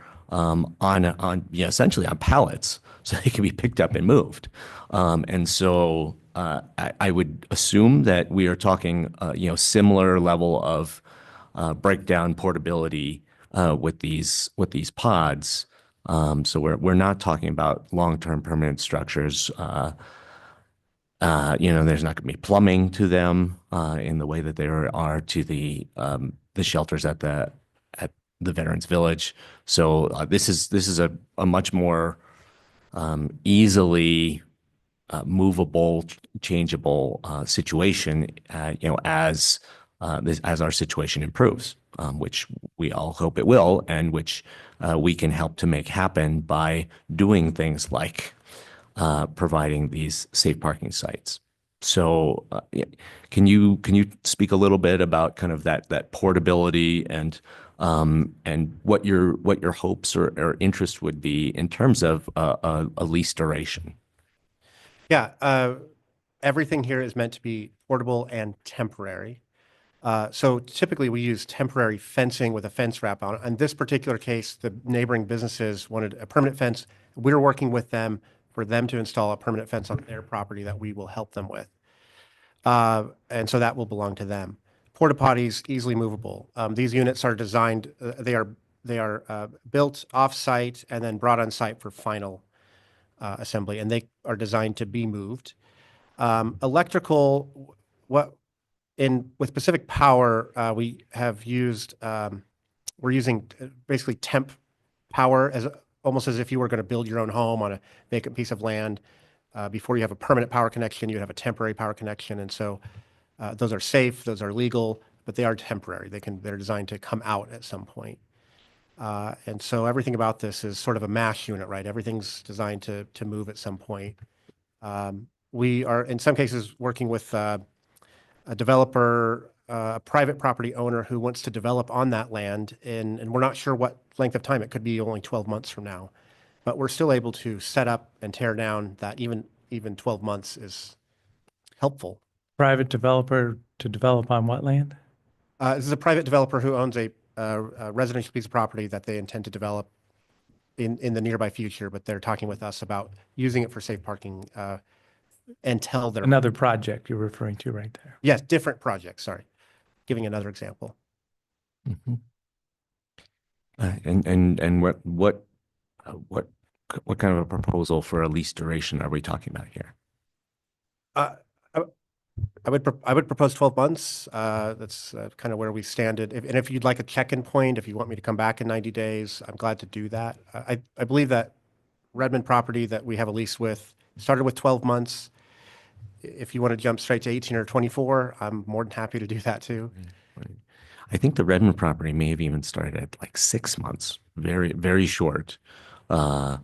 essentially on pallets so they can be picked up and moved. I would assume that we are talking, similar level of breakdown portability with these pods. So we're not talking about long-term permanent structures. There's not going to be plumbing to them in the way that there are to the shelters at the Veterans Village. So this is a much more easily movable, changeable situation. As our situation improves, which we all hope it will, and which we can help to make happen by doing things like providing these safe parking sites. So can you speak a little bit about kind of that portability and what your hopes or interest would be in terms of a lease duration? Yeah, everything here is meant to be portable and temporary. So typically we use temporary fencing with a fence wrap on it. In this particular case, the neighboring businesses wanted a permanent fence. We're working with them for them to install a permanent fence on their property that we will help them with. And so that will belong to them. Porta potties, easily movable. These units are designed, they are built off-site and then brought on site for final assembly, and they are designed to be moved. Electrical, with Pacific Power, we have used, we're using basically temp power almost as if you were going to build your own home on a vacant piece of land. Before you have a permanent power connection, you have a temporary power connection. And so those are safe, those are legal, but they are temporary. They're designed to come out at some point. And so everything about this is sort of a mash unit, right? Everything's designed to move at some point. We are, in some cases, working with a developer, a private property owner who wants to develop on that land, and we're not sure what length of time. It could be only 12 months from now, but we're still able to set up and tear down that even 12 months is helpful. Private developer to develop on what land? This is a private developer who owns a residential piece of property that they intend to develop in the nearby future, but they're talking with us about using it for safe parking until they're Another project you're referring to right there. Yes, different projects. Sorry, giving another example. Mm-hmm. And what kind of a proposal for a lease duration are we talking about here? I would propose 12 months. That's kind of where we stand. And if you'd like a check-in point, if you want me to come back in 90 days, I'm glad to do that. I believe that Redmond property that we have a lease with started with 12 months. If you want to jump straight to 18 or 24, I'm more than happy to do that too. Right. I think the Redmond property may have even started at like 6 months, very, very short. But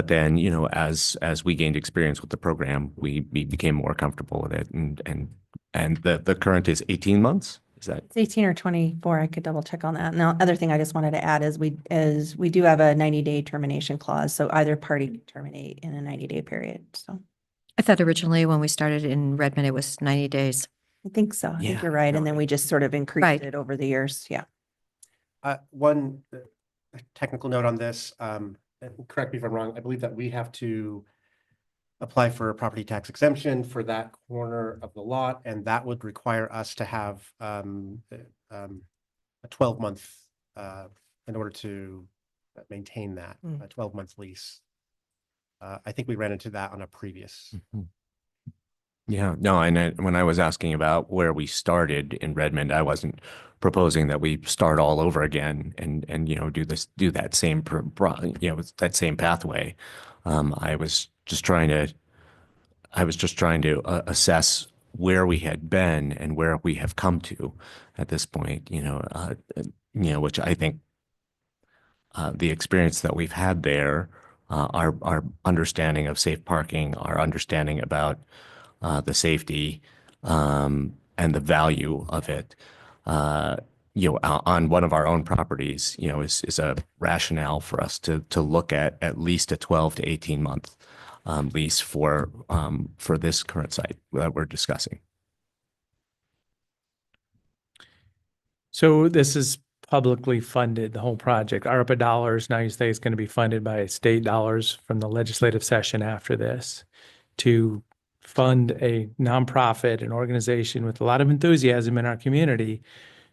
then, as we gained experience with the program, we became more comfortable with it. And the current is 18 months. Is that? It's 18 or 24. I could double check on that. Now, other thing I just wanted to add is we do have a 90-day termination clause. So either party can terminate in a 90-day period. So I thought originally when we started in Redmond, it was 90 days. I think so. I think Yeah, you're right. no, And then we just sort of increased Right. it over the years. Yeah. One technical note on this, and correct me if I'm wrong, I believe that we have to apply for a property tax exemption for that corner of the lot, and that would require us to have a 12-month in order to maintain that, a 12-month lease. I think we ran into that on a previous. Mhm. Yeah, no, and when I was asking about where we started in Redmond, I wasn't proposing that we start all over again and do that same that same pathway. I was just trying to assess where we had been and where we have come to at this point. Which I think the experience that we've had there, our understanding of safe parking, our understanding about the safety and the value of it, on one of our own properties, is a rationale for us to look at least a 12 to 18 month lease for this current site that we're discussing. So this is publicly funded, the whole project. ARPA dollars, now you say it's going to be funded by state dollars from the legislative session after this to fund a nonprofit, an organization with a lot of enthusiasm in our community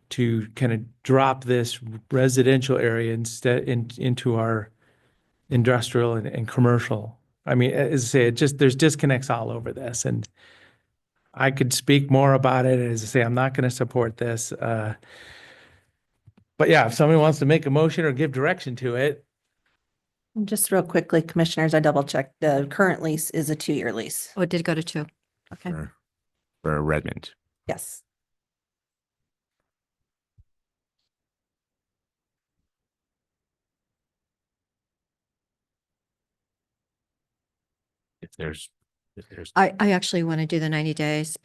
to kind of drop this residential area into our industrial and commercial. I mean, as I say, there's disconnects all over this, and I could speak more about it. As I say, I'm not going to support this. But yeah, if somebody wants to make a motion or give direction to it. Just real quickly, commissioners, I double checked. The current lease is a 2-year lease. Oh, it did go to 2. Okay. For Redmond. Yes. If there's I actually want to do the 90 days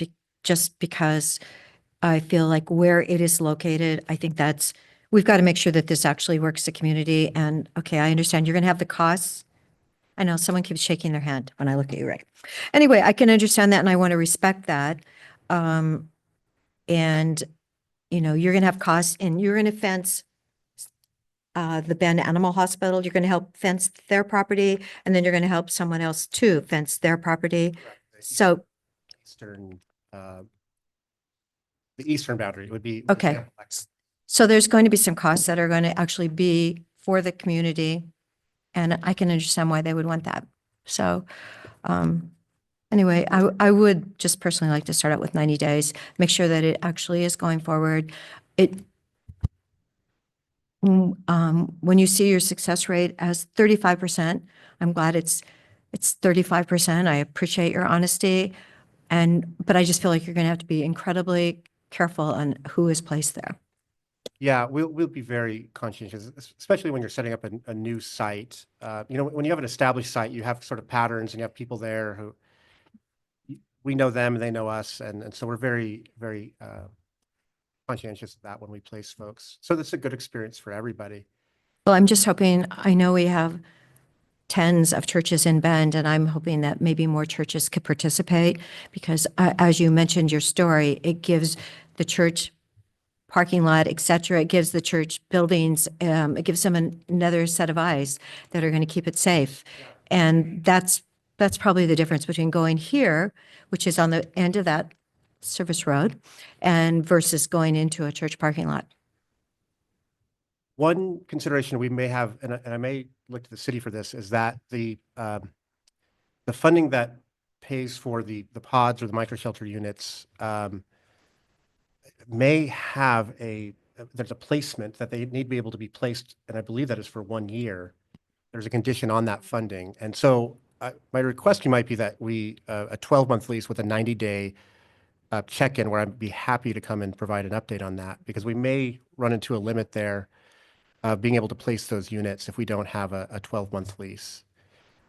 just because I feel like where it is located, I think we've got to make sure that this actually works the community. And okay, I understand you're going to have the costs. I know someone keeps shaking their hand when I look at you, Rick. Anyway, I can understand that and I want to respect that. And, you're going to have costs and you're going to fence the Bend Animal Hospital. You're going to help fence their property and then you're going to help someone else too fence their property. So The eastern boundary would be. okay. So there's going to be some costs that are going to actually be for the community. And I can understand why they would want that. So anyway, I would just personally like to start out with 90 days, make sure that it actually is going forward. When you see your success rate as 35%, I'm glad it's 35%. I appreciate your honesty. But I just feel like you're going to have to be incredibly careful on who is placed there. Yeah, we'll be very conscientious, especially when you're setting up a new site. When you have an established site, you have sort of patterns and you have people there who we know them and they know us. And so we're very, very conscientious of that when we place folks. So that's a good experience for everybody. Well, I'm just hoping, I know we have tens of churches in Bend, and I'm hoping that maybe more churches could participate because as you mentioned your story, it gives the church parking lot, et cetera. It gives the church buildings, it gives them another set of eyes that are going to keep it safe. And that's probably the difference between going here, which is on the end of that service road, and versus going into a church parking lot. One consideration we may have, and I may look to the city for this, is that the funding that pays for the pods or the microshelter units may have there's a placement that they need to be able to be placed, and I believe that is for 1 year. There's a condition on that funding. And so my request might be that a 12-month lease with a 90-day check-in where I'd be happy to come and provide an update on that, because we may run into a limit there being able to place those units if we don't have a 12-month lease.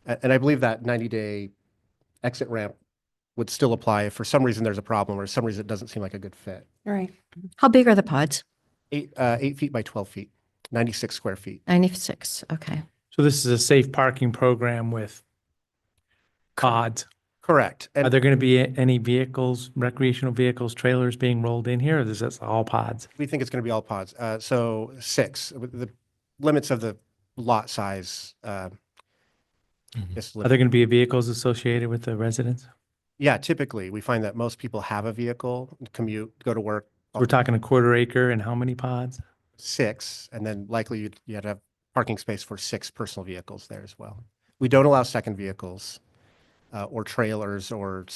And I believe that 90-day exit ramp would still apply if for some reason there's a problem or some reason it doesn't seem like a good fit. All right. How big are the pods? 8 feet by 12 feet, 96 square feet. 96, okay. So this is a safe parking program with pods. Correct. Are there going to be any vehicles, recreational vehicles, trailers being rolled in here, or is this all pods? We think it's going to be all pods. So 6, with the limits of the lot size. Are there going to be vehicles associated with the residents? Yeah, typically we find that most people have a vehicle, commute, go to work. We're talking a 1/4 acre and how many pods? 6, and then likely you had to have parking space for 6 personal vehicles there as well. We don't allow second vehicles or trailers or,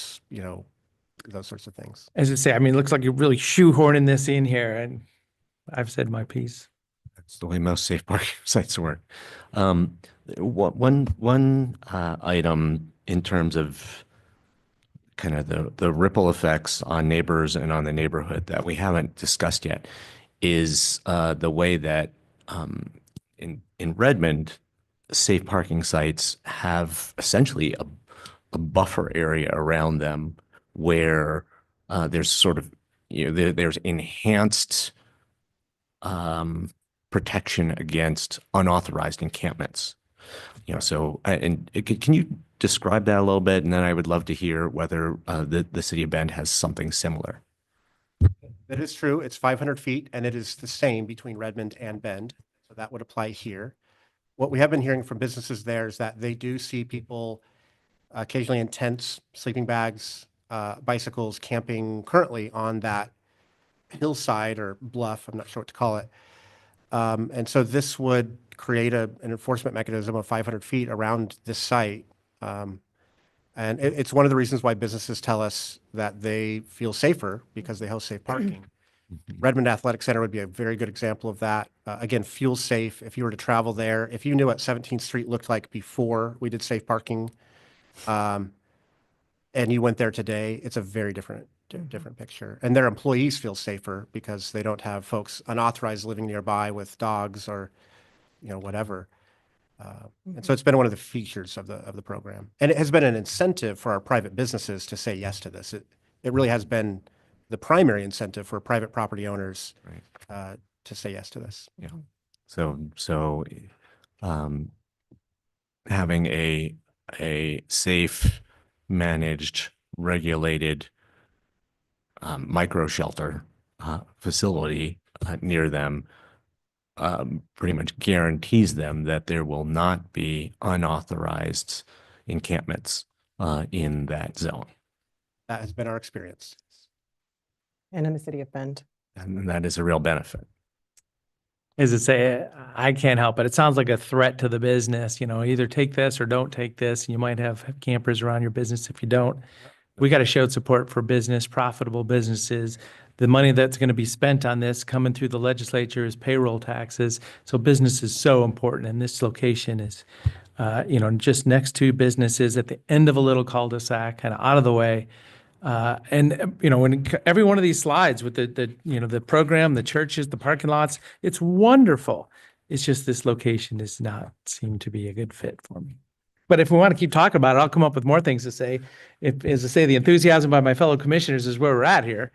those sorts of things. As I say, I mean, it looks like you're really shoehorning this in here, and I've said my piece. That's the way most safe parking sites work. One item in terms of kind of the ripple effects on neighbors and on the neighborhood that we haven't discussed yet is the way that in in Redmond, safe parking sites have essentially a buffer area around them where there's sort of, there's enhanced protection against unauthorized encampments. So, and can you describe that a little bit? And then I would love to hear whether the city of Bend has something similar. That is true. It's 500 feet and it is the same between Redmond and Bend. So that would apply here. What we have been hearing from businesses there is that they do see people occasionally in tents, sleeping bags, bicycles, camping currently on that hillside or bluff. I'm not sure what to call it. And so this would create an enforcement mechanism of 500 feet around this site. And it's one of the reasons why businesses tell us that they feel safer because they host safe parking. Redmond Athletic Center would be a very good example of that. Again, fuel safe. If you were to travel there, if you knew what 17th Street looked like before we did safe parking, and you went there today, it's a very different picture. And their employees feel safer because they don't have folks unauthorized living nearby with dogs or, whatever. And so it's been one of the features of the program, and it has been an incentive for our private businesses to say yes to this. It really has been the primary incentive for private property owners to say yes to this. Yeah. So having a safe, managed, regulated micro shelter facility near them pretty much guarantees them that there will not be unauthorized encampments in that zone. That has been our experience. And in the city of Bend. And that is a real benefit. As I say, I can't help it. It sounds like a threat to the business, either take this or don't take this. You might have campers around your business if you don't. We got to show support for business, profitable businesses. The money that's going to be spent on this coming through the legislature is payroll taxes. So business is so important. And this location is, just next to businesses at the end of a little cul-de-sac, kind of out of the way. When every one of these slides with the program, the churches, the parking lots, it's wonderful. It's just this location does not seem to be a good fit for me. But if we want to keep talking about it, I'll come up with more things to say. As I say, the enthusiasm by my fellow commissioners is where we're at here.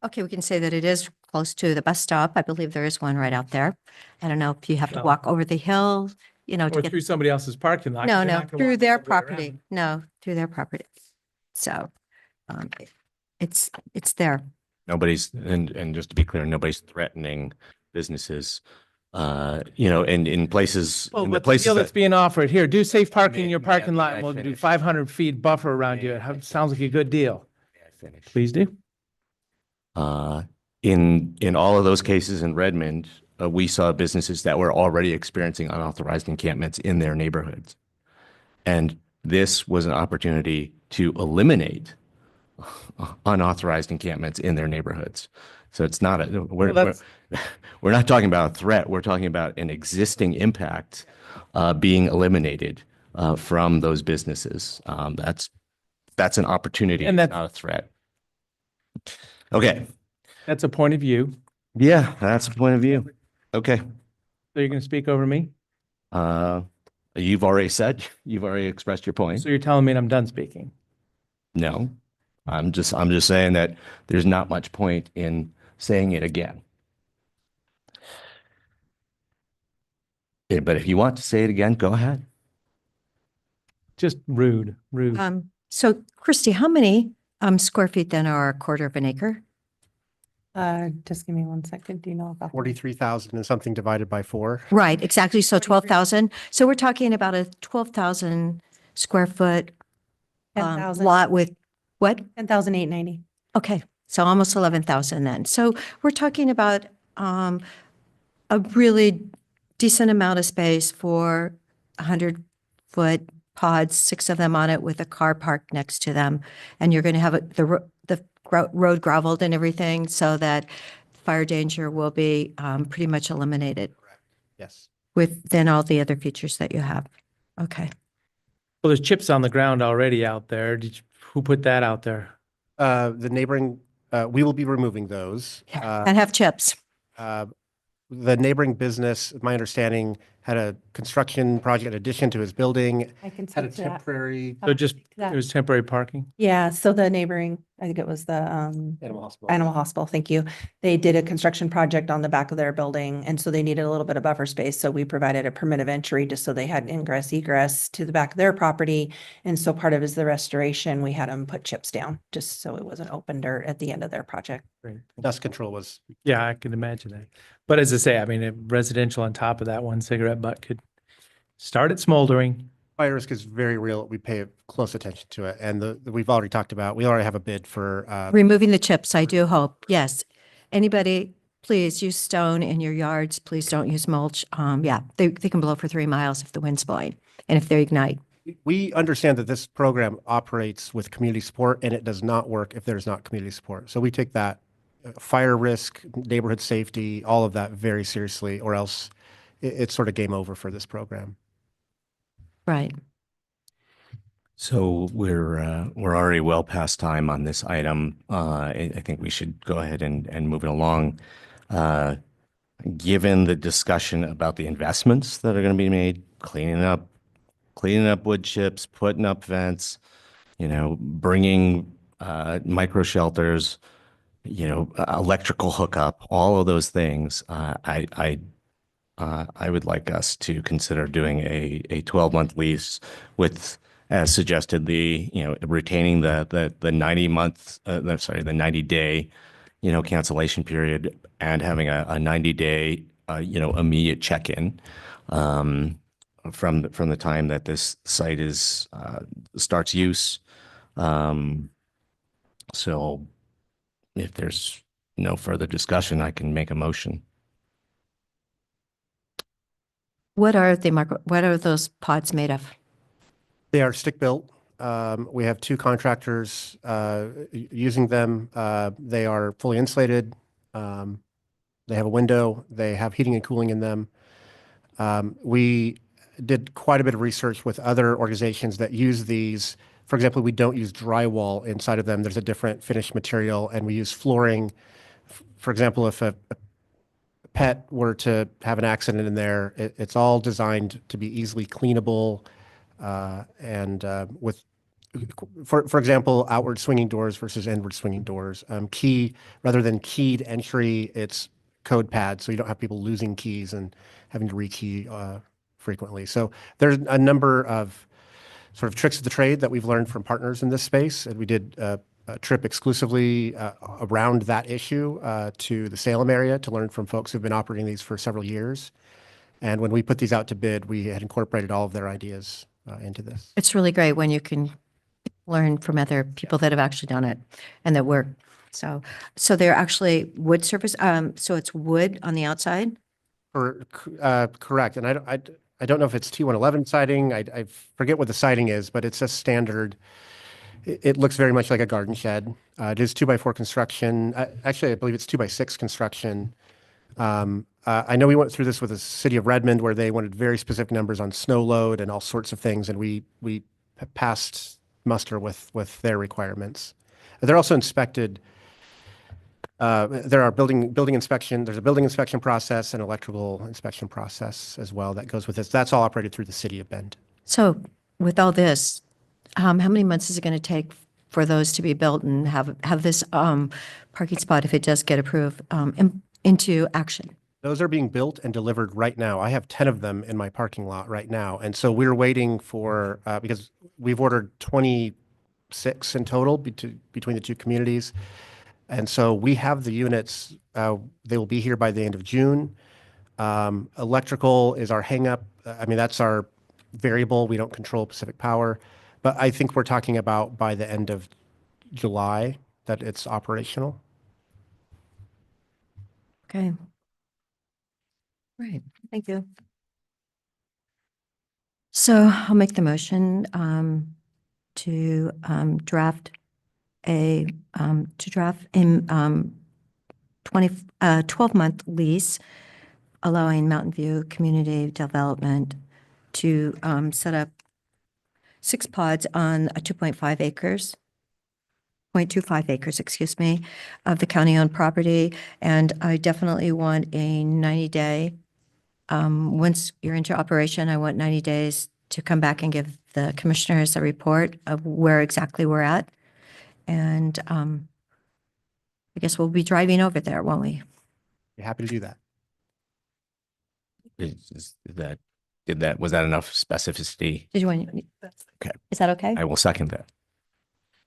Okay, we can say that it is close to the bus stop. I believe there is one right out there. I don't know if you have to walk over the hill, to Or get. through somebody else's parking lot. No, You're no, not gonna through walk their all the way around. property. No, through their property. So, it's there. Nobody's, and just to be clear, nobody's threatening businesses, and in places, Well, in the but the places deal that's that, being offered here, do safe parking in your May parking lot, I and we'll do finish? 500 feet buffer around you. It sounds like a good deal. finish. Please do. In all of those cases in Redmond, we saw businesses that were already experiencing unauthorized encampments in their neighborhoods. And this was an opportunity to eliminate unauthorized encampments in their neighborhoods. So it's not we're not talking about a threat. We're talking about an existing impact being eliminated from those businesses. That's an opportunity, And it's not a threat. Okay. That's a point of view. Yeah, that's a point of view. Okay. So you're going to speak over me? You've already expressed your point. So you're telling me I'm done speaking? No, I'm just saying that there's not much point in saying it again. Yeah, but if you want to say it again, go ahead. Just rude. So Christy, how many square feet then are a quarter of an acre? Just give me 1 second. Do you know about? 43,000 and something divided by 4. Right, exactly. So 12,000. So we're talking about a 12,000 square foot 10,000. lot with what? 10,890. Okay, so almost 11,000 then. So we're talking about a really decent amount of space for 100-foot pods, 6 of them on it with a car parked next to them. And you're going to have the road gravelled and everything so that fire danger will be pretty much eliminated Yes. with then all the other features that you have. Okay. Well, there's chips on the ground already out there. Who put that out there? The neighboring, we will be removing those. And have chips. the neighboring business, my understanding, had a construction project in addition to his building, I can had a speak to that. temporary So just, that. it was temporary parking? Yeah, so the neighboring, I think it was the animal hospital. animal hospital, thank you. They did a construction project on the back of their building, and so they needed a little bit of buffer space. So we provided a permit of entry just so they had ingress egress to the back of their property. And so part of is the restoration, we had them put chips down, just so it wasn't open dirt at the end of their project. Great. Dust control was, Yeah, I can imagine that. But as I say, I mean, if residential on top of that one cigarette butt could start it smoldering. fire risk is very real. We pay close attention to it. And we've already talked about, we already have a bid for, Removing the chips, I do hope, yes. Anybody, please use stone in your yards. Please don't use mulch. Yeah, they can blow for 3 miles if the wind's blowing and if they ignite. we understand that this program operates with community support and it does not work if there's not community support. So we take that fire risk, neighborhood safety, all of that very seriously, or else it's sort of game over for this program. Right. So we're already well past time on this item. I think we should go ahead and move it along. Given the discussion about the investments that are going to be made, cleaning up wood chips, putting up vents, bringing micro shelters, electrical hookup, all of those things. I would like us to consider doing a 12-month lease with, as suggested, retaining the 90-day, cancellation period and having a 90-day, immediate check-in from the time that this site starts use. So if there's no further discussion, I can make a motion. What are those pods made of? They are stick-built. We have 2 contractors using them. They are fully insulated. They have a window. They have heating and cooling in them. We did quite a bit of research with other organizations that use these. For example, we don't use drywall inside of them. There's a different finished material, and we use flooring. For example, if a pet were to have an accident in there, it's all designed to be easily cleanable. And with, for example, outward swinging doors versus inward swinging doors. Rather than keyed entry, it's code pad, so you don't have people losing keys and having to rekey frequently. So there's a number of sort of tricks of the trade that we've learned from partners in this space, and we did a trip exclusively around that issue to the Salem area to learn from folks who've been operating these for several years. And when we put these out to bid, we had incorporated all of their ideas into this. It's really great when you can learn from other people that have actually done it and that work. So they're actually wood surface. So it's wood on the outside. Correct. And I don't know if it's T111 siding. I forget what the siding is, but it's a standard. It looks very much like a garden shed. It is 2x4 construction. Actually, I believe it's 2x6 construction. I know we went through this with the city of Redmond where they wanted very specific numbers on snow load and all sorts of things, and we passed muster with their requirements. They're also inspected. There are building inspection. There's a building inspection process and electrical inspection process as well that goes with this. That's all operated through the city of Bend. So with all this, how many months is it going to take for those to be built and have this parking spot, if it does get approved, into action? Those are being built and delivered right now. I have 10 of them in my parking lot right now. And so we're waiting for, because we've ordered 26 in total between the 2 communities. And so we have the units, they will be here by the end of June. Electrical is our hangup. I mean, that's our variable. We don't control Pacific Power. But I think we're talking about by the end of July that it's operational. Okay. Right. Thank you. So I'll make the motion to draft a 12-month lease allowing Mountain View Community Development to set up 6 pods on 2.5 acres 0.25 acres, excuse me, of the county-owned property. And I definitely want a 90-day, once you're into operation, I want 90 days to come back and give the commissioners a report of where exactly we're at. And I guess we'll be driving over there, won't we? Be happy to do that. Was that enough specificity? Did you want? Okay. Is that okay? I will second that.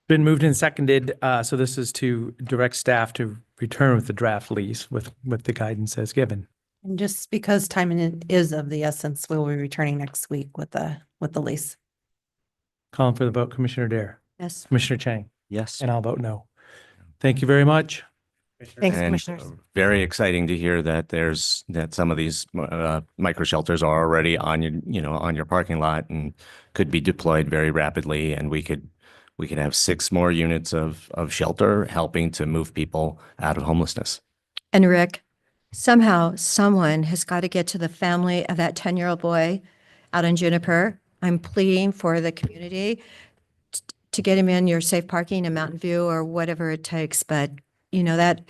Been moved and seconded, so this is to direct staff to return with the draft lease with the guidance as given. And just because timing is of the essence, we'll be returning next week with the lease. Calling for the vote, Commissioner Dare, Yes. Commissioner Chang, Yes. and I'll vote no. Thank you very much. Thanks, And commissioners. very exciting to hear that some of these micro shelters are already on your parking lot and could be deployed very rapidly. And we could have 6 more units of shelter helping to move people out of homelessness. And Rick, somehow someone has got to get to the family of that 10-year-old boy out on Juniper. I'm pleading for the community to get him in your safe parking in Mountain View or whatever it takes. But you know, that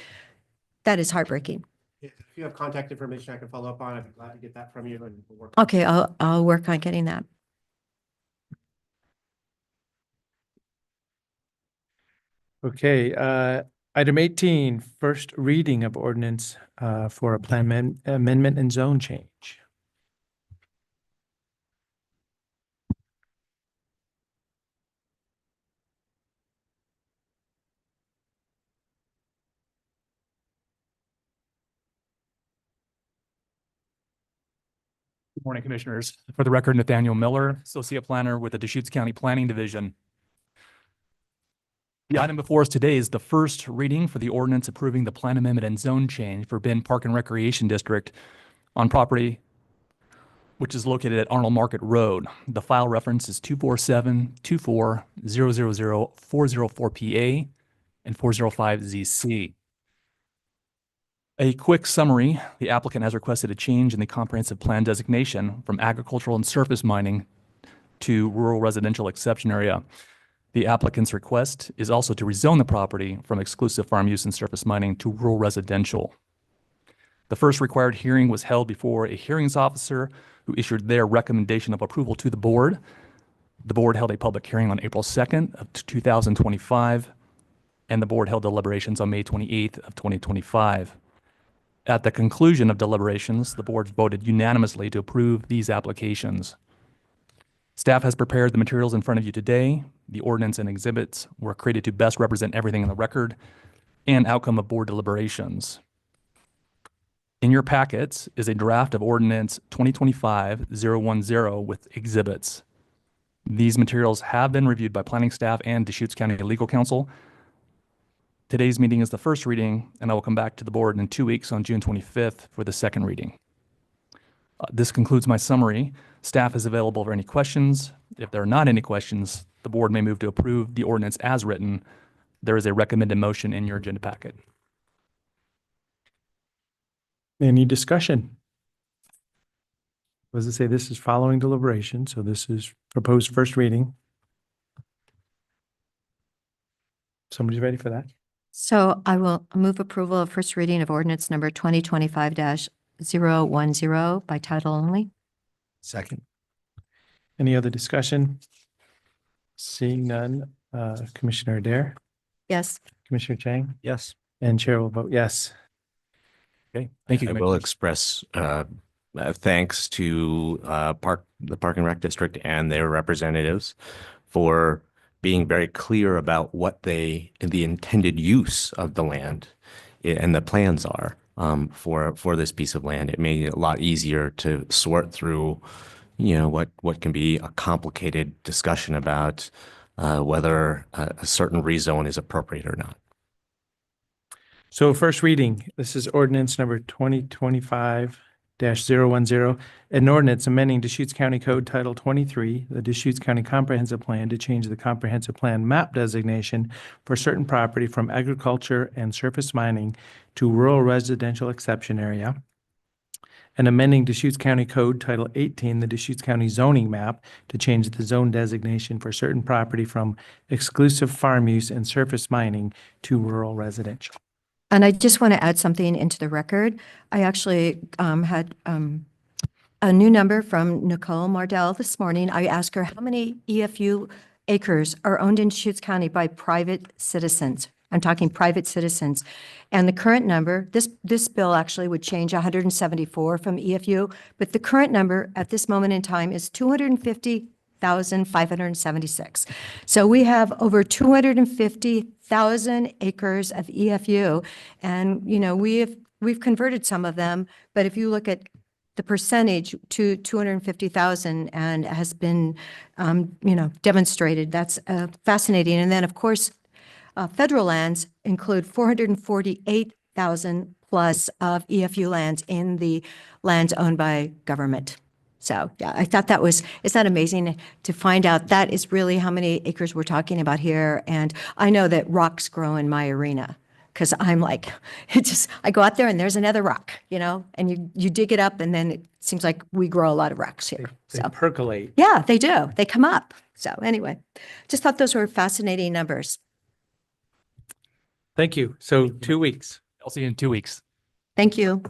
is heartbreaking. If you have contact information I can follow up on, I'd be glad to get that from you and we'll work. Okay, I'll work on getting that. Okay, item 18, first reading of ordinance for a plan amendment and zone change. Good morning, Commissioners. For the record, Nathaniel Miller, Associate Planner with the Deschutes County Planning Division. The item before us today is the first reading for the ordinance approving the plan amendment and zone change for Bend Park and Recreation District on property which is located at Arnold Market Road. The file reference is 247-24-000-404 PA and 405 ZC. A quick summary, the applicant has requested a change in the comprehensive plan designation from agricultural and surface mining to rural residential exception area. The applicant's request is also to rezone the property from exclusive farm use and surface mining to rural residential. The first required hearing was held before a hearings officer who issued their recommendation of approval to the board. The board held a public hearing on April 2nd of 2025, and the board held deliberations on May 28th of 2025. At the conclusion of deliberations, the board voted unanimously to approve these applications. Staff has prepared the materials in front of you today. The ordinance and exhibits were created to best represent everything in the record and outcome of board deliberations. In your packets is a draft of ordinance 2025-010 with exhibits. These materials have been reviewed by planning staff and Deschutes County Legal Counsel. Today's meeting is the first reading, and I will come back to the board in 2 weeks on June 25th for the second reading. This concludes my summary. Staff is available for any questions. If there are not any questions, the board may move to approve the ordinance as written. There is a recommended motion in your agenda packet. Any discussion? What does it say? This is following deliberation, so this is proposed first reading. Somebody's ready for that? So I will move approval of first reading of ordinance number 2025-010 by title only. Second. Any other discussion? Seeing none, Commissioner Adair, Yes. Commissioner Chang, Yes. and Chair will vote yes. Okay, thank you. I will express thanks to the Park and Rec District and their representatives for being very clear about what the intended use of the land and the plans are for this piece of land. It made it a lot easier to sort through, what can be a complicated discussion about whether a certain rezone is appropriate or not. So first reading, this is ordinance number 2025-010, an ordinance amending Deschutes County Code Title 23, the Deschutes County Comprehensive Plan to change the comprehensive plan map designation for certain property from agriculture and surface mining to rural residential exception area. and amending Deschutes County Code Title 18, the Deschutes County zoning map, to change the zone designation for certain property from exclusive farm use and surface mining to rural residential. And I just want to add something into the record. I actually had a new number from Nicole Mardell this morning. I asked her how many EFU acres are owned in Deschutes County by private citizens. I'm talking private citizens. And the current number, this bill actually would change 174 from EFU, but the current number at this moment in time is 250,576. So we have over 250,000 acres of EFU, and we've converted some of them. But if you look at the percentage to 250,000 and has been, demonstrated, that's fascinating. And then, of course, federal lands include 448,000 plus of EFU lands in the lands owned by government. So yeah, I thought is that amazing to find out that is really how many acres we're talking about here. And I know that rocks grow in my arena because I'm like, I go out there and there's another rock, and you dig it up and then it seems like we grow a lot of rocks here. They percolate. Yeah, they do. They come up. So anyway, just thought those were fascinating numbers. Thank you. So 2 weeks. I'll see you in 2 weeks. Thank you.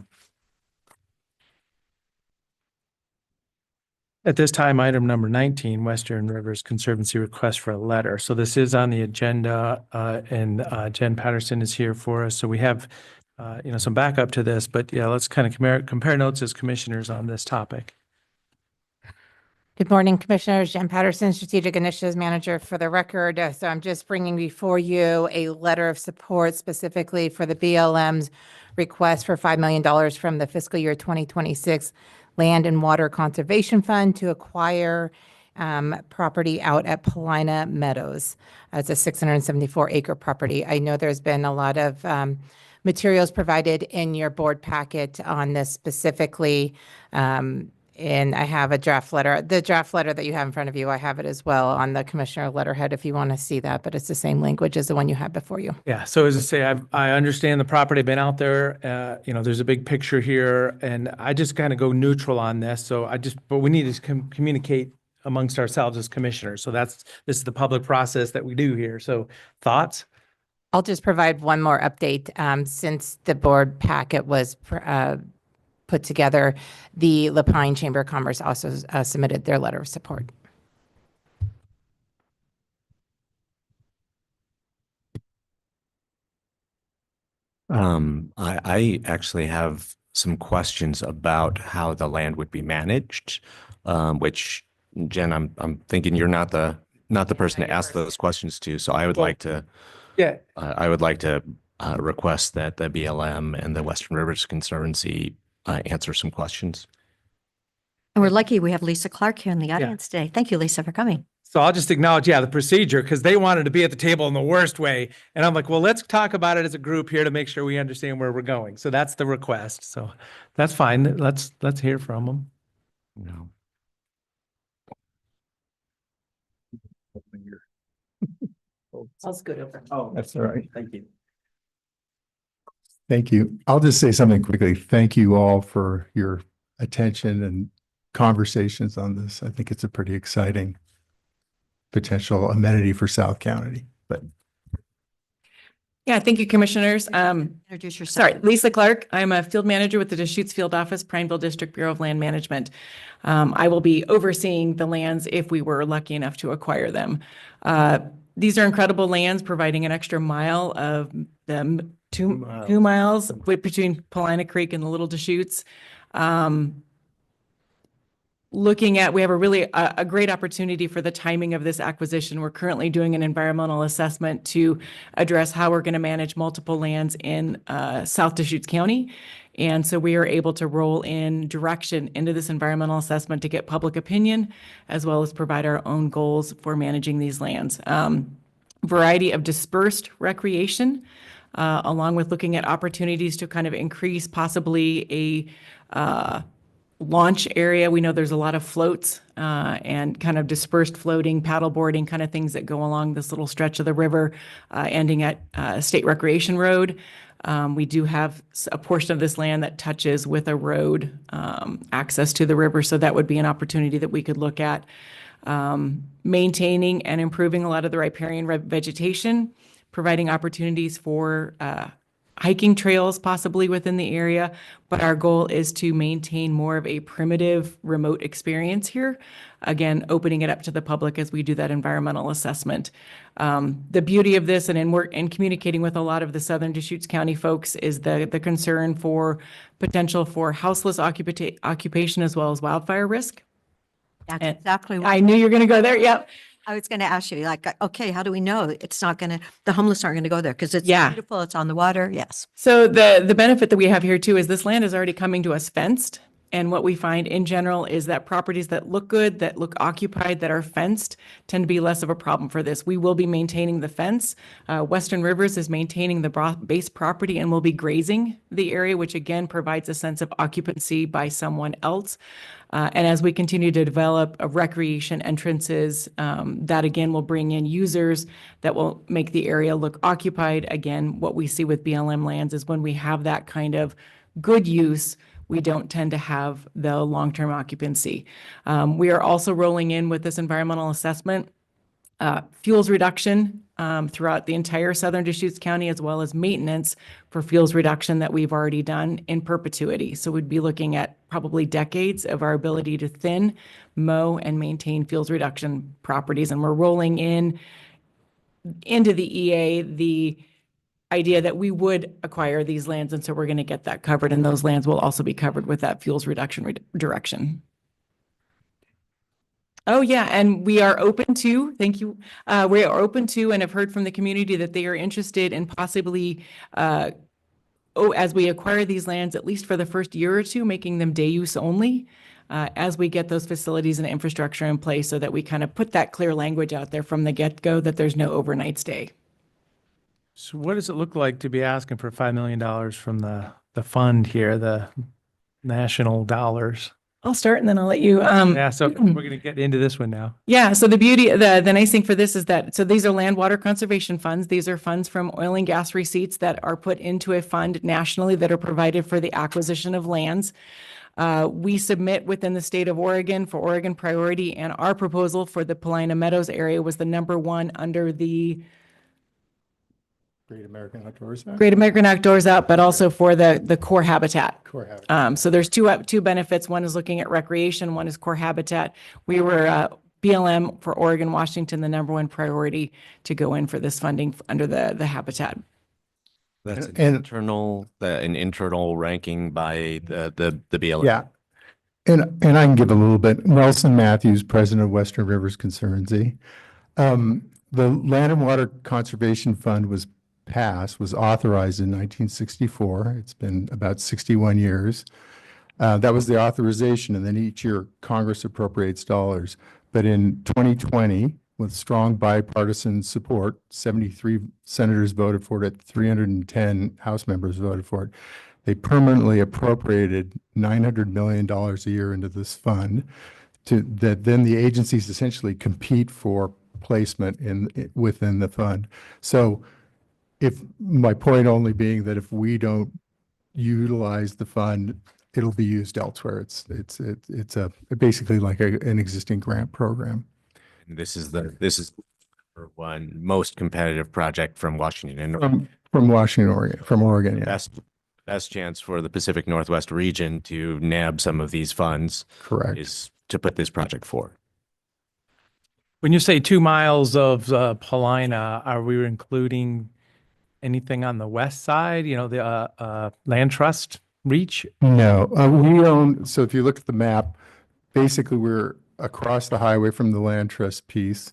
At this time, item number 19, Western Rivers Conservancy request for a letter. So this is on the agenda, and Jen Patterson is here for us. So we have, some backup to this, but yeah, let's kind of compare notes as commissioners on this topic. Good morning, Commissioners. Jen Patterson, Strategic Initiatives Manager for the record. So I'm just bringing before you a letter of support specifically for the BLM's request for $5 million from the fiscal year 2026 Land and Water Conservation Fund to acquire property out at Paulina Meadows. It's a 674-acre property. I know there's been a lot of materials provided in your board packet on this specifically. And I have a draft letter. The draft letter that you have in front of you, I have it as well on the commissioner letterhead if you want to see that, but it's the same language as the one you had before you. Yeah. So as I say, I understand the property. I've been out there. There's a big picture here, and I just kind of go neutral on this. So but we need to communicate amongst ourselves as commissioners. So this is the public process that we do here. So thoughts? I'll just provide one more update. Since the board packet was put together, the La Pine Chamber of Commerce also submitted their letter of support. I actually have some questions about how the land would be managed, which Jen, I'm thinking you're not the person to ask those questions to. So I would like to, request that the BLM and the Western Rivers Conservancy answer some questions. And we're lucky we have Lisa Clark here in the audience today. Thank you, Lisa, for coming. So I'll just acknowledge, the procedure, because they wanted to be at the table in the worst way. And I'm like, well, let's talk about it as a group here to make sure we understand where we're going. So that's the request. So that's fine. Let's hear from them. No. I'll scoot over. Oh, that's all right. Thank you. Thank you. I'll just say something quickly. Thank you all for your attention and conversations on this. I think it's a pretty exciting potential amenity for South County, but. Yeah, thank you, Commissioners. Introduce yourself. Sorry, Lisa Clark. I'm a field manager with the Deschutes Field Office, Prineville District Bureau of Land Management. I will be overseeing the lands if we were lucky enough to acquire them. These are incredible lands, providing an extra mile of them, two miles between Paulina Creek and the Little Deschutes. Looking at, we have a great opportunity for the timing of this acquisition. We're currently doing an environmental assessment to address how we're going to manage multiple lands in South Deschutes County. And so we are able to roll in direction into this environmental assessment to get public opinion, as well as provide our own goals for managing these lands. Variety of dispersed recreation, along with looking at opportunities to kind of increase possibly a launch area. We know there's a lot of floats and kind of dispersed floating, paddle boarding kind of things that go along this little stretch of the river ending at State Recreation Road. We do have a portion of this land that touches with a road access to the river, so that would be an opportunity that we could look at. Maintaining and improving a lot of the riparian vegetation, providing opportunities for hiking trails possibly within the area, but our goal is to maintain more of a primitive remote experience here. Again, opening it up to the public as we do that environmental assessment. The beauty of this, and in communicating with a lot of the Southern Deschutes County folks, is the concern for potential for houseless occupation as well as wildfire risk. That's And exactly what I knew you were going to go there. Yep. I was going to ask you, like, okay, how do we know it's not going to, the homeless aren't going to go there because it's Yeah. beautiful, it's on the water? Yes. So the benefit that we have here too is this land is already coming to us fenced. And what we find in general is that properties that look good, that look occupied, that are fenced tend to be less of a problem for this. We will be maintaining the fence. Western Rivers is maintaining the base property and will be grazing the area, which again provides a sense of occupancy by someone else. And as we continue to develop recreation entrances, that again will bring in users that will make the area look occupied. Again, what we see with BLM lands is when we have that kind of good use, we don't tend to have the long-term occupancy. We are also rolling in with this environmental assessment, fuels reduction throughout the entire Southern Deschutes County, as well as maintenance for fuels reduction that we've already done in perpetuity. So we'd be looking at probably decades of our ability to thin, mow, and maintain fuels reduction properties. And we're rolling into the EA the idea that we would acquire these lands, and so we're going to get that covered, and those lands will also be covered with that fuels reduction direction. Oh, yeah, and we are open to, thank you, we are open to and have heard from the community that they are interested in possibly, as we acquire these lands, at least for the first year or two, making them day use only, as we get those facilities and infrastructure in place so that we kind of put that clear language out there from the get-go that there's no overnight stay. So what does it look like to be asking for $5 million from the fund here, the national dollars? I'll start and then I'll let you. Yeah, so we're going to get into this one now. Yeah, so the beauty, the nice thing for this is that, so these are land water conservation funds. These are funds from oil and gas receipts that are put into a fund nationally that are provided for the acquisition of lands. We submit within the state of Oregon for Oregon priority, and our proposal for the Paulina Meadows area was the #1 under the Great American Outdoors Act. Great American Outdoors Act, but also for the core habitat. Core habitat. So there's two benefits. One is looking at recreation, one is core habitat. We were BLM for Oregon, Washington, the #1 priority to go in for this funding under the habitat. That's And- an internal ranking by the BLM. Yeah. And I can give a little bit. Nelson Matthews, President of Western Rivers Conservancy. The Land and Water Conservation Fund was authorized in 1964. It's been about 61 years. That was the authorization, and then each year Congress appropriates dollars. But in 2020, with strong bipartisan support, 73 senators voted for it, 310 House members voted for it. They permanently appropriated $900 million a year into this fund that then the agencies essentially compete for placement within the fund. So if my point only being that if we don't utilize the fund, it'll be used elsewhere. It's basically like an existing grant program. This is one most competitive project from Washington and Oregon. From Oregon, yeah. Best chance for the Pacific Northwest region to nab some of these funds. Correct. Is to put this project forward. When you say 2 miles of Paulina, are we including anything on the west side, the land trust reach? No, we own, so if you look at the map, basically we're across the highway from the land trust piece.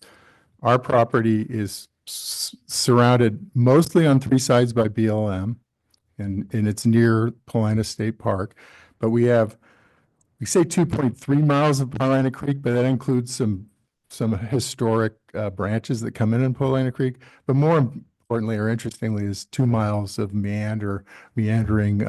Our property is surrounded mostly on 3 sides by BLM, and it's near Paulina State Park. But we say 2.3 miles of Paulina Creek, but that includes some historic branches that come in Paulina Creek. But more importantly or interestingly is 2 miles of meandering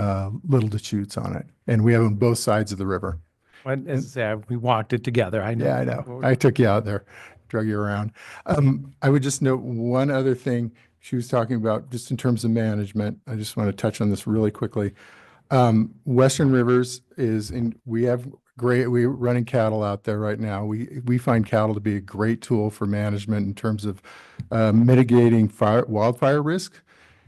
Little Deschutes on it. And we have on both sides of the river. We walked it together. I know. Yeah, I know. I took you out there, drug you around. I would just note one other thing. she was talking about just in terms of management. I just want to touch on this really quickly. Western Rivers we're running cattle out there right now. We find cattle to be a great tool for management in terms of mitigating wildfire risk.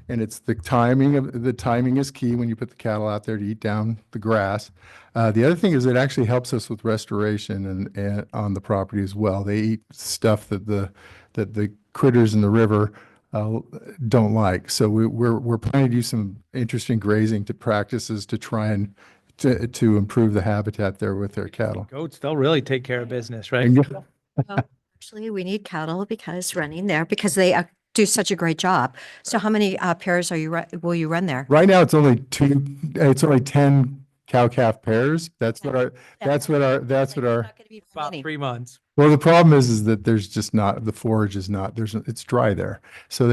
And it's the timing is key when you put the cattle out there to eat down the grass. The other thing is it actually helps us with restoration and on the property as well. They eat stuff that the critters in the river don't like. So we're planning to do some interesting grazing practices to try and to improve the habitat there with their cattle. Goats, they'll really take care of business, right? Well, actually, we need cattle because they do such a great job. So how many pairs will you run there? Right now, it's only 10 cow-calf pairs. That's what our About 3 months. well, the problem is that there's just not, the forage is not, it's dry there. So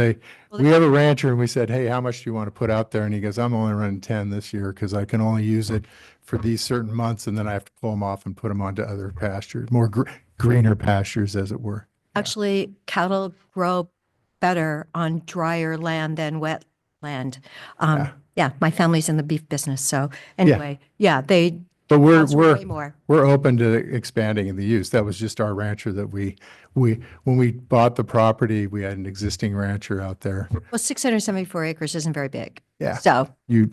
we have a rancher and we said, hey, how much do you want to put out there? And he goes, I'm only running 10 this year because I can only use it for these certain months. And then I have to pull them off and put them onto other pastures, more greener pastures, as it were. Actually, cattle grow better on drier land than wet land. Yeah, my family's in the beef business. So anyway, But we're way more. open to expanding in the use. That was just our rancher that when we bought the property, we had an existing rancher out there. Well, 674 acres isn't very big. Yeah. So You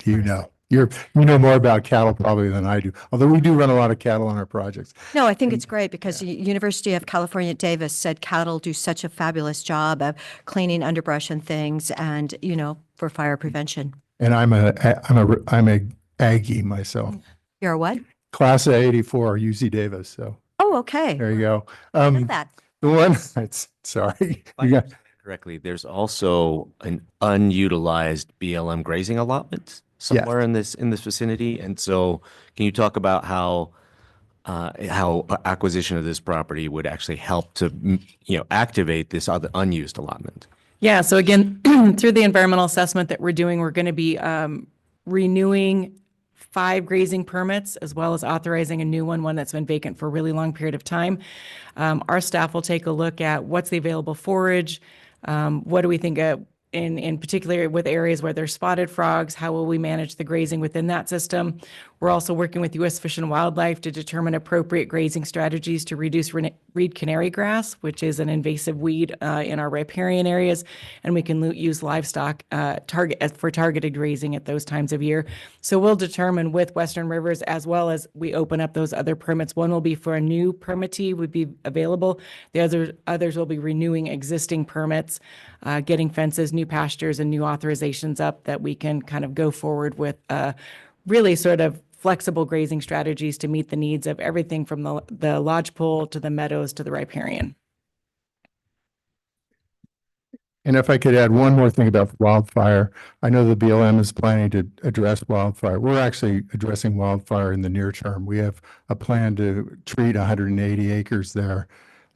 know more about cattle probably than I do, although we do run a lot of cattle on our projects. no, I think it's great because the University of California at Davis said cattle do such a fabulous job of cleaning underbrush and things and, for fire prevention. And I'm a Aggie myself. You're a what? Class of 84, UC Davis. So Oh, okay. there you go. Look at that. The one, sorry. You got, Correctly, there's also an unutilized BLM grazing allotment somewhere in this vicinity. And so can you talk about how acquisition of this property would actually help to, activate this other unused allotment? Yeah, so again, through the environmental assessment that we're doing, we're going to be renewing 5 grazing permits as well as authorizing a new one that's been vacant for a really long period of time. Our staff will take a look at what's the available forage, what do we think in particular with areas where there's spotted frogs, how will we manage the grazing within that system? We're also working with U.S. Fish and Wildlife to determine appropriate grazing strategies to reduce reed canary grass, which is an invasive weed in our riparian areas, and we can use livestock for targeted grazing at those times of year. So we'll determine with Western Rivers as well as we open up those other permits. One will be for a new permittee would be available. The others will be renewing existing permits, getting fences, new pastures, and new authorizations up that we can kind of go forward with really sort of flexible grazing strategies to meet the needs of everything from the lodgepole to the meadows to the riparian. and if I could add one more thing about wildfire, I know the BLM is planning to address wildfire. We're actually addressing wildfire in the near term. We have a plan to treat 180 acres there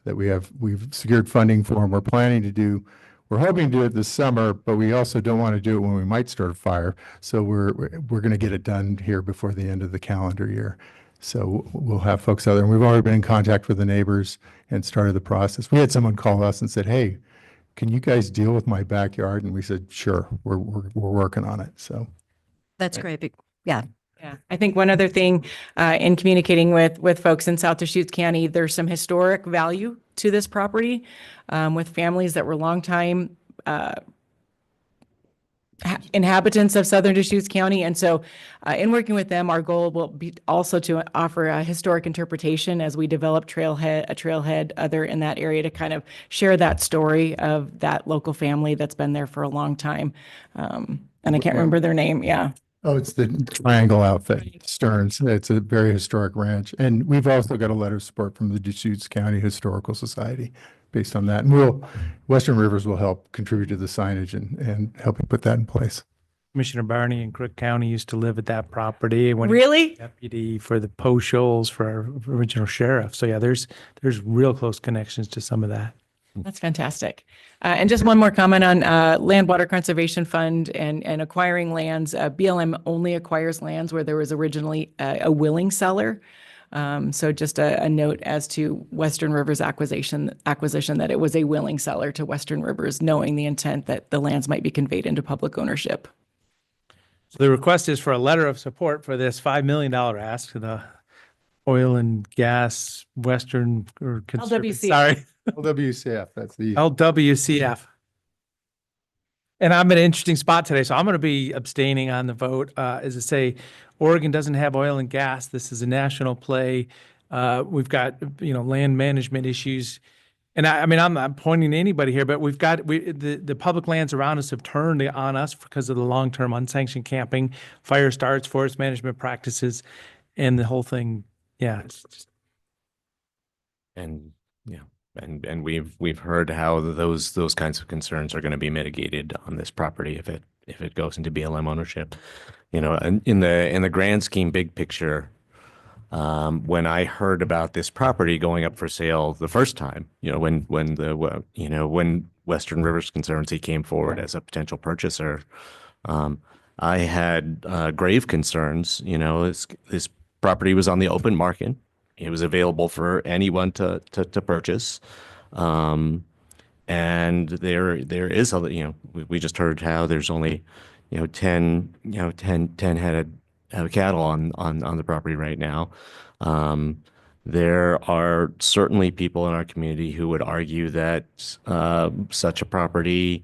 that we've secured funding for, and we're hoping to do it this summer, but we also don't want to do it when we might start a fire. So we're going to get it done here before the end of the calendar year. So we'll have folks out there. And we've already been in contact with the neighbors and started the process. We had someone call us and said, hey, can you guys deal with my backyard? And we said, sure, we're working on it. So That's great. Yeah. Yeah, I think one other thing in communicating with folks in South Deschutes County, there's some historic value to this property with families that were longtime inhabitants of Southern Deschutes County. And so in working with them, our goal will be also to offer a historic interpretation as we develop a trailhead other in that area to kind of share that story of that local family that's been there for a long time. And I can't remember their name. Yeah. oh, it's the Triangle Outfit, Stearns. It's a very historic ranch. And we've also got a letter of support from the Deschutes County Historical Society based on that. And Western Rivers will help contribute to the signage and helping put that in place. Commissioner Barney in Crook County used to live at that property when he Really? was deputy for the Poe Shoals for our original sheriff. So yeah, there's real close connections to some of that. That's fantastic. And just one more comment on Land Water Conservation Fund and acquiring lands. BLM only acquires lands where there was originally a willing seller. So just a note as to Western Rivers acquisition that it was a willing seller to Western Rivers, knowing the intent that the lands might be conveyed into public ownership. So the request is for a letter of support for this $5 million ask to the oil and gas Western or LWCF. sorry, LWCF, that's the. LWCF. And I'm in an interesting spot today, so I'm going to be abstaining on the vote. As I say, Oregon doesn't have oil and gas. This is a national play. We've got, land management issues. And I mean, I'm not pointing to anybody here, but the public lands around us have turned on us because of the long-term unsanctioned camping, fire starts, forest management practices, and the whole thing. Yeah. It's just... And yeah, and we've heard how those kinds of concerns are going to be mitigated on this property if it goes into BLM ownership. And in the grand scheme, big picture, when I heard about this property going up for sale the first time, when Western Rivers Conservancy came forward as a potential purchaser, I had grave concerns. This property was on the open market. It was available for anyone to purchase. And there is we just heard how there's only 10 head of cattle on the property right now. There are certainly people in our community who would argue that such a property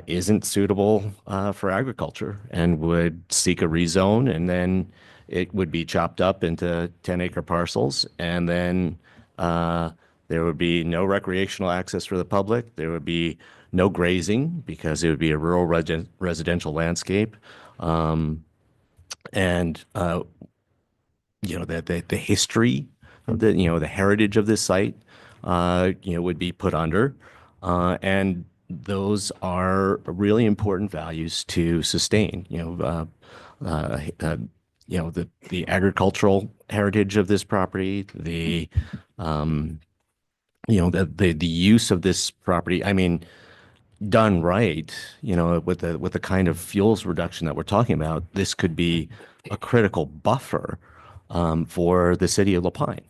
isn't suitable for agriculture and would seek a rezone, and then it would be chopped up into 10-acre parcels, and then there would be no recreational access for the public. There would be no grazing because it would be a rural residential landscape. The history of the heritage of this site, would be put under, and those are really important values to sustain. The agricultural heritage of this property, the use of this property. I mean, done right, with the kind of fuels reduction that we're talking about, this could be a critical buffer for the city of La Pine,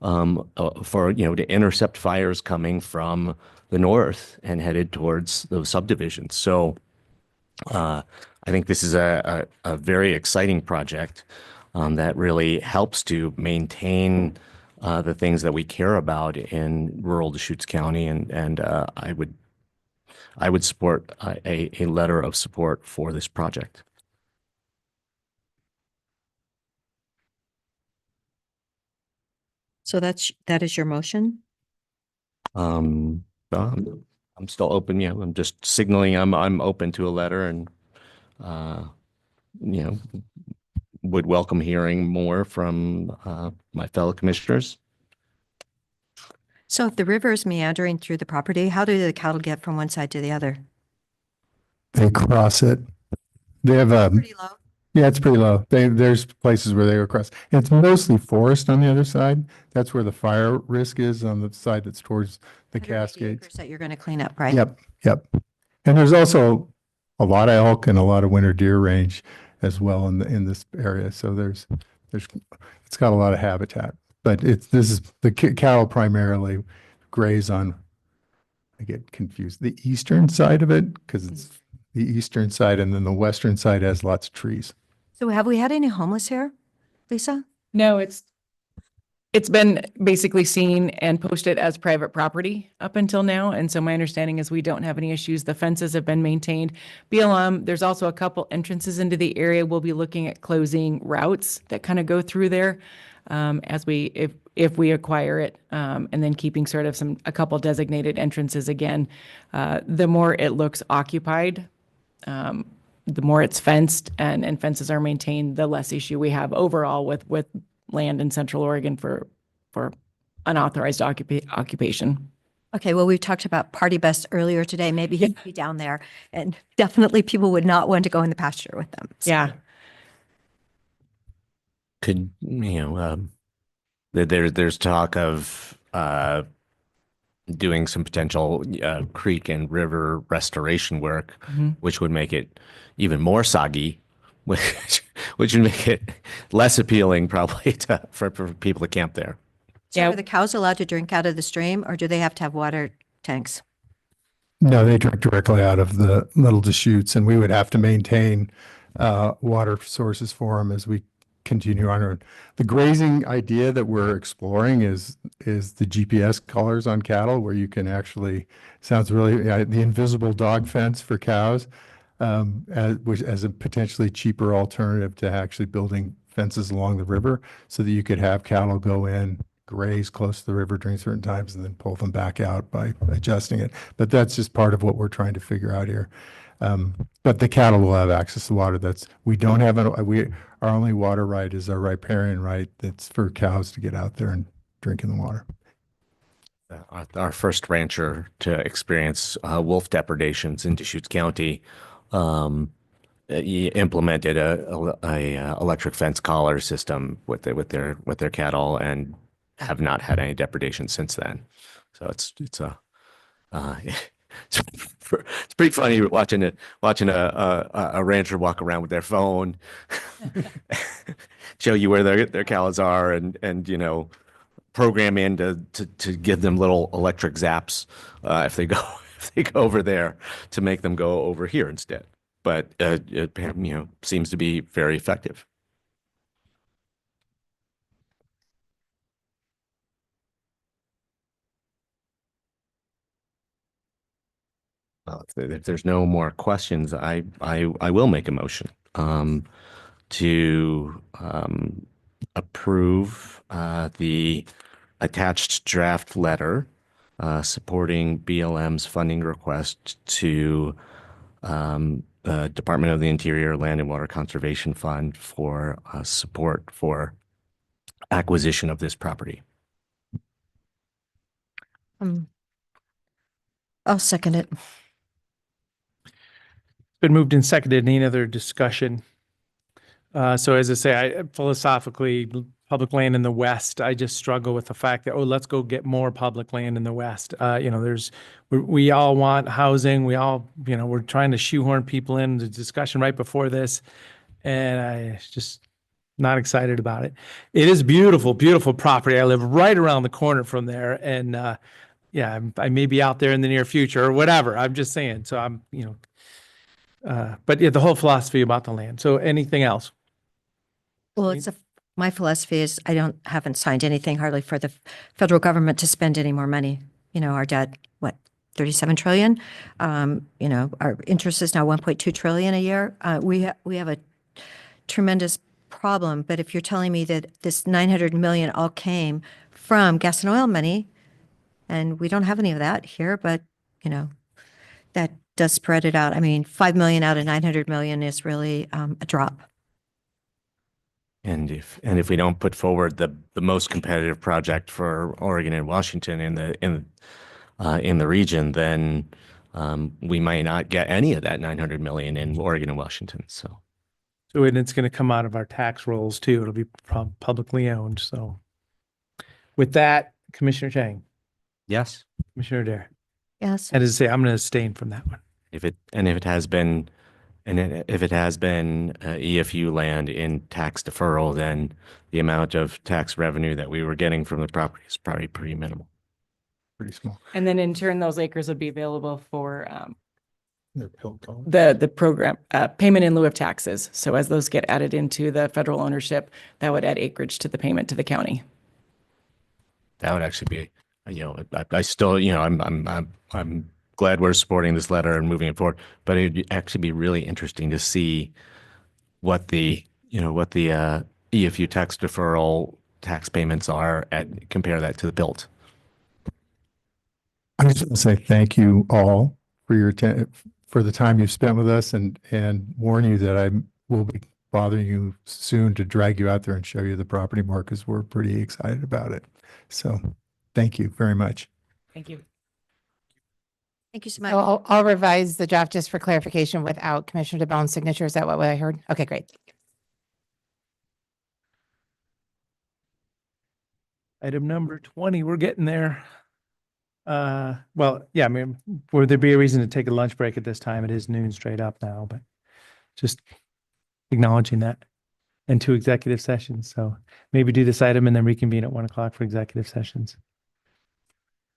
to intercept fires coming from the north and headed towards those subdivisions. So I think this is a very exciting project that really helps to maintain the things that we care about in rural Deschutes County, and I would support a letter of support for this project. So that is your motion? I'm still open. I'm just signaling I'm open to a letter, and would welcome hearing more from my fellow commissioners. So if the river is meandering through the property, how do the cattle get from one side to the other? They cross it. They have Pretty low. yeah, it's pretty low. There's places where they go across. And it's mostly forest on the other side. That's where the fire risk is, on the side that's towards the 180 Cascades. acres that you're going to clean up, right? Yep. And there's also a lot of elk and a lot of winter deer range as well in this area. So it's got a lot of habitat. But the cattle primarily graze on, I get confused, the eastern side of it, because it's the eastern side, and then the western side has lots of trees. So have we had any homeless here, Lisa? No, it's been basically seen and posted as private property up until now. And so my understanding is we don't have any issues. The fences have been maintained. BLM, there's also a couple entrances into the area. We'll be looking at closing routes that kind of go through there if we acquire it, and then keeping sort of a couple designated entrances again. The more it looks occupied, the more it's fenced and fences are maintained, the less issue we have overall with land in Central Oregon for unauthorized occupation. Okay, well, we talked about Party Bus earlier today. Maybe he'd be down there, and definitely people would not want to go in the pasture with them. So. Yeah. Could, there's talk of doing some potential creek and river restoration work, which would make it even more soggy, which would make it less appealing probably for people to camp there. So Yeah. are the cows allowed to drink out of the stream, or do they have to have water tanks? No, they drink directly out of the little Deschutes, and we would have to maintain water sources for them as we continue on. The grazing idea that we're exploring is the GPS collars on cattle, where you can actually, sounds really, the invisible dog fence for cows, as a potentially cheaper alternative to actually building fences along the river, so that you could have cattle go in, graze close to the river during certain times, and then pull them back out by adjusting it. But that's just part of what we're trying to figure out here. But the cattle will have access to water. We don't have, our only water right is our riparian right. That's for cows to get out there and drink in the water. Our first rancher to experience wolf depredations in Deschutes County he implemented a electric fence collar system with their cattle and have not had any depredation since then. So it's pretty funny watching a rancher walk around with their phone, show you where their cows are, and program in to give them little electric zaps if they go over there, to make them go over here instead. But it seems to be very effective. Well, if there's no more questions, I will make a motion to approve the attached draft letter supporting BLM's funding request to the Department of the Interior Land and Water Conservation Fund for support for acquisition of this property. I'll second it. Been moved and seconded. Any other discussion? So as I say, philosophically, public land in the West, I just struggle with the fact that, let's go get more public land in the West. We all want housing. We all, we're trying to shoehorn people in the discussion right before this. And I just not excited about it. It is beautiful, beautiful property. I live right around the corner from there. And I may be out there in the near future or whatever. I'm just saying. So I'm, but yeah, the whole philosophy about the land. So anything else? Well, my philosophy is haven't signed anything hardly for the federal government to spend any more money. Our debt, 37 trillion? Our interest is now 1.2 trillion a year. We have a tremendous problem, but if you're telling me that this 900 million all came from gas and oil money, and we don't have any of that here, but, that does spread it out. I mean, 5 million out of 900 million is really a drop. And if we don't put forward the most competitive project for Oregon and Washington in the region, then we might not get any of that 900 million in Oregon and Washington. So and it's going to come out of our tax rolls too. It'll be publicly owned. So with that, Commissioner Chang. Yes. Commissioner Dare. Yes. And as I say, I'm going to abstain from that one. If it has been EFU land in tax deferral, then the amount of tax revenue that we were getting from the property is probably pretty minimal. Pretty small. And then in turn, those acres would be available for They're PILT dollars. the program, payment in lieu of taxes. So as those get added into the federal ownership, that would add acreage to the payment to the county. That would actually be, I still, I'm glad we're supporting this letter and moving it forward, but it'd actually be really interesting to see what the EFU tax deferral tax payments are compare that to the PILT. I just want to say thank you all for for the time you've spent with us, and warn you that I will be bothering you soon to drag you out there and show you the property more, because we're pretty excited about it. So thank you very much. Thank you. Thank you so much. So I'll revise the draft just for clarification without Commissioner DeBone's signature. Is that what I heard? Okay, great. Item number 20, we're getting there. Well, yeah, I mean, would there be a reason to take a lunch break at this time? It is noon straight up now, but just acknowledging that. and 2 executive sessions. So maybe do this item and then reconvene at 1 o'clock for executive sessions.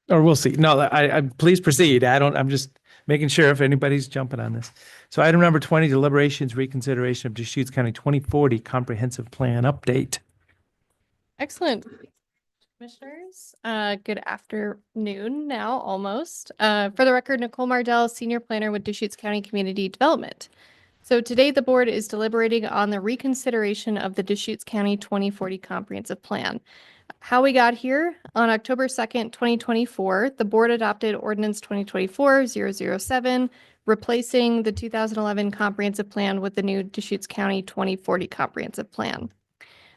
Or we'll see. No, please proceed. I'm just making sure if anybody's jumping on this. So item number 20, deliberations, reconsideration of Deschutes County 2040 Comprehensive Plan Update. Excellent. Commissioners, good afternoon now, almost. For the record, Nicole Mardell, Senior Planner with Deschutes County Community Development. So today the board is deliberating on the reconsideration of the Deschutes County 2040 Comprehensive Plan. How we got here: on October 2nd, 2024, the board adopted Ordinance 2024-007, replacing the 2011 Comprehensive Plan with the new Deschutes County 2040 Comprehensive Plan.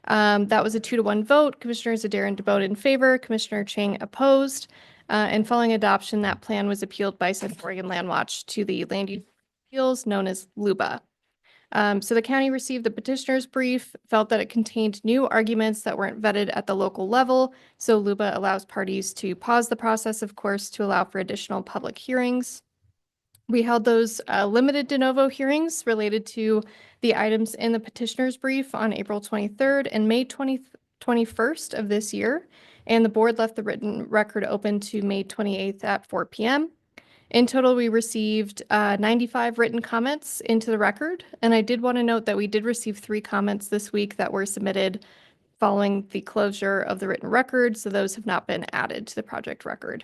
That was a 2-to-1 vote. Commissioners Adair and DeBoat in favor, Commissioner Chang opposed. And following adoption, that plan was appealed by Central Oregon Land Watch to the Land Use Appeals, known as LUBA. So the county received the petitioner's brief, felt that it contained new arguments that weren't vetted at the local level. So LUBA allows parties to pause the process, of course, to allow for additional public hearings. We held those limited de novo hearings related to the items in the petitioner's brief on April 23rd and May 21st of this year, and the board left the written record open to May 28th at 4 p.m. In total, we received 95 written comments into the record, and I did want to note that we did receive 3 comments this week that were submitted following the closure of the written record, so those have not been added to the project record.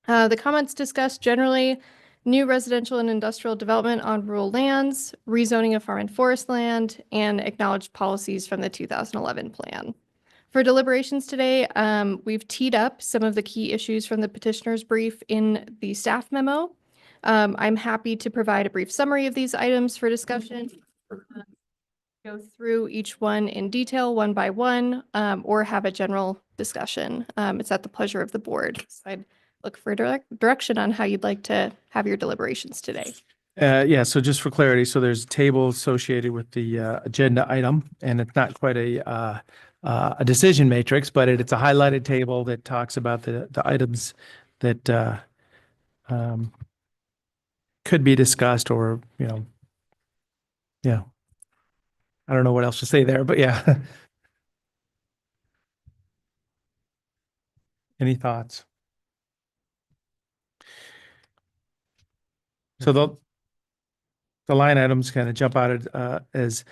The comments discussed generally new residential and industrial development on rural lands, rezoning of farm and forest land, and acknowledged policies from the 2011 plan. For deliberations today, we've teed up some of the key issues from the petitioner's brief in the staff memo. I'm happy to provide a brief summary of these items for discussion. Go through each one in detail, one by one, or have a general discussion. It's at the pleasure of the board. So I'd look for direction on how you'd like to have your deliberations today. Yeah, so just for clarity, so there's a table associated with the agenda item, and it's not quite a decision matrix, but it's a highlighted table that talks about the items that could be discussed, or, yeah. I don't know what else to say there, but yeah. Any thoughts? So the line items kind of jump out as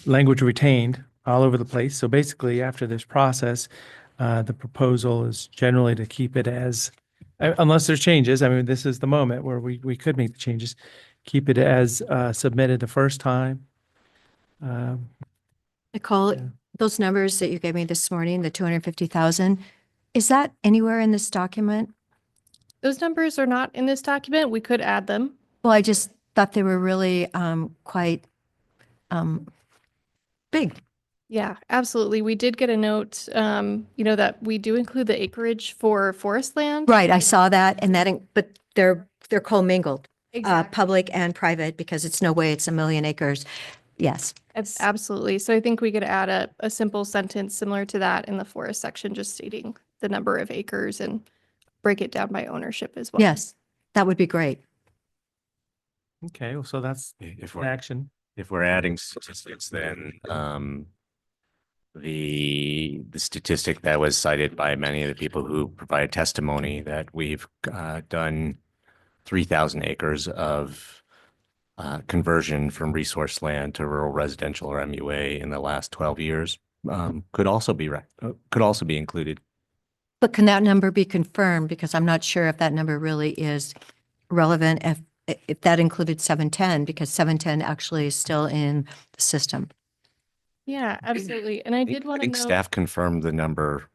language retained all over the place. So basically, after this process, the proposal is generally to keep it as, unless there's changes. I mean, this is the moment where we could make the changes. Keep it as submitted the first time. Nicole, those numbers that you gave me this morning, the 250,000, is that anywhere in this document? Those numbers are not in this document. We could add them. Well, I just thought they were really quite big. Yeah, absolutely. We did get a note, that we do include the acreage for forest land. Right, I saw that, and but they're commingled, Exactly. public and private, because it's no way it's 1 million acres. Yes. Absolutely. So I think we could add a simple sentence similar to that in the forest section, just stating the number of acres and break it down by ownership as well. Yes, that would be great. Okay, well, so that's If an we're, action. if we're adding statistics, then the statistic that was cited by many of the people who provided testimony, that we've done 3,000 acres of conversion from resource land to rural residential, or MUA, in the last 12 years, could also be included. But can that number be confirmed? Because I'm not sure if that number really is relevant, if that included 710, because 710 actually is still in the system. Yeah, absolutely. And I did I want to think note. staff confirmed the number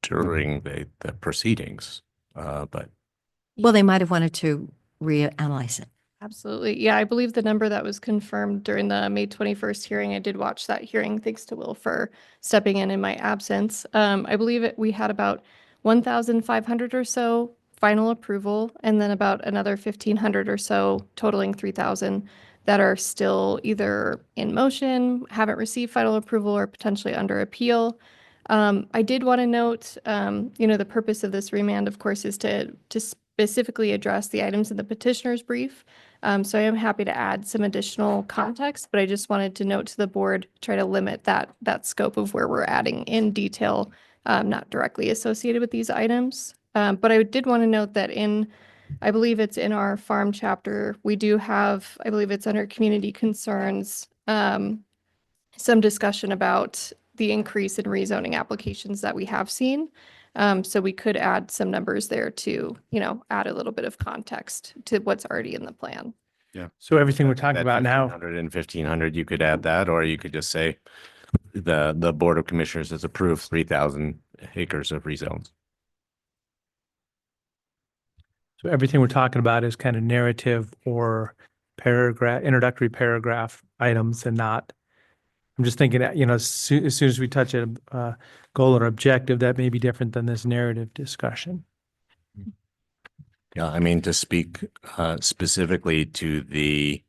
during the proceedings, but Well, they might have wanted to reanalyze it. Absolutely. Yeah, I believe the number that was confirmed during the May 21st hearing, I did watch that hearing. Thanks to Will for stepping in my absence. I believe we had about 1,500 or so final approval, and then about another 1,500 or so, totaling 3,000, that are still either in motion, haven't received final approval, or potentially under appeal. I did want to note, the purpose of this remand, of course, is to specifically address the items in the petitioner's brief. So I am happy to add some additional context, but I just wanted to note to the board, try to limit that scope of where we're adding in detail, not directly associated with these items. But I did want to note that I believe it's in our farm chapter, we do have, I believe it's under community concerns, some discussion about the increase in rezoning applications that we have seen. So we could add some numbers there to, add a little bit of context to what's already in the plan. Yeah. So everything we're talking That about now, 1,500 and 1,500, you could add that, or you could just say the Board of Commissioners has approved 3,000 acres of rezones. so everything we're talking about is kind of narrative or paragraph, introductory paragraph items and not, I'm just thinking that, as soon as we touch a goal or objective, that may be different than this narrative discussion. Yeah, I mean, to speak specifically to the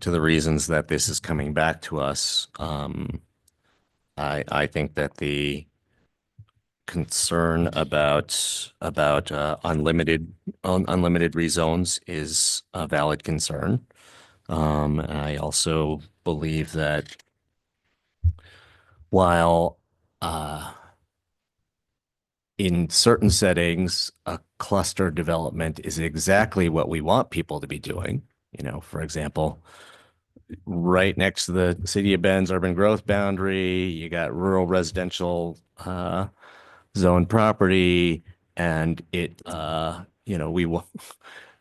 reasons that this is coming back to us, I think that the concern about unlimited rezones is a valid concern. And I also believe that while in certain settings, a cluster development is exactly what we want people to be doing. For example, right next to the City of Bend's urban growth boundary, you got rural residential zone property, and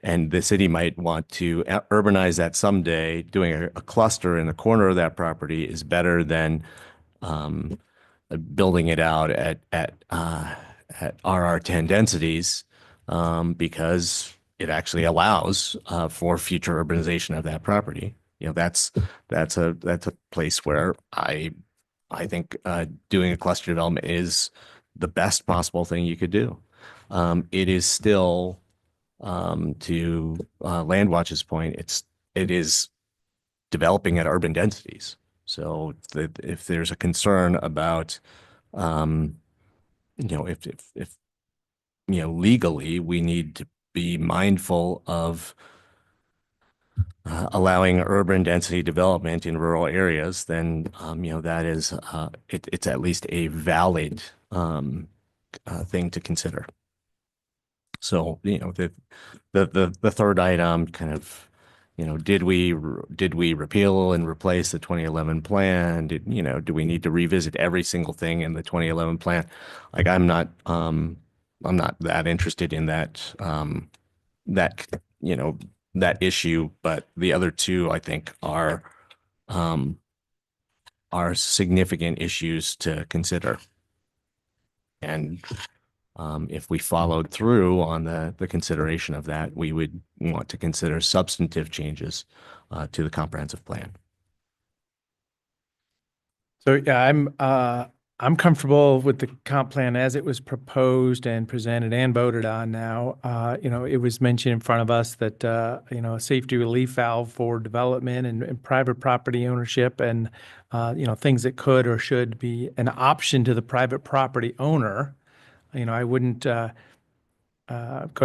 and the city might want to urbanize that someday. Doing a cluster in the corner of that property is better than building it out at RR10 densities, because it actually allows for future urbanization of that property. That's a place where I think doing a cluster development is the best possible thing you could do. It is still, to Landwatch's point, it is developing at urban densities. So if there's a concern about, if legally we need to be mindful of allowing urban density development in rural areas, then that is it's at least a valid thing to consider. So the third item kind of, did we repeal and replace the 2011 plan? Do we need to revisit every single thing in the 2011 plan? Like, I'm not that interested in that that issue, but the other two I think are significant issues to consider. And if we followed through on the consideration of that, we would want to consider substantive changes to the comprehensive plan. So yeah, I'm comfortable with the comp plan as it was proposed and presented and voted on now. It was mentioned in front of us that, a safety relief valve for development and private property ownership and, things that could or should be an option to the private property owner. I wouldn't go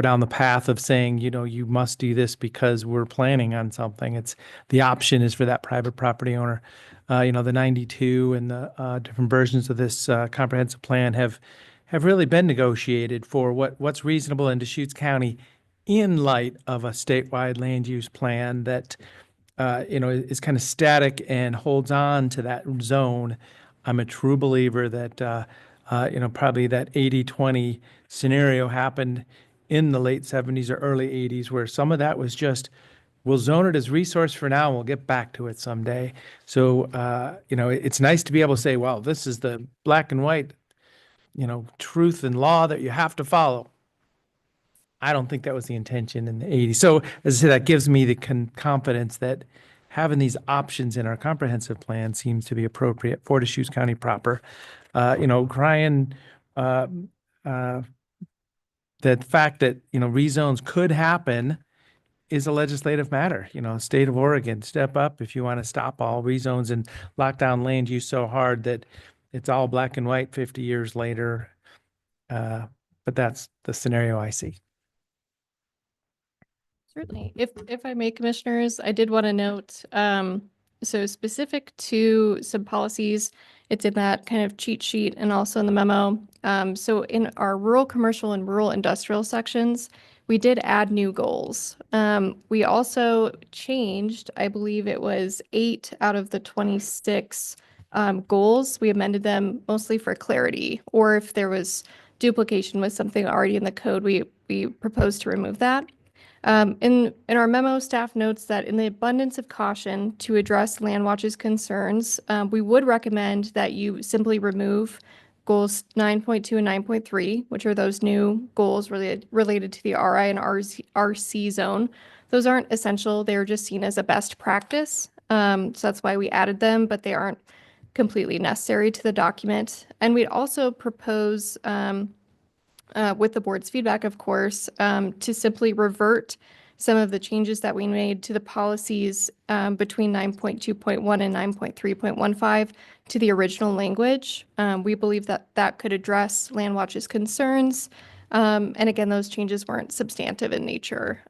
down the path of saying, you must do this because we're planning on something. It's the option is for that private property owner. The 92 and the different versions of this comprehensive plan have really been negotiated for what's reasonable in Deschutes County in light of a statewide land use plan that, is kind of static and holds on to that zone. I'm a true believer that, probably that 80-20 scenario happened in the late 70s or early 80s, where some of that was just, we'll zone it as resource for now, and we'll get back to it someday. So, it's nice to be able to say, well, this is the black and white, truth and law that you have to follow. I don't think that was the intention in the 80s. So, as I said, that gives me the confidence that having these options in our comprehensive plan seems to be appropriate for Deschutes County proper. Crying the fact that, rezones could happen is a legislative matter. State of Oregon, step up if you want to stop all rezones and lock down land use so hard that it's all black and white 50 years later. But that's the scenario I see. Certainly. If I may, commissioners, I did want to note, so specific to some policies, it's in that kind of cheat sheet and also in the memo. So in our rural commercial and rural industrial sections, we did add new goals. We also changed, I believe it was 8 out of the 26 goals. We amended them mostly for clarity, or if there was duplication with something already in the code, we proposed to remove that. In our memo, staff notes that in the abundance of caution to address Landwatch's concerns, we would recommend that you simply remove goals 9.2 and 9.3, which are those new goals related to the RI and RC zone. Those aren't essential. They're just seen as a best practice. So that's why we added them, but they aren't completely necessary to the document. And we'd also propose, with the board's feedback, of course, to simply revert some of the changes that we made to the policies between 9.2.1 and 9.3.15 to the original language. We believe that that could address Landwatch's concerns. And again, those changes weren't substantive in nature.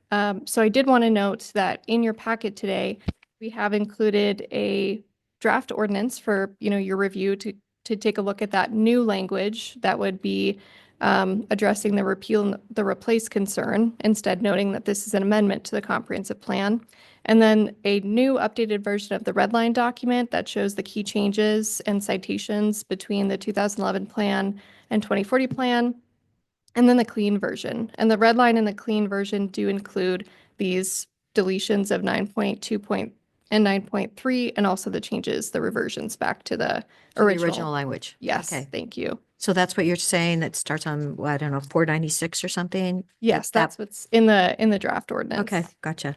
So I did want to note that in your packet today, we have included a draft ordinance for your review to take a look at that new language that would be addressing the repeal and the replace concern, instead noting that this is an amendment to the comprehensive plan. And then a new updated version of the red line document that shows the key changes and citations between the 2011 plan and 2040 plan, and then the clean version. And the red line and the clean version do include these deletions of 9.2 and 9.3, and also the changes, the reversions back to the original language. Yes, Okay. thank you. So that's what you're saying, that starts on, I don't know, 496 or something? Yes, that's what's in the draft ordinance. Okay, gotcha.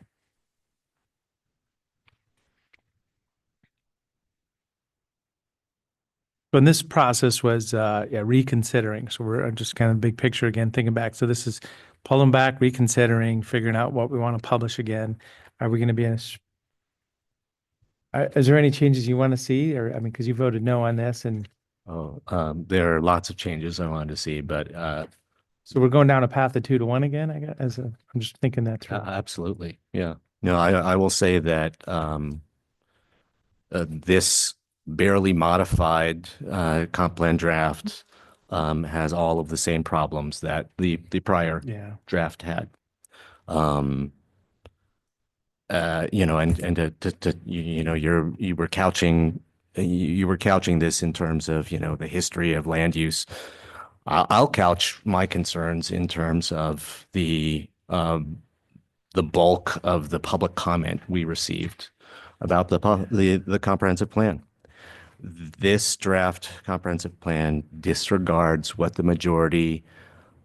And this process was reconsidering. So we're just kind of big picture again, thinking back. So this is pulling back, reconsidering, figuring out what we want to publish again. Are we going to be in is there any changes you want to see? Or, I mean, because you voted no on this, and There are lots of changes I wanted to see, but so we're going down a path of 2 to 1 again, I guess. I'm just thinking that through. absolutely, yeah. No, I will say that this barely modified comp plan draft has all of the same problems that the prior draft had. You were couching this in terms of, the history of land use. I'll couch my concerns in terms of the bulk of the public comment we received about the comprehensive plan. This draft comprehensive plan disregards what the majority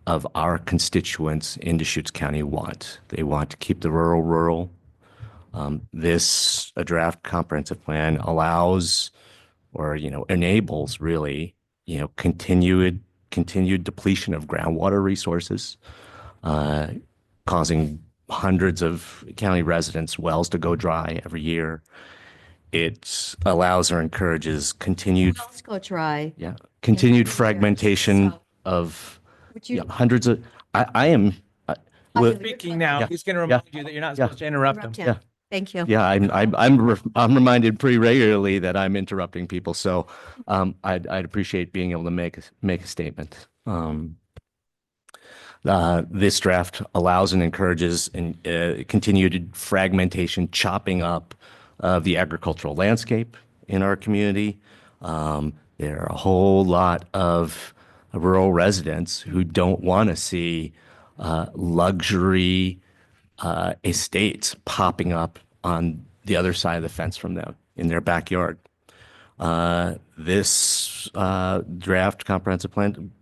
of our constituents in Deschutes County want. They want to keep the rural. This draft comprehensive plan allows, or enables, really, continued depletion of groundwater resources, causing hundreds of county residents' wells to go dry every year. It allows or encourages continued Let's go dry. continued fragmentation of hundreds of. I am. Speaking now, he's going to remind you that you're not supposed to interrupt him. Yeah. Thank you. Yeah, I'm reminded pretty regularly that I'm interrupting people, so I'd appreciate being able to make a statement. This draft allows and encourages continued fragmentation, chopping up of the agricultural landscape in our community. There are a whole lot of rural residents who don't want to see luxury estates popping up on the other side of the fence from them in their backyard. This draft comprehensive plan,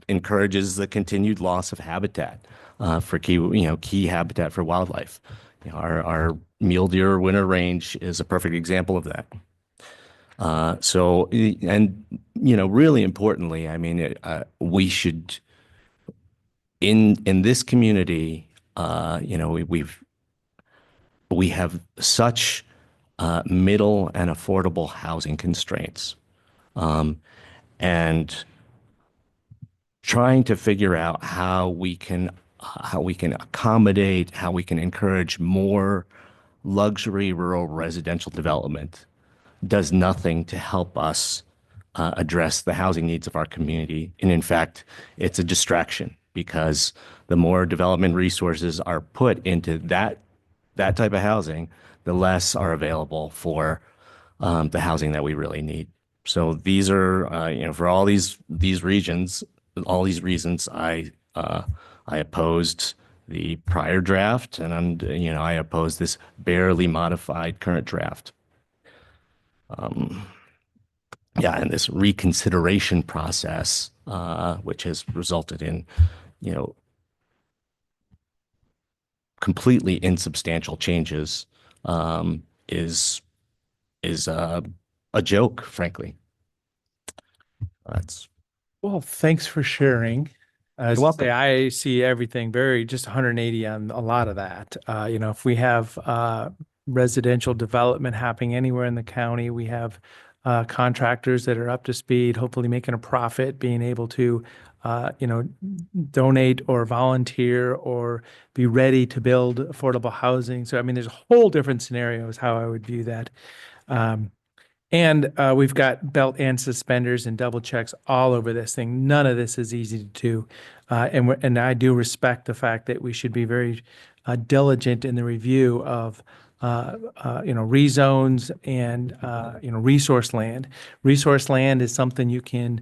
encourages the continued loss of habitat for key habitat for wildlife. Our mule deer winter range is a perfect example of that. Really importantly, I mean, we should, in this community, we have such middle and affordable housing constraints, and trying to figure out how we can how we can accommodate, how we can encourage more luxury rural residential development does nothing to help us address the housing needs of our community. And in fact, it's a distraction because the more development resources are put into that type of housing, the less are available for the housing that we really need. So these are, for all these regions, all these reasons, I opposed the prior draft, and I oppose this barely modified current draft. And this reconsideration process, which has resulted in, completely insubstantial changes, is a joke, frankly. Well, thanks for sharing. You're welcome. I see everything just 180 on a lot of that. If we have residential development happening anywhere in the county, we have contractors that are up to speed, hopefully making a profit, being able to, donate or volunteer or be ready to build affordable housing. So, there's a whole different scenarios how I would view that. And we've got belt and suspenders and double checks all over this thing. None of this is easy to do. And I do respect the fact that we should be very diligent in the review of rezones and, resource land. Resource land is something you can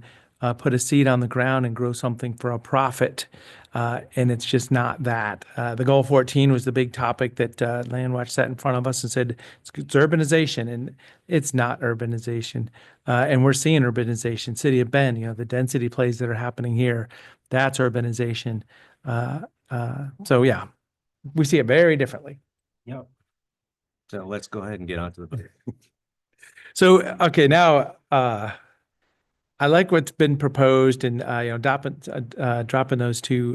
put a seed on the ground and grow something for a profit. And it's just not that. The Goal 14 was the big topic that Landwatch sat in front of us and said it's urbanization, and it's not urbanization. And we're seeing urbanization. City of Bend, the density plays that are happening here, that's urbanization. So yeah, we see it very differently. Yep. So let's go ahead and get on to the video. So, okay, now I like what's been proposed and, dropping those two,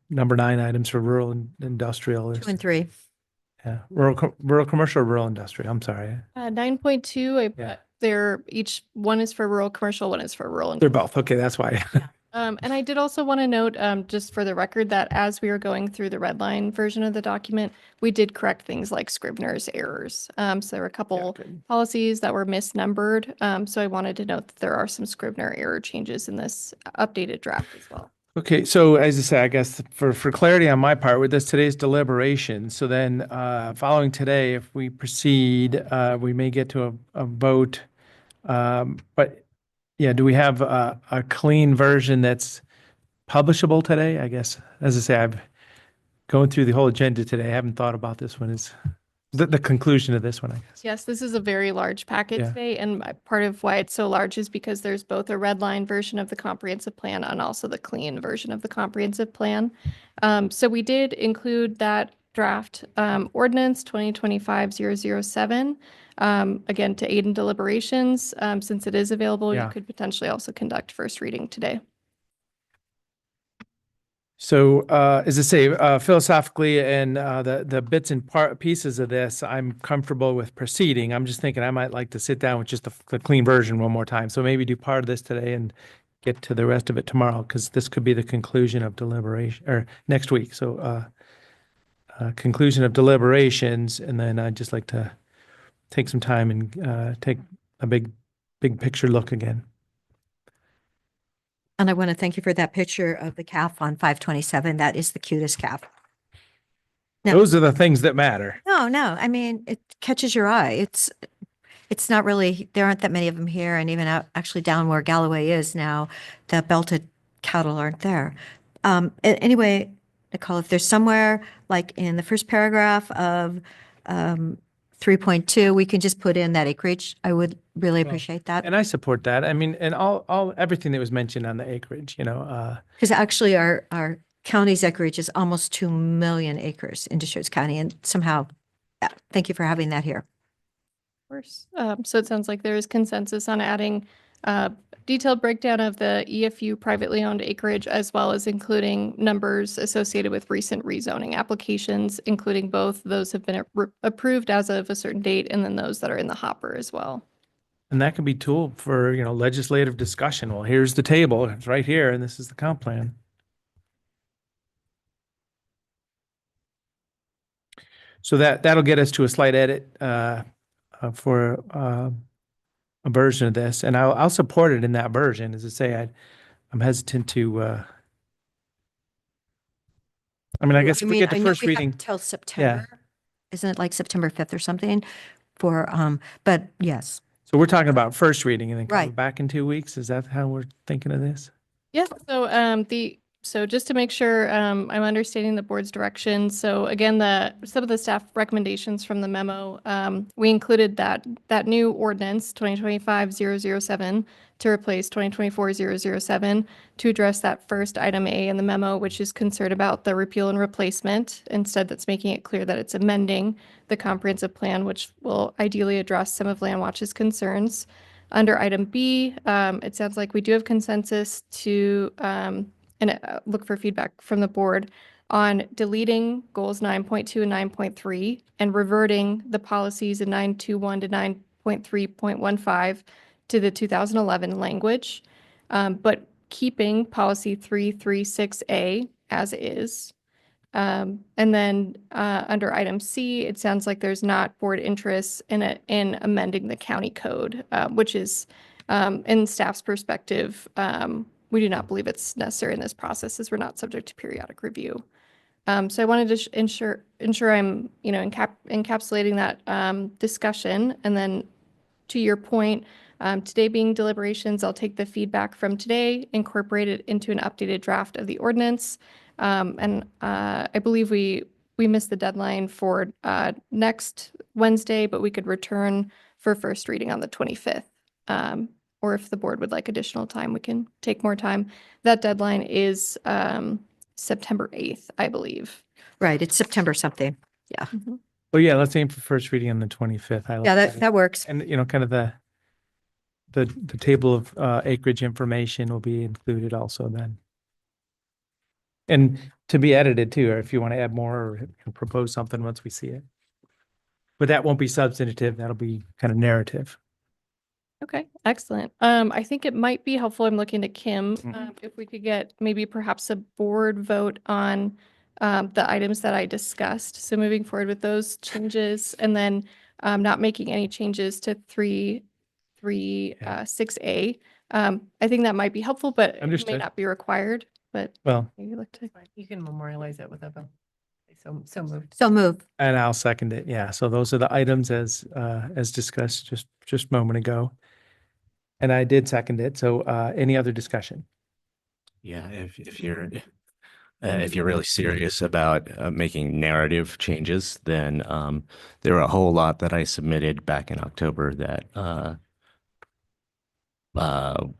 number 9 items for rural and industrial. 2 and 3. Yeah, rural commercial, rural industrial. I'm sorry. 9.2, Yeah. they're each one is for rural commercial, one is for rural. They're both. Okay, that's why. And I did also want to note, just for the record, that as we were going through the red line version of the document, we did correct things like Scrivener's errors. So there were a couple policies that were misnumbered. So I wanted to note that there are some Scrivener error changes in this updated draft as well. Okay, so as I say, I guess for clarity on my part, with this today's deliberation, so then following today, if we proceed, we may get to a vote. But yeah, do we have a clean version that's publishable today? I guess, as I say, I've going through the whole agenda today. I haven't thought about this one. Is the conclusion of this one, I guess. Yes, this is a very large packet Yeah. today, and part of why it's so large is because there's both a red line version of the comprehensive plan and also the clean version of the comprehensive plan. So we did include that draft ordinance 2025-007. Again, to aid in deliberations, since it is available, Yeah. you could potentially also conduct first reading today. So, as I say, philosophically and the bits and pieces of this, I'm comfortable with proceeding. I'm just thinking I might like to sit down with just the clean version one more time. So maybe do part of this today and get to the rest of it tomorrow, because this could be the conclusion of deliberation or next week. So, conclusion of deliberations, and then I'd just like to take some time and take a big picture look again. And I want to thank you for that picture of the calf on 527. That is the cutest calf. No. Those are the things that matter. No, it catches your eye. It's not really, there aren't that many of them here, and even out actually down where Galloway is now, the belted cattle aren't there. Anyway, Nicole, if there's somewhere like in the first paragraph of 3.2, we can just put in that acreage. I would really appreciate that. And I support that. And everything that was mentioned on the acreage, Because actually our county's acreage is almost 2 million acres in Deschutes County, and somehow, thank you for having that here. Of course. So it sounds like there is consensus on adding detailed breakdown of the EFU privately owned acreage, as well as including numbers associated with recent rezoning applications, including both those have been approved as of a certain date and then those that are in the hopper as well. And that can be tool for, legislative discussion. Well, here's the table, it's right here, and this is the comp plan. So that'll get us to a slight edit for a version of this, and I'll support it in that version. As I say, I'm hesitant to. I mean, I guess You if we mean, get the I know first we have reading, till September. Isn't it like September 5th or something for, but yes. so we're talking about first reading and then coming Right. back in 2 weeks. Is that how we're thinking of this? Yeah, so just to make sure I'm understanding the board's direction. So again, some of the staff recommendations from the memo, we included that new ordinance 2025-007 to replace 2024-007 to address that first item A in the memo, which is concerned about the repeal and replacement. Instead, that's making it clear that it's amending the comprehensive plan, which will ideally address some of Land Watch's concerns. Under item B, it sounds like we do have consensus to look for feedback from the board on deleting goals 9.2 and 9.3 and reverting the policies in 9.21 to 9.3.15 to the 2011 language, but keeping policy 336A as is. And then under item C, it sounds like there's not board interest in amending the county code, which is, in staff's perspective, we do not believe it's necessary in this process as we're not subject to periodic review. So I wanted to ensure I'm, encapsulating that discussion. And then to your point, today being deliberations, I'll take the feedback from today, incorporate it into an updated draft of the ordinance. And I believe we missed the deadline for next Wednesday, but we could return for first reading on the 25th. Or if the board would like additional time, we can take more time. That deadline is September 8th, I believe. Right, it's September something. Yeah. Well, yeah, let's aim for first reading on the 25th. I like Yeah, that works. And, kind of the table of acreage information will be included also then. And to be edited too, or if you want to add more or propose something once we see it. But that won't be substantive. That'll be kind of narrative. Okay, excellent. I think it might be helpful. I'm looking to Kim, if we could get maybe perhaps a board vote on the items that I discussed. So moving forward with those changes and then not making any changes to 6A. I think that might be helpful, but it may Understood. not be required, but Well, maybe look to. You can memorialize it with a vote. So moved. So move. and I'll second it. Yeah. So those are the items as discussed just a moment ago. And I did second it. So any other discussion? Yeah, if you're really serious about making narrative changes, then there are a whole lot that I submitted back in October that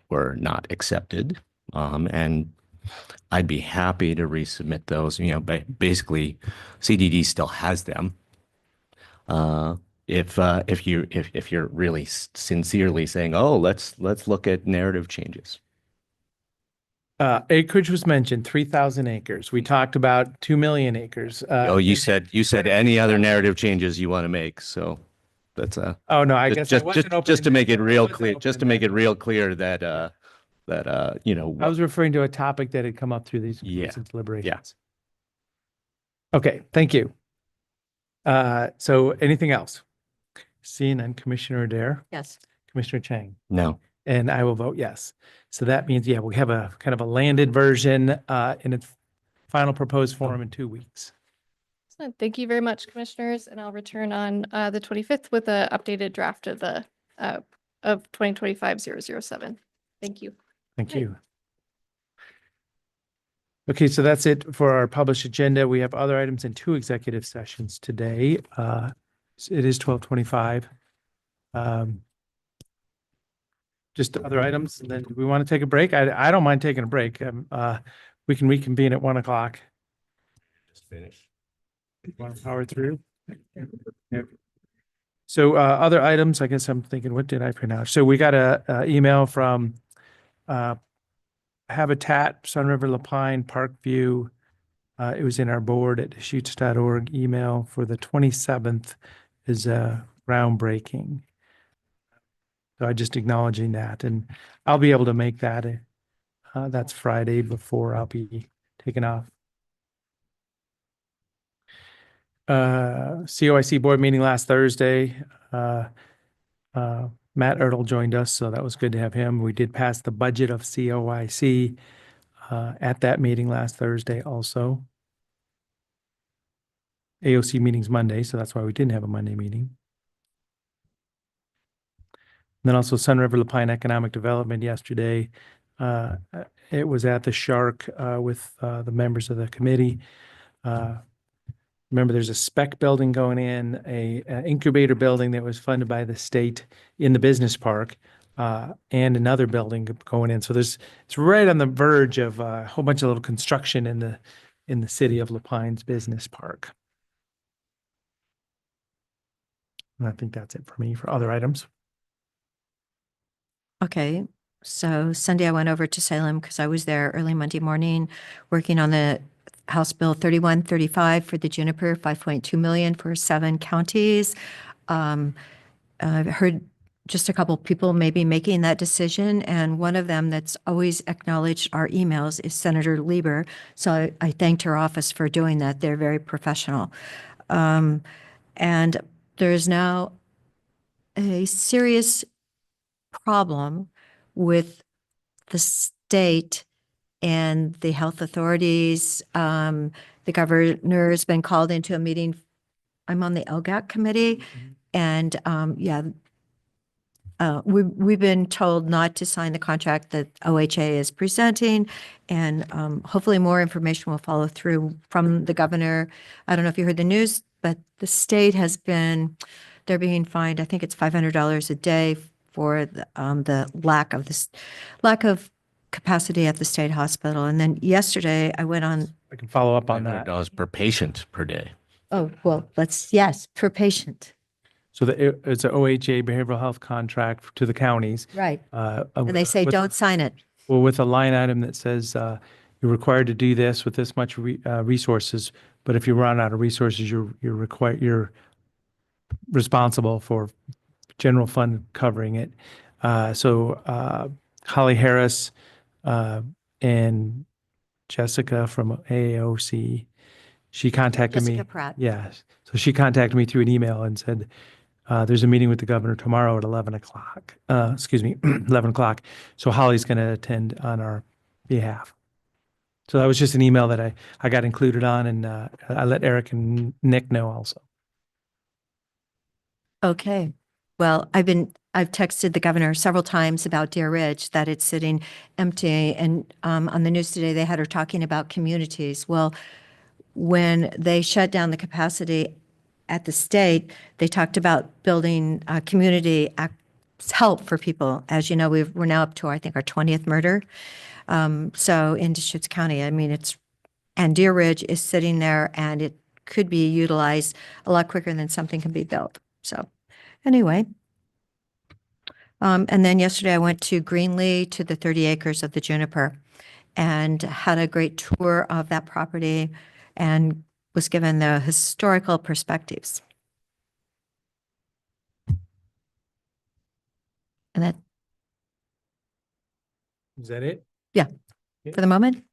were not accepted, and I'd be happy to resubmit those. Basically, CDD still has them. If you're really sincerely saying, oh, let's look at narrative changes. Acreage was mentioned, 3,000 acres. We talked about 2 million acres. You said any other narrative changes you want to make. So that's Oh, no, I guess I wasn't just to make it real wasn't clear, open just to in make that. it real clear that I was referring to a topic that had come up through these Yeah. recent deliberations. Okay, thank you. So anything else? Seeing none, Commissioner Adair, Yes. Commissioner Chang, no. and I will vote yes. So that means, yeah, we have a kind of a landed version in its final proposed form in 2 weeks. Excellent. Thank you very much, commissioners, and I'll return on the 25th with an updated draft of the of 2025-007. Thank you. Thank you. Okay, so that's it for our published agenda. We have other items in 2 executive sessions today. It is 12:25. Just other items, and then do we want to take a break? I don't mind taking a break. We can reconvene at 1 o'clock. Just finish. Want to power through? Yep. So other items, I guess I'm thinking, what did I pronounce? So we got a email from Habitat, Sun River Lapine, Parkview. It was in our board at shoots.org email for the 27th is groundbreaking. So I just acknowledging that, and I'll be able to make that. That's Friday before I'll be taken off. COIC board meeting last Thursday. Matt Ertl joined us, so that was good to have him. We did pass the budget of COIC at that meeting last Thursday also. AOC meeting's Monday, so that's why we didn't have a Monday meeting. Then also Sun River Lapine Economic Development yesterday. It was at the Shark with the members of the committee. Remember, there's a spec building going in, an incubator building that was funded by the state in the business park, and another building going in. So it's right on the verge of a whole bunch of little construction in the city of Lapine's business park. And I think that's it for me for other items. Okay, so Sunday I went over to Salem because I was there early Monday morning working on the House Bill 3135 for the Juniper, 5.2 million for 7 counties. I've heard just a couple people maybe making that decision, and one of them that's always acknowledged our emails is Senator Lieber. So I thanked her office for doing that. They're very professional. And there's now a serious problem with the state and the health authorities. The governor's been called into a meeting. I'm on the LGAC committee, and we've been told not to sign the contract that OHA is presenting, and hopefully more information will follow through from the governor. I don't know if you heard the news, but the state they're being fined, I think it's $500 a day for the lack of capacity at the state hospital. And then yesterday I went on. I can follow up on that. $500 per patient per day. Oh, well, yes, per patient. So it's an OHA behavioral health contract to the counties. Right. And they say, don't sign it. Well, with a line item that says you're required to do this with this much resources, but if you run out of resources, you're responsible for general fund covering it. So Holly Harris and Jessica from AAOC, she contacted me. Jessica Pratt. Yeah. So she contacted me through an email and said, there's a meeting with the governor tomorrow at 11 o'clock. 11 o'clock. So Holly's going to attend on our behalf. So that was just an email that I got included on, and I let Eric and Nick know also. Okay. Well, I've texted the governor several times about Deer Ridge, that it's sitting empty. And on the news today, they had her talking about communities. Well, when they shut down the capacity at the state, they talked about building community help for people. As you know, we're now up to, I think, our 20th murder. So in Deschutes County, I mean, and Deer Ridge is sitting there, and it could be utilized a lot quicker than something can be built. So anyway. And then yesterday I went to Greenlee to the 30 acres of the Juniper and had a great tour of that property and was given the historical perspectives. And that. Is that it? Yeah, for the moment.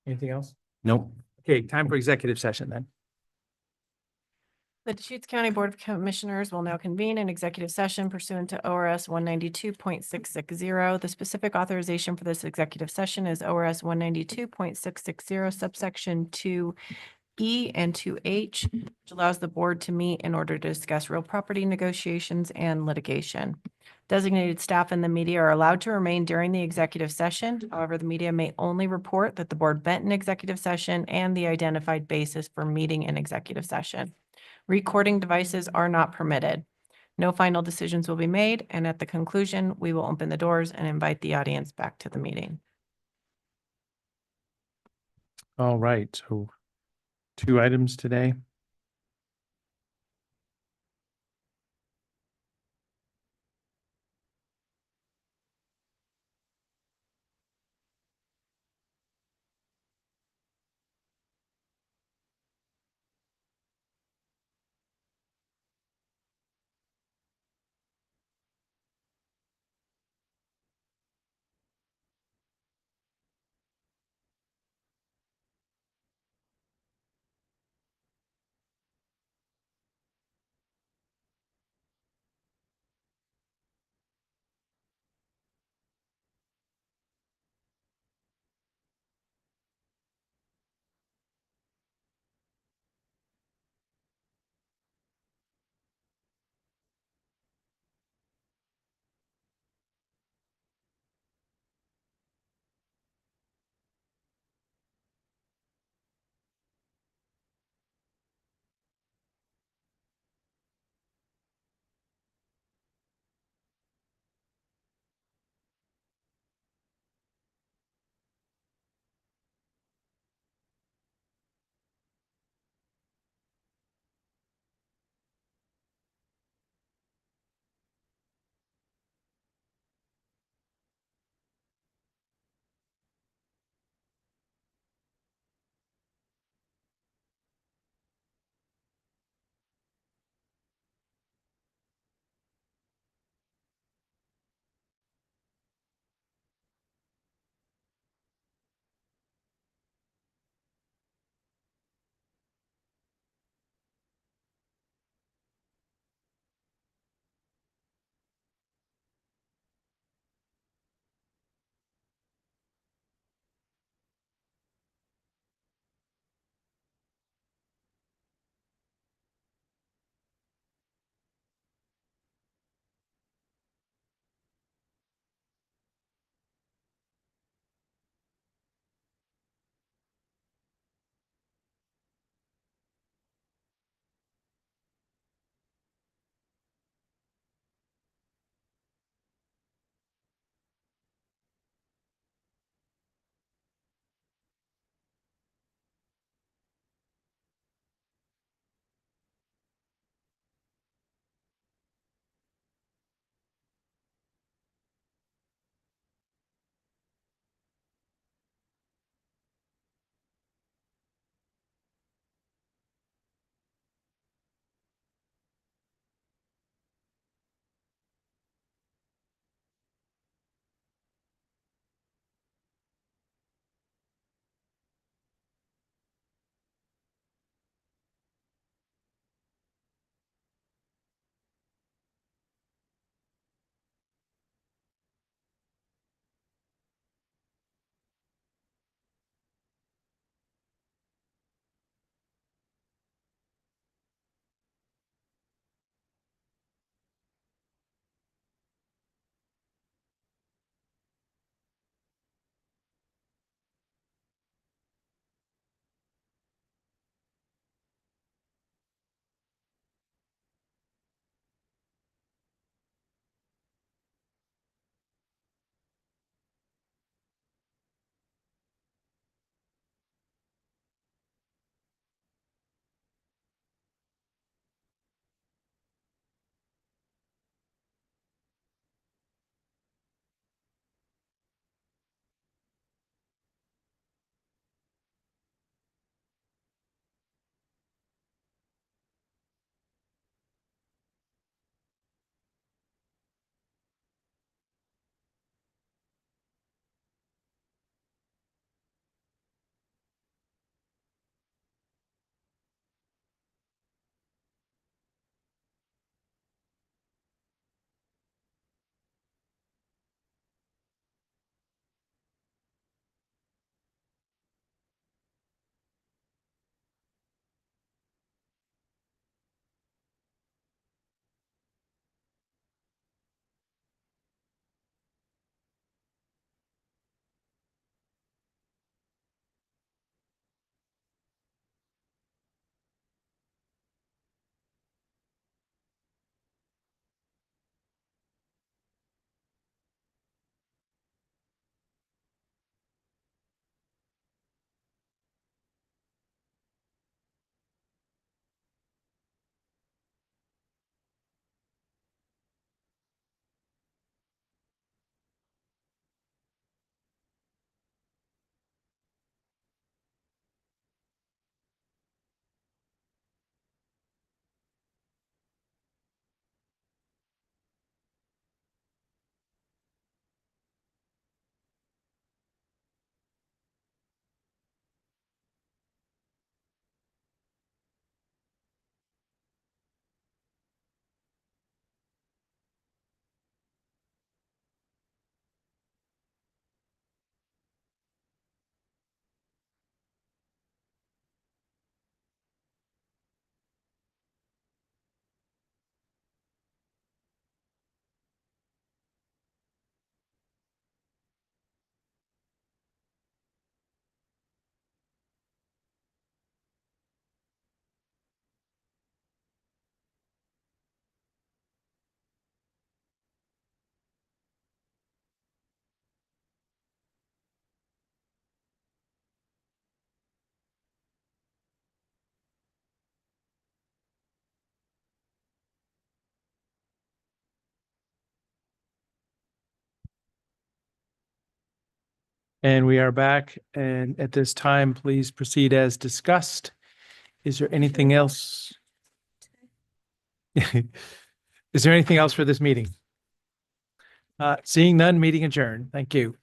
Anything else? Nope. Okay, time for executive session then. The Deschutes County Board of Commissioners will now convene an executive session pursuant to ORS 192.660. The specific authorization for this executive session is ORS 192.660 subsection 2E and 2H, which allows the board to meet in order to discuss real property negotiations and litigation. Designated staff and the media are allowed to remain during the executive session. However, the media may only report that the board met in executive session and the identified basis for meeting in executive session. Recording devices are not permitted. No final decisions will be made, and at the conclusion, we will open the doors and invite the audience back to the meeting. All right, so 2 items today. And we are back, and at this time, please proceed as discussed. Is there anything else? Is there anything else for this meeting? Seeing none, meeting adjourned. Thank you.